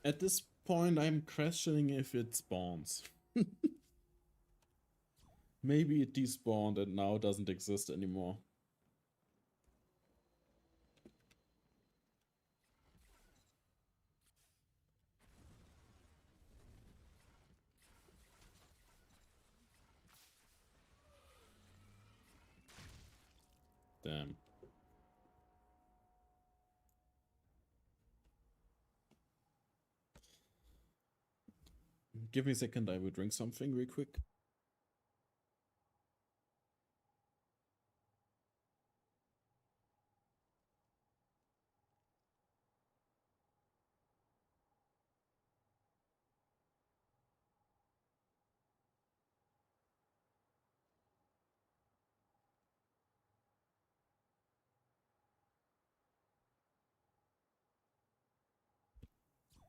At this point, I'm questioning if it spawns. Maybe it despawned and now doesn't exist anymore. Damn. Give me a second, I will drink something real quick.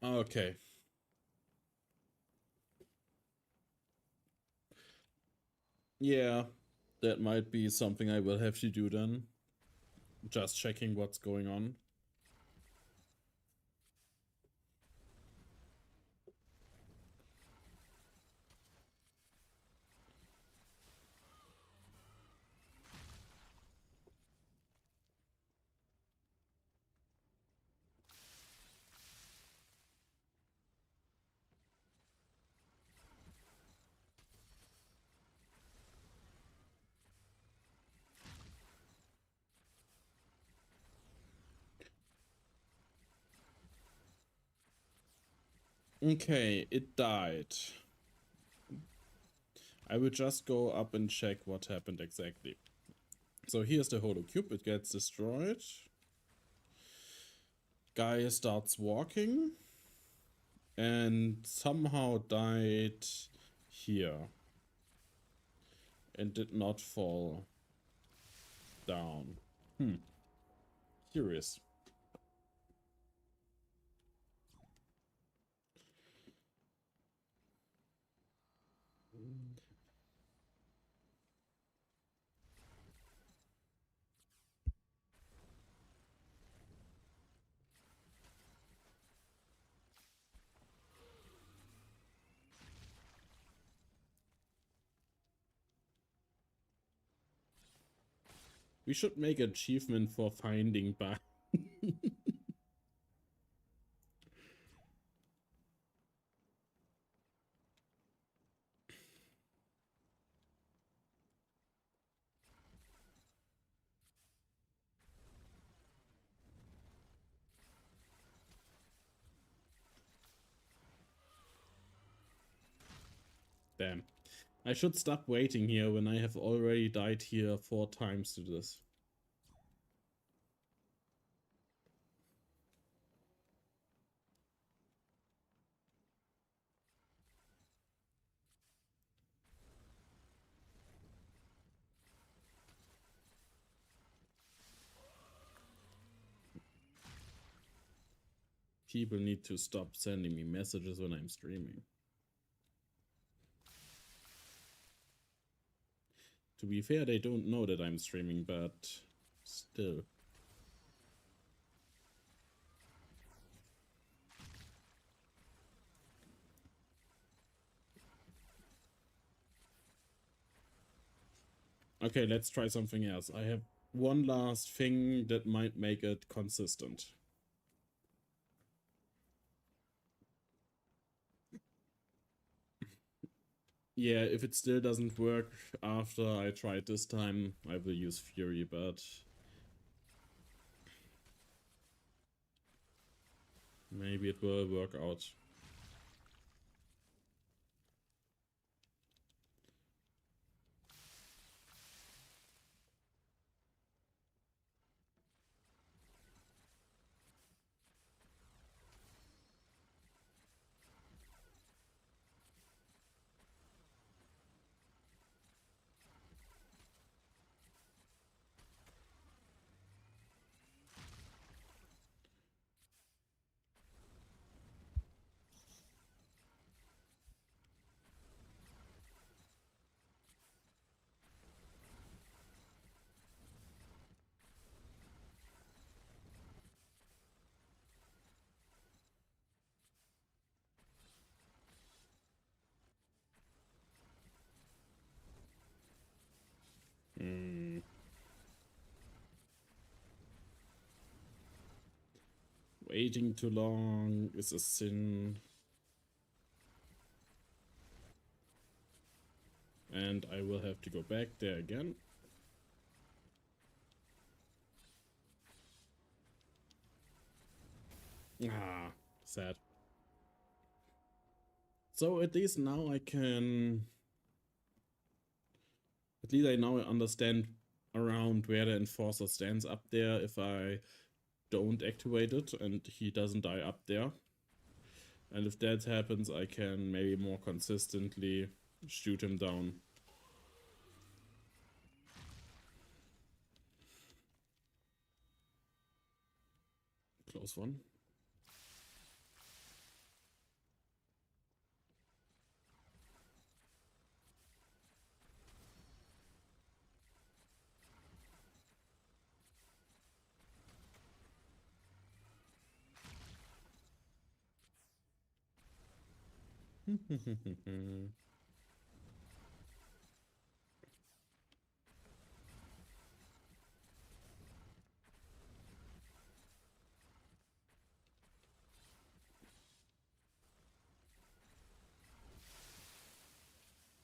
Okay. Yeah, that might be something I will have to do then. Just checking what's going on. Okay, it died. I will just go up and check what happened exactly. So here's the Holocube, it gets destroyed. guy starts walking and somehow died here and did not fall down. Curious. We should make an achievement for finding bug. Damn. I should stop waiting here when I have already died here 4 times to this. People need to stop sending me messages when I'm streaming. To be fair, they don't know that I'm streaming, but still. Okay, let's try something else. I have one last thing that might make it consistent. Yeah, if it still doesn't work after I try it this time, I will use Fury, but maybe it will work out. Waiting too long is a sin. And I will have to go back there again. Ah, sad. So at least now I can... At least I now understand around where the Enforcer stands up there if I don't activate it and he doesn't die up there. And if that happens, I can maybe more consistently shoot him down. Close one.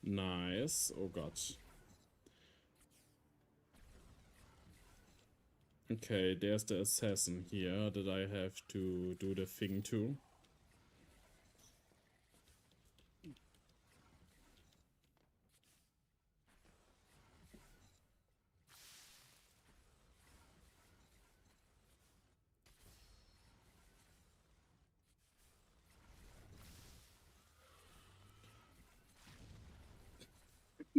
Nice. Oh god. Okay, there's the assassin here that I have to do the thing to.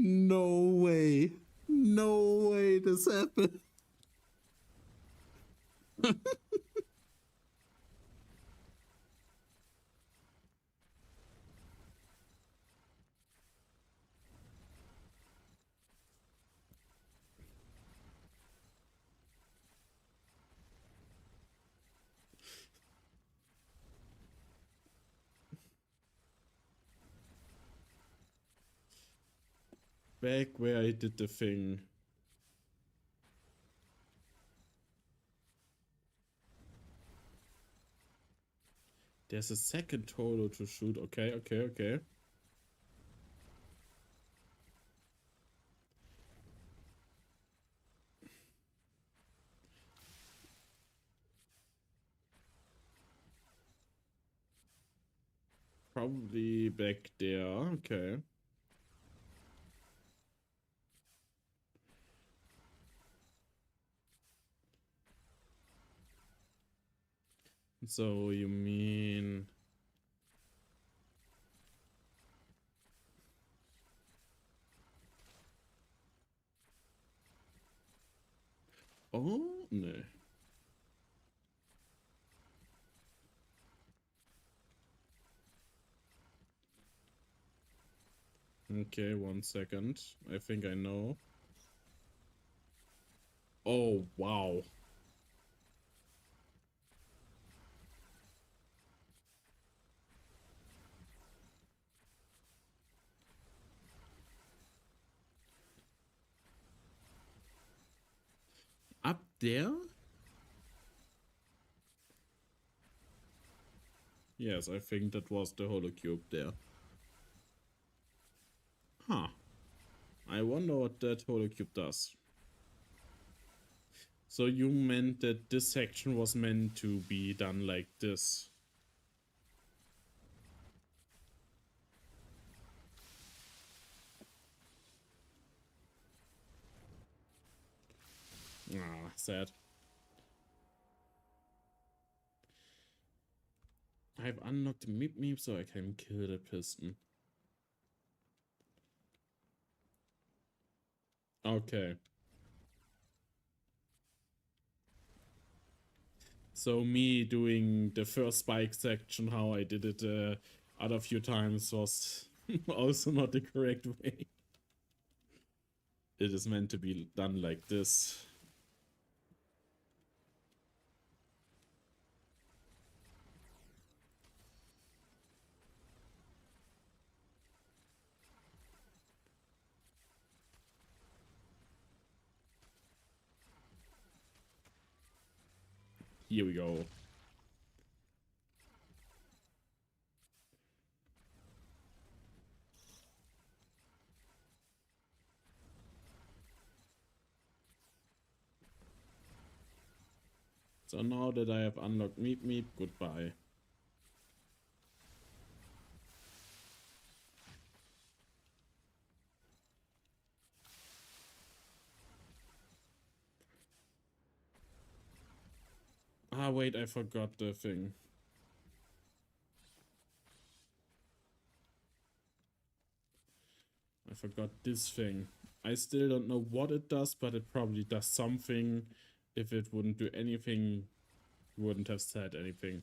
No way. No way this happened. Back where I did the thing. There's a second holo to shoot. Okay, okay, okay. Probably back there. Okay. So you mean... Oh, no. Okay, 1 second. I think I know. Oh, wow. Up there? Yes, I think that was the holocube there. Huh. I wonder what that holocube does. So you meant that this section was meant to be done like this? Ah, sad. I've unlocked the Meep Meep so I can kill the piston. Okay. So me doing the first spike section, how I did it other few times, was also not the correct way. It is meant to be done like this. Here we go. So now that I have unlocked Meep Meep, goodbye. Ah, wait, I forgot the thing. I forgot this thing. I still don't know what it does, but it probably does something. If it wouldn't do anything, wouldn't have said anything.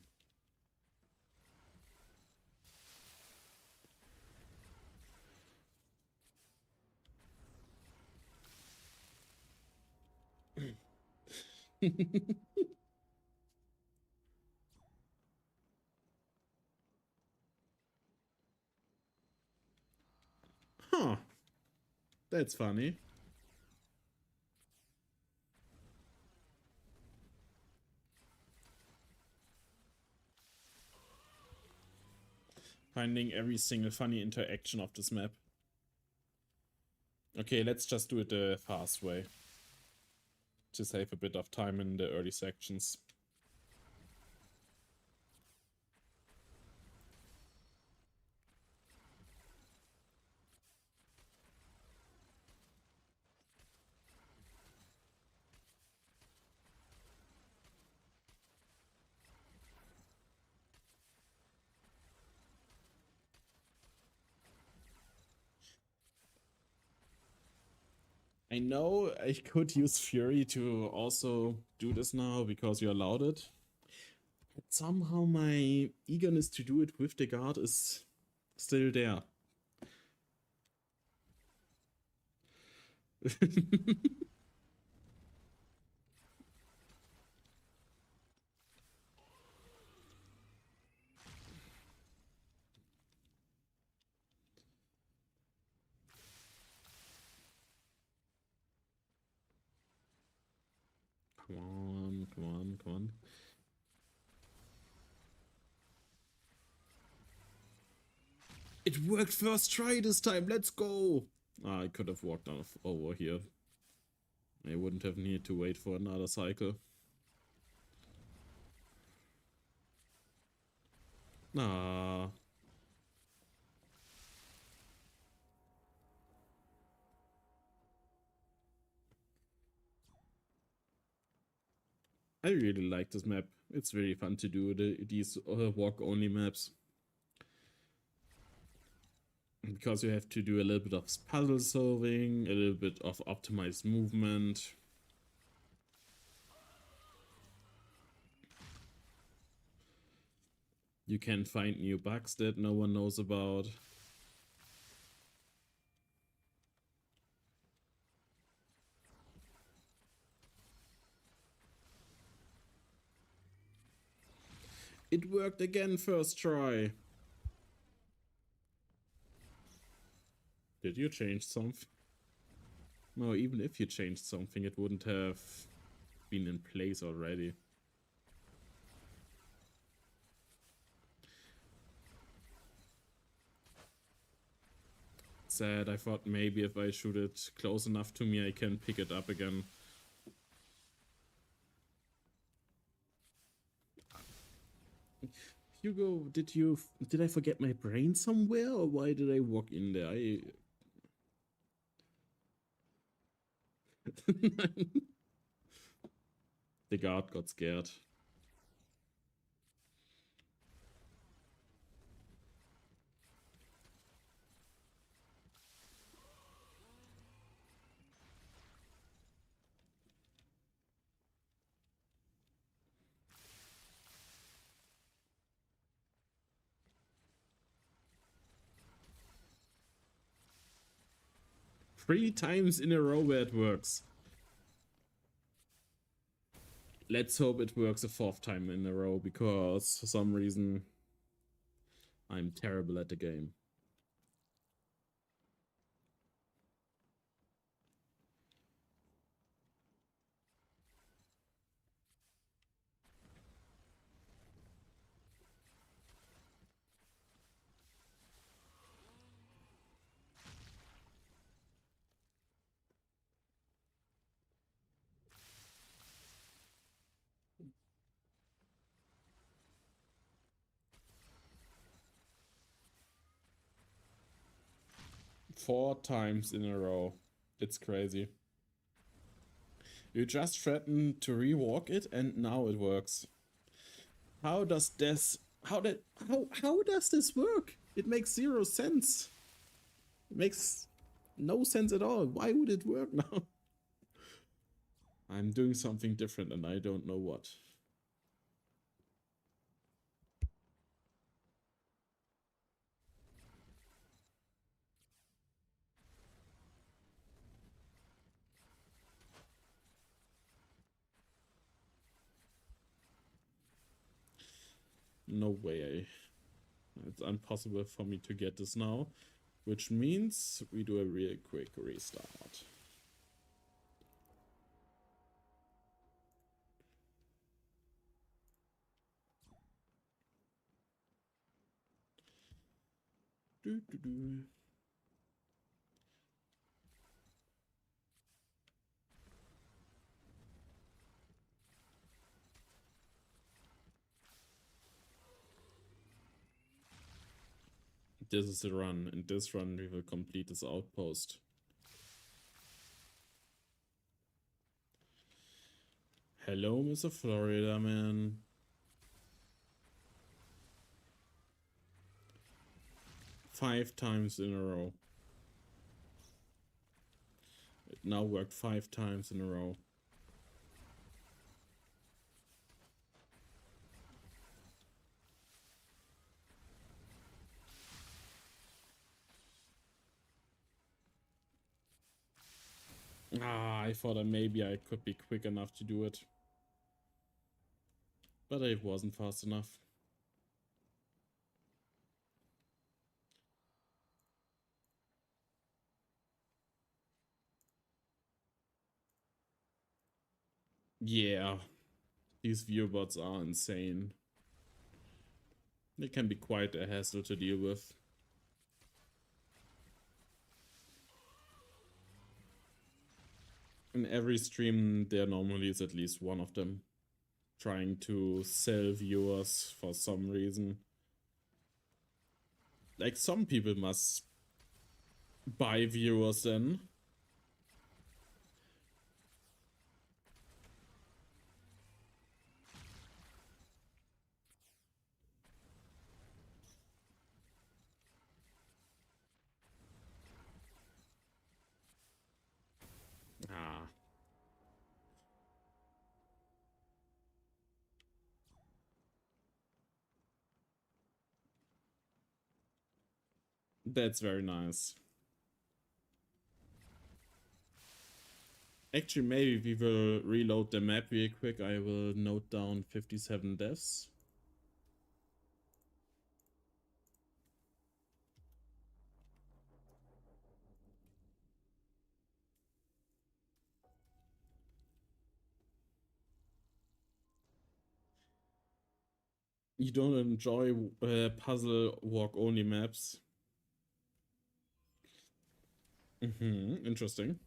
Huh. That's funny. Finding every single funny interaction of this map. Okay, let's just do it the fast way. To save a bit of time in the early sections. I know I could use Fury to also do this now because you allowed it. But somehow my eagerness to do it with the guard is still there. Come on, come on, come on. It worked first try this time, let's go! Ah, I could have walked off over here. I wouldn't have needed to wait for another cycle. Ah. I really like this map. It's very fun to do these walk-only maps. Because you have to do a little bit of puzzle solving, a little bit of optimized movement. You can find new bugs that no one knows about. It worked again first try. Did you change something? No, even if you changed something, it wouldn't have been in place already. Sad, I thought maybe if I shoot it close enough to me, I can pick it up again. Hugo, did I forget my brain somewhere, or why did I walk in there? The guard got scared. Three times in a row where it works. Let's hope it works a fourth time in a row, because for some reason I'm terrible at the game. Four times in a row. It's crazy. You just threatened to rewalk it and now it works. How does this how does this work? It makes zero sense. It makes no sense at all. Why would it work now? I'm doing something different and I don't know what. No way. It's impossible for me to get this now, which means we do a real quick restart. Do, do, do. This is the run. In this run, we will complete this outpost. Hello, Mr. Florida Man. Five times in a row. now worked 5 times in a row. Ah, I thought that maybe I could be quick enough to do it. But I wasn't fast enough. Yeah, these viewbots are insane. They can be quite a hassle to deal with. In every stream, there normally is at least one of them trying to sell viewers for some reason. Like, some people must buy viewers then. Ah. That's very nice. Actually, maybe we will reload the map real quick. I will note down 57 deaths. You don't enjoy puzzle walk-only maps? Interesting.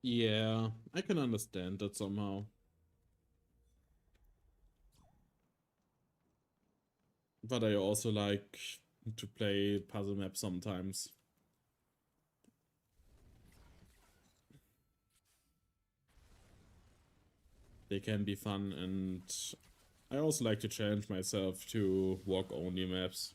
Yeah, I can understand that somehow. But I also like to play puzzle maps sometimes. They can be fun, and I also like to challenge myself to walk-only maps.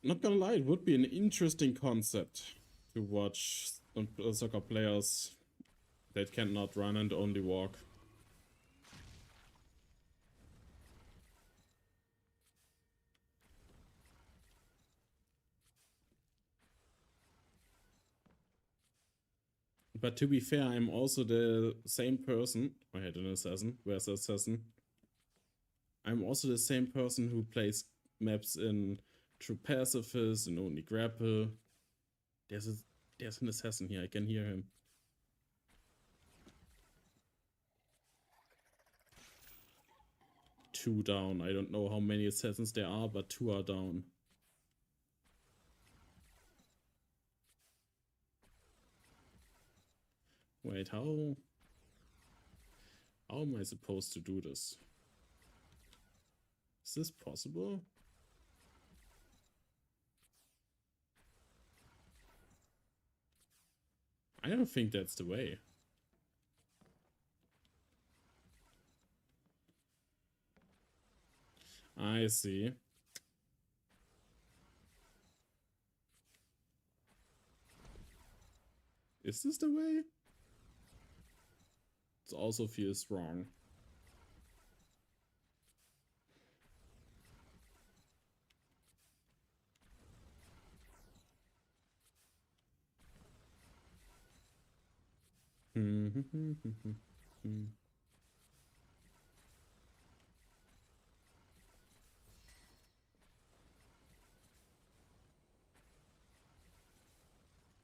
Not gonna lie, it would be an interesting concept to watch soccer players that cannot run and only walk. But to be fair, I'm also the same person. I had an assassin. Where's the assassin? I'm also the same person who plays maps in True Pacifist and only grapple. There's an assassin here. I can hear him. Two down. I don't know how many assassins there are, but 2 are down. Wait, how am I supposed to do this? Is this possible? I don't think that's the way. I see. Is this the way? It also feels wrong.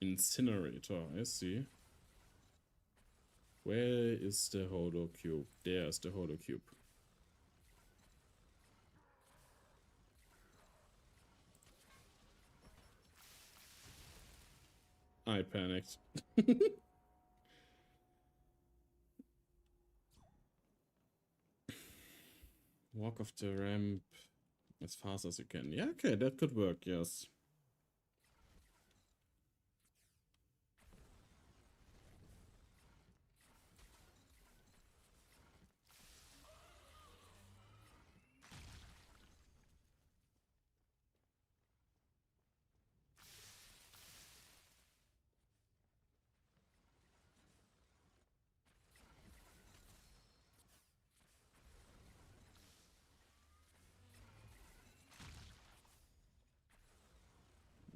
Incinerator, I see. Where is the Holo Cube? There's the Holo Cube. I panicked. Walk off the ramp as fast as you can. Yeah, okay, that could work, yes.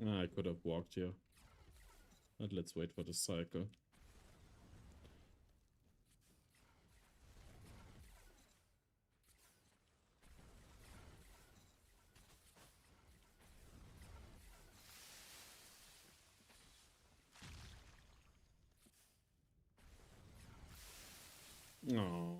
I could have walked here. But let's wait for the cycle. Oh.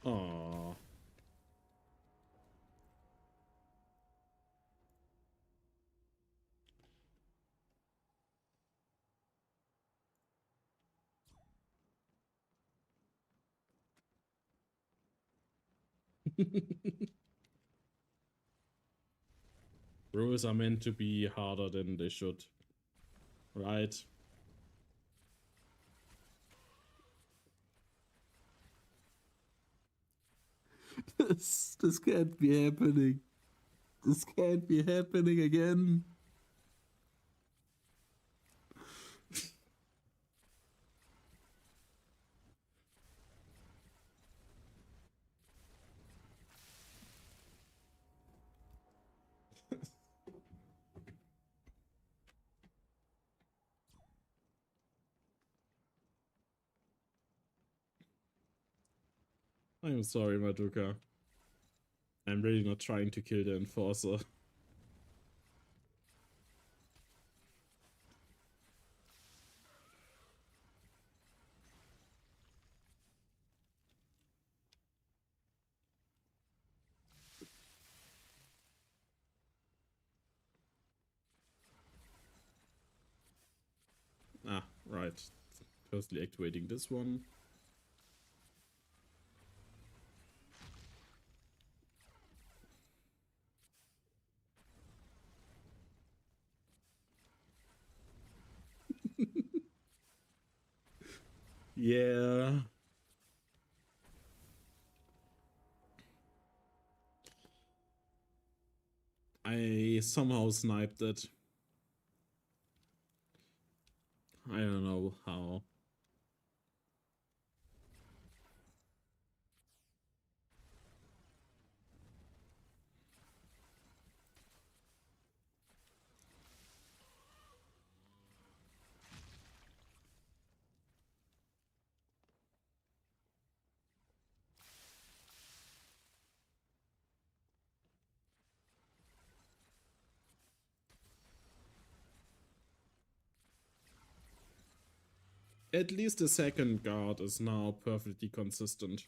Oh. Rules are meant to be harder than they should. Right? This can't be happening. This can't be happening again. I'm sorry, Madoka. I'm really not trying to kill the enforcer. Ah, right. Firstly activating this one. Yeah. I somehow sniped it. I don't know how. At least the second guard is now perfectly consistent.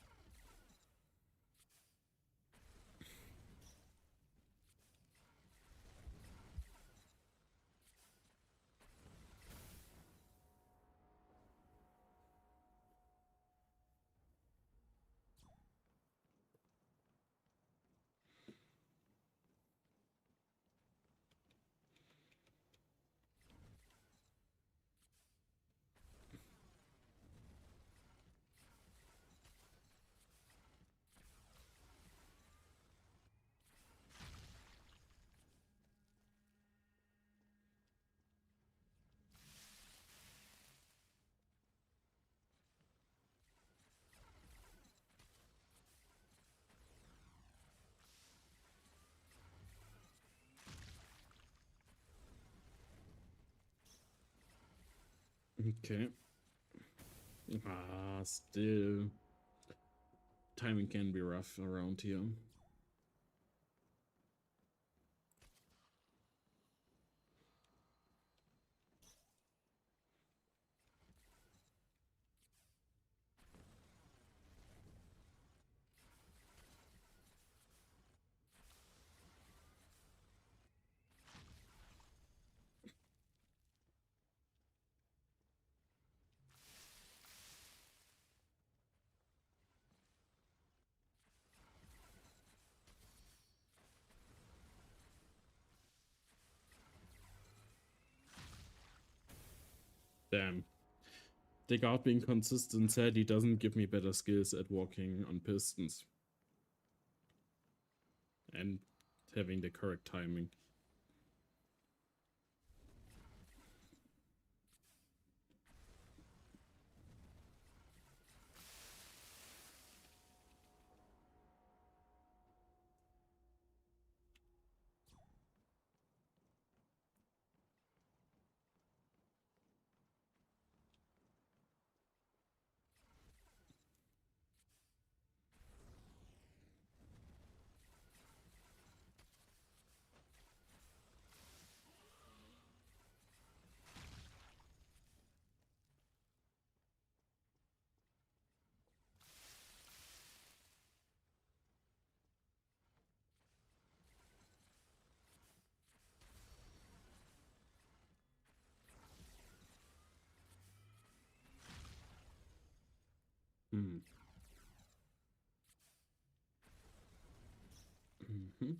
Okay. Still. Timing can be rough around here. Damn. The guard being consistent sadly doesn't give me better skills at walking on pistons. And having the correct timing. Hmm. Mm-hmm.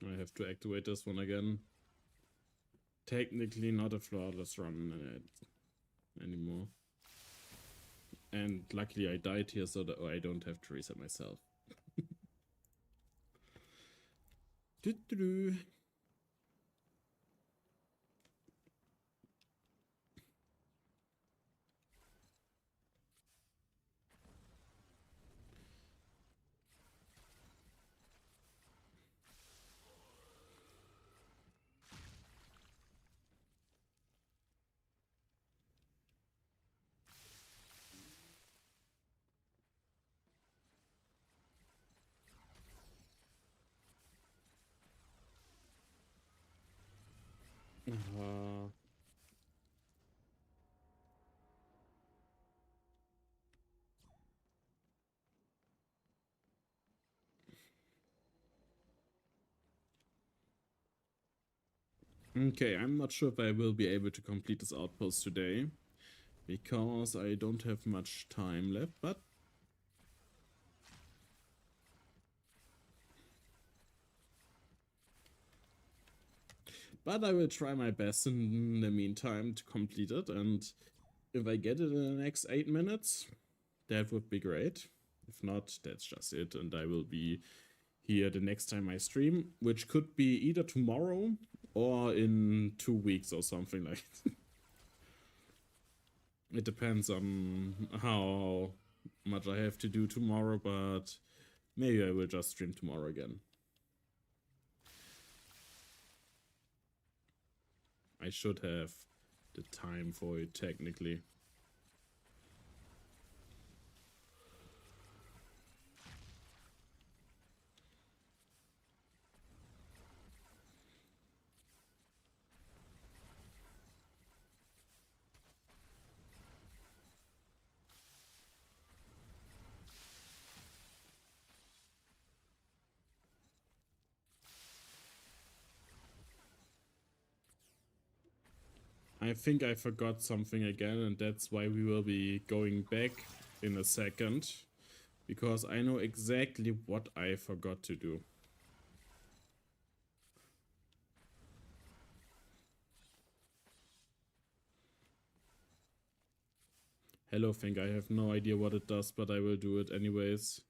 I have to activate this one again. Technically not a flawless run anymore. And luckily I died here so that I don't have to reset myself. Doo-doo-doo. Okay, I'm not sure if I will be able to complete this outpost today, because I don't have much time left, but I will try my best in the meantime to complete it, and if I get it in the next 8 minutes, that would be great. If not, that's just it, and I will be here the next time I stream, which could be either tomorrow or in 2 weeks or something like that. It depends on how much I have to do tomorrow, but maybe I will just stream tomorrow again. I should have the time for it, technically. I think I forgot something again, and that's why we will be going back in a second. Because I know exactly what I forgot to do. Hello Think, I have no idea what it does, but I will do it anyways.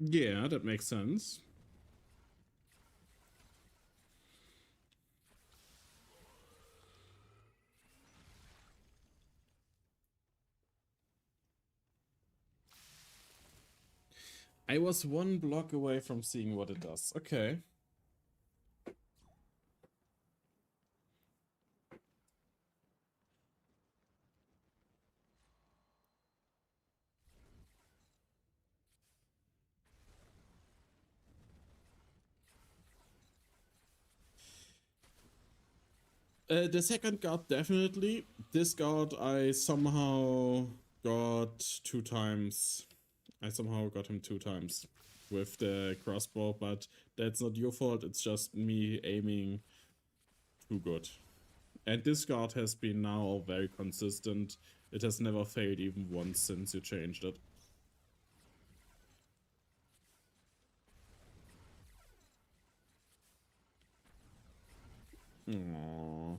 Yeah, that makes sense. I was one block away from seeing what it does. Okay. The second guard, definitely. This guard, I somehow got 2 times. I somehow got him 2 times with the crossbow, but that's not your fault. It's just me aiming too good. And this guard has been now very consistent. It has never failed even once since you changed it. Aww.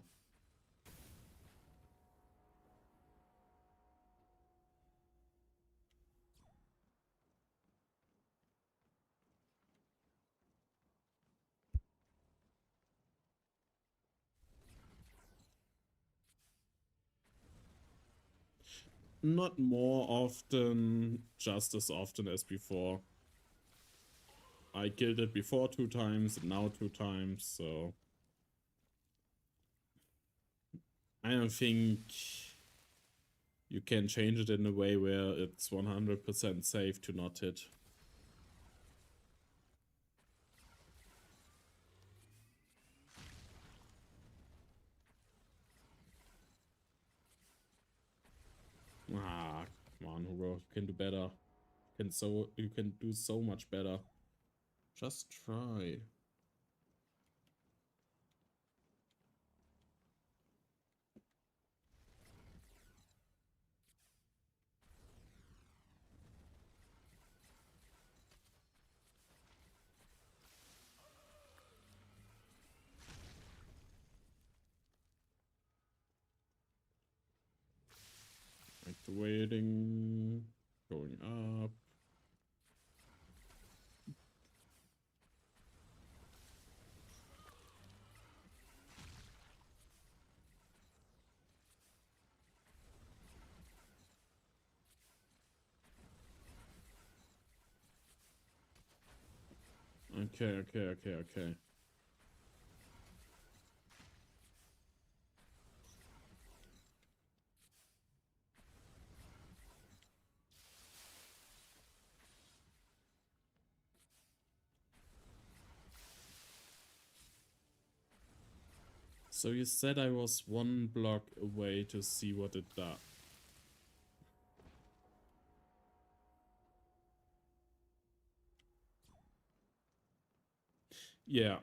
Not more often, just as often as before. I killed it before 2 times, and now 2 times, so... I don't think you can change it in a way where it's 100% safe to not hit. Ah, come on, Huro, you can do better. You can do so much better. Just try. Activating. Going up. Okay. So you said I was one block away to see what it does. Yeah.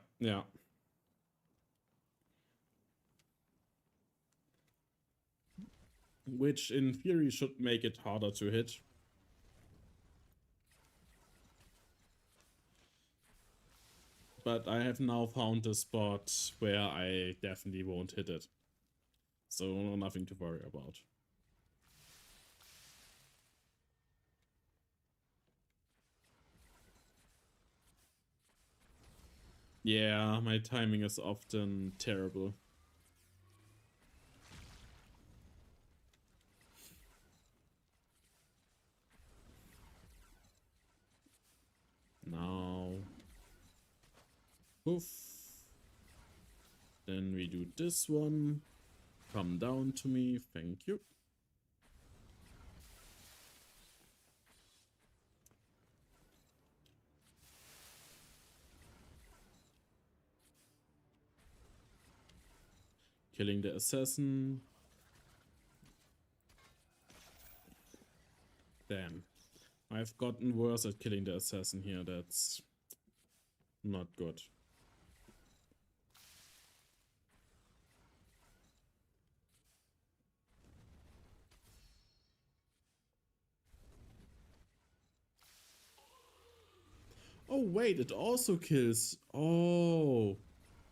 Which in theory should make it harder to hit. but I have now found a spot where I definitely won't hit it. So nothing to worry about. Yeah, my timing is often terrible. Now. Poof. Then we do this one. Come down to me, thank you. Killing the assassin. Damn. I've gotten worse at killing the assassin here, that's not good. Oh wait, it also kills. Oh,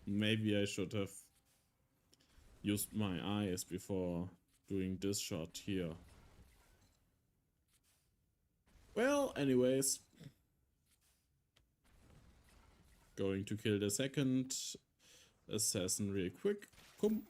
maybe I should have used my eyes before doing this shot here. Well, anyways. Going to kill the second assassin real quick. Come.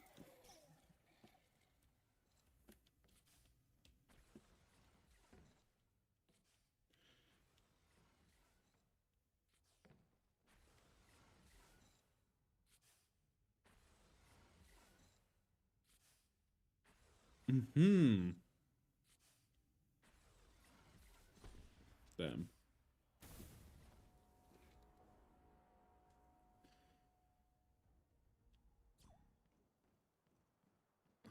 Mm-hmm. Damn.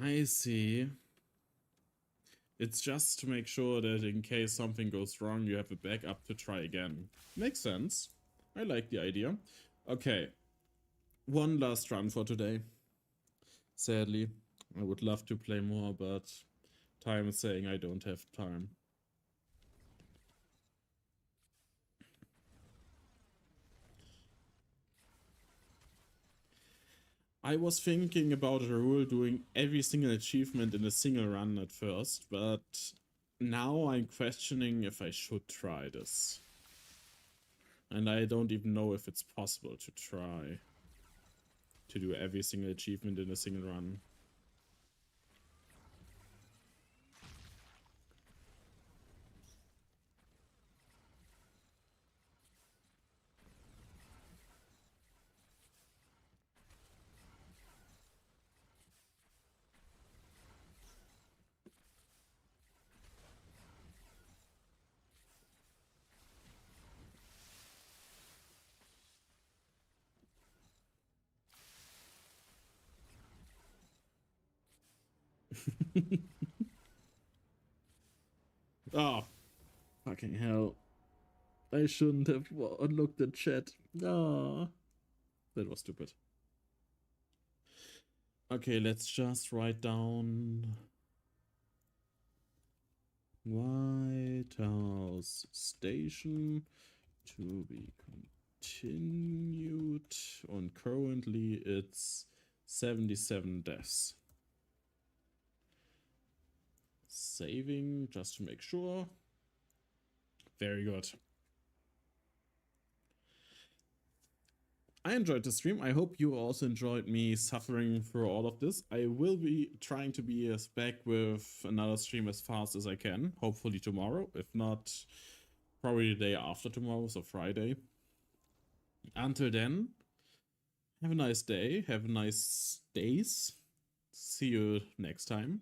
I see. It's just to make sure that in case something goes wrong, you have a backup to try again. Makes sense. I like the idea. Okay. One last run for today. Sadly. I would love to play more, but time is saying I don't have time. I was thinking about a rule doing every single achievement in a single run at first, but now I'm questioning if I should try this. And I don't even know if it's possible to try to do every single achievement in a single run. Oh, fucking hell. I shouldn't have unlocked the chat. Ah, that was stupid. Okay, let's just write down White House Station to be continued. And currently it's 77 deaths. Saving just to make sure. Very good. I enjoyed the stream. I hope you also enjoyed me suffering through all of this. I will be trying to be back with another stream as fast as I can. Hopefully tomorrow. If not, probably the day after tomorrow, so Friday. Until then, have a nice day. Have a nice days. See you next time.